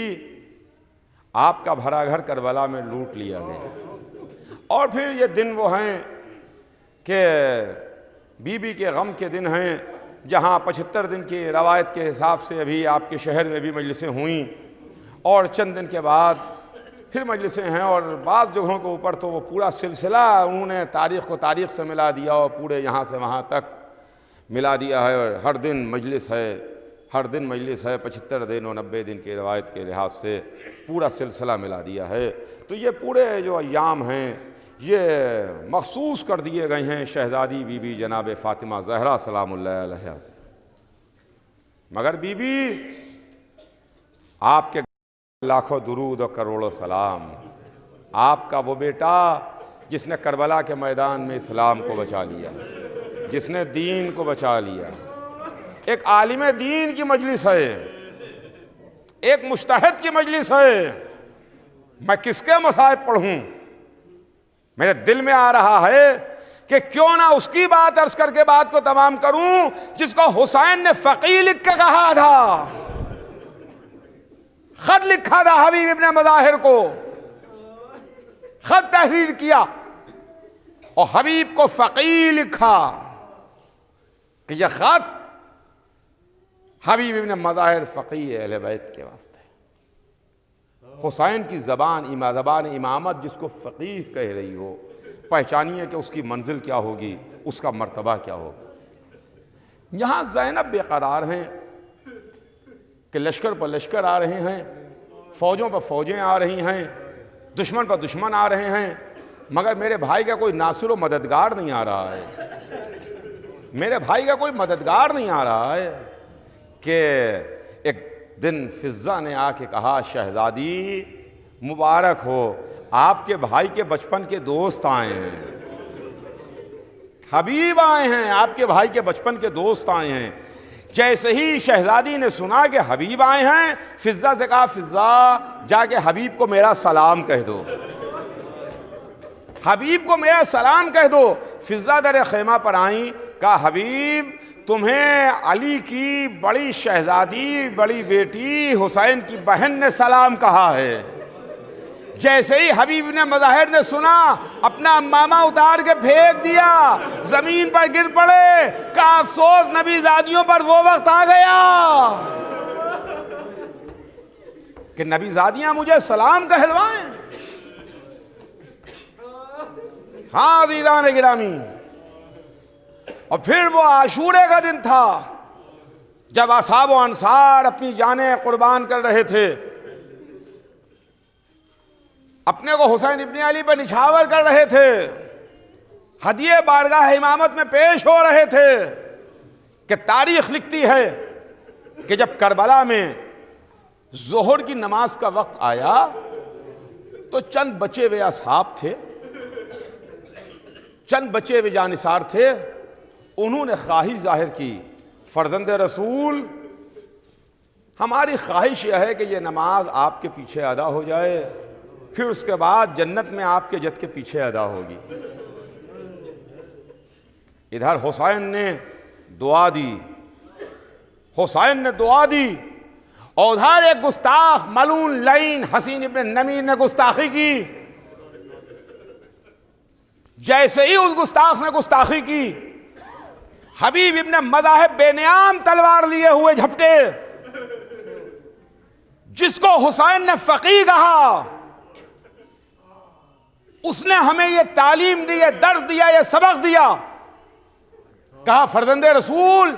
J: آپ کا بھرا گھر کربلا میں لوٹ لیا گیا۔ اور پھر یہ دن وہ ہیں کہ بی بی کے غم کے دن ہیں، جہاں 75 دن کی روایت کے حساب سے ابھی آپ کے شہر میں بھی مجلسیں ہوئیں، اور چند دن کے بعد پھر مجلسیں ہیں، اور بعض جگہوں کے اوپر تو وہ پورا سلسلہ انہوں نے تاریخ کو تاریخ سے ملا دیا اور پورے یہاں سے وہاں تک ملا دیا ہے، اور ہر دن مجلس ہے، ہر دن مجلس ہے، 75 دن اور 90 دن کی روایت کے لحاظ سے پورا سلسلہ ملا دیا ہے۔ تو یہ پورے جو ایام ہیں یہ مخصوص کر دیے گئے ہیں شہزادی بی بی جناب فاطمہ زہرا سلام اللہ علیہا سے۔ مگر بی بی آپ کے لاکھوں درود اور کروڑوں سلام، آپ کا وہ بیٹا جس نے کربلا کے میدان میں اسلام کو بچا لیا، جس نے دین کو بچا لیا۔ ایک عالم دین کی مجلس ہے، ایک مجتہد کی مجلس ہے، میں کس کے مصائب پڑھوں؟ میرے دل میں آ رہا ہے کہ کیوں نہ اس کی بات عرض کر کے بات کو تمام کروں جس کو حسین نے فقی لکھ کے کہا تھا، خط لکھا تھا حبیب ابن مظاہر کو، خط تحریر کیا اور حبیب کو فقی لکھا کہ یہ خط حبیب ابن مظاہر فقی اہل بیت کے واسطے۔ حسین کی زبان امامت جس کو فقیہ کہہ رہی ہو، پہچانیے کہ اس کی منزل کیا ہوگی، اس کا مرتبہ کیا ہوگا۔ یہاں زینب بے قرار ہیں کہ لشکر پر لشکر آ رہے ہیں، فوجوں پر فوجیں آ رہی ہیں، دشمن پر دشمن آ رہے ہیں، مگر میرے بھائی کا کوئی ناصر و مددگار نہیں آ رہا ہے، میرے بھائی کا کوئی مددگار نہیں آ رہا ہے۔ کہ ایک دن فضہ نے آ کے کہا، شہزادی مبارک ہو، آپ کے بھائی کے بچپن کے دوست آئے ہیں، حبیب آئے ہیں، آپ کے بھائی کے بچپن کے دوست آئے ہیں۔ جیسے ہی شہزادی نے سنا کہ حبیب آئے ہیں، فضہ سے کہا، فضہ جا کے حبیب کو میرا سلام کہہ دو، حبیب کو میرا سلام کہہ دو۔ فضہ در خیمہ پر آئیں، کہا حبیب تمہیں علی کی بڑی شہزادی، بڑی بیٹی حسین کی بہن نے سلام کہا ہے۔ جیسے ہی حبیب نے مظاہر نے سنا، اپنا امامہ اتار کے پھینک دیا، زمین پر گر پڑے، کہا افسوس نبی زادیوں پر وہ وقت آ گیا کہ نبی زادیاں مجھے سلام کہلوائیں۔ ہاں عزیزان گرامی، اور پھر وہ عاشورے کا دن تھا جب اصحاب و انصار اپنی جانیں قربان کر رہے تھے۔
K: اپنے کو حسین ابن علی پر نچھاور کر رہے تھے، ہدیے بارگاہ امامت میں پیش ہو رہے تھے کہ تاریخ لکھتی ہے کہ جب کربلا میں ظہر کی نماز کا وقت آیا تو چند بچے ہوئے اصحاب تھے، چند بچے ہوئے جانثار تھے، انہوں نے خواہش ظاہر کی، فرزند رسول ہماری خواہش یہ ہے کہ یہ نماز آپ کے پیچھے ادا ہو جائے، پھر اس کے بعد جنت میں آپ کے جد کے پیچھے ادا ہوگی۔ ادھر حسین نے دعا دی، حسین نے دعا دی، اور ادھر ایک گستاخ ملعون لعین حسین ابن نمیر نے گستاخی کی۔ جیسے ہی اس گستاخ نے گستاخی کی، حبیب ابن مذاہب بے نیام تلوار لیے ہوئے جھپٹے، جس کو حسین نے فقیہ کہا، اس نے ہمیں یہ تعلیم دی، یہ درس دیا، یہ سبق دیا، کہا فرزند رسول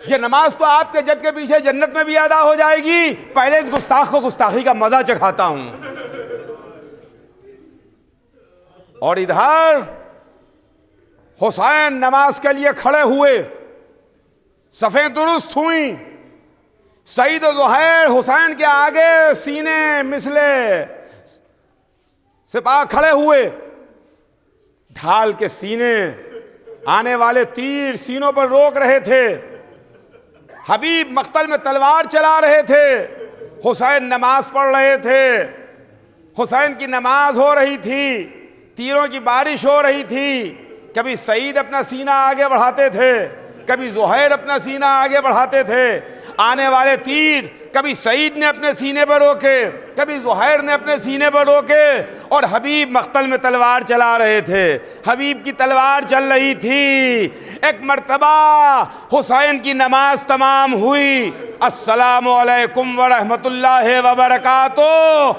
K: یہ نماز تو آپ کے جد کے پیچھے جنت میں بھی ادا ہو جائے گی، پہلے اس گستاخ کو گستاخی کا مزہ چکھاتا ہوں۔ اور ادھر حسین نماز کے لیے کھڑے ہوئے، صفیں درست ہوئیں، سعید و زہیر حسین کے آگے سینے مثلے سپاہ کھڑے ہوئے، ڈھال کے سینے، آنے والے تیر سینوں پر روک رہے تھے، حبیب مقتل میں تلوار چلا رہے تھے، حسین نماز پڑھ رہے تھے، حسین کی نماز ہو رہی تھی، تیروں کی بارش ہو رہی تھی، کبھی سعید اپنا سینہ آگے بڑھاتے تھے، کبھی زہیر اپنا سینہ آگے بڑھاتے تھے، آنے والے تیر کبھی سعید نے اپنے سینے پر روکے، کبھی زہیر نے اپنے سینے پر روکے، اور حبیب مقتل میں تلوار چلا رہے تھے، حبیب کی تلوار چل رہی تھی۔ ایک مرتبہ حسین کی نماز تمام ہوئی، السلام علیکم ورحمۃ اللہ وبرکاتہ،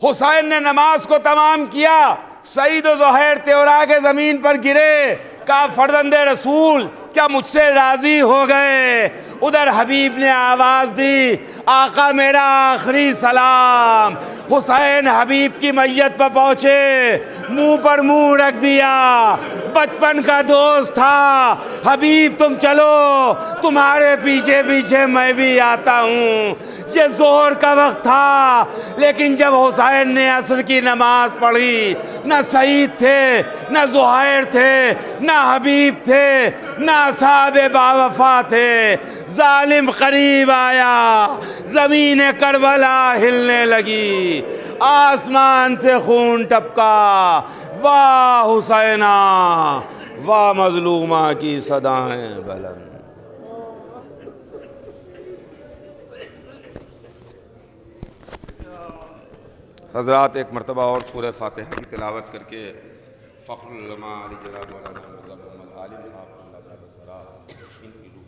K: حسین نے نماز کو تمام کیا، سعید و زہیر تیورا کے زمین پر گرے، کہا فرزند رسول کیا مجھ سے راضی ہو گئے؟ ادھر حبیب نے آواز دی، آقا میرا آخری سلام۔ حسین حبیب کی میت پر پہنچے، منہ پر منہ رکھ دیا، بچپن کا دوست تھا، حبیب تم چلو، تمہارے پیچھے پیچھے میں بھی آتا ہوں۔ یہ ظہر کا وقت تھا، لیکن جب حسین نے عصر کی نماز پڑھی، نہ سعید تھے، نہ زہیر تھے، نہ حبیب تھے، نہ اصحاب باوفا تھے، ظالم قریب آیا، زمین کربلا ہلنے لگی، آسمان سے خون ٹپکا، واہ حسینہ واہ مظلومہ کی صدائیں بلند۔ حضرات ایک مرتبہ اور سورہ فاتحہ کی تلاوت کر کے فخر العلماء علی جناب مولانا محمد عالم صاحب اللہ تعالی سرا ان کی روح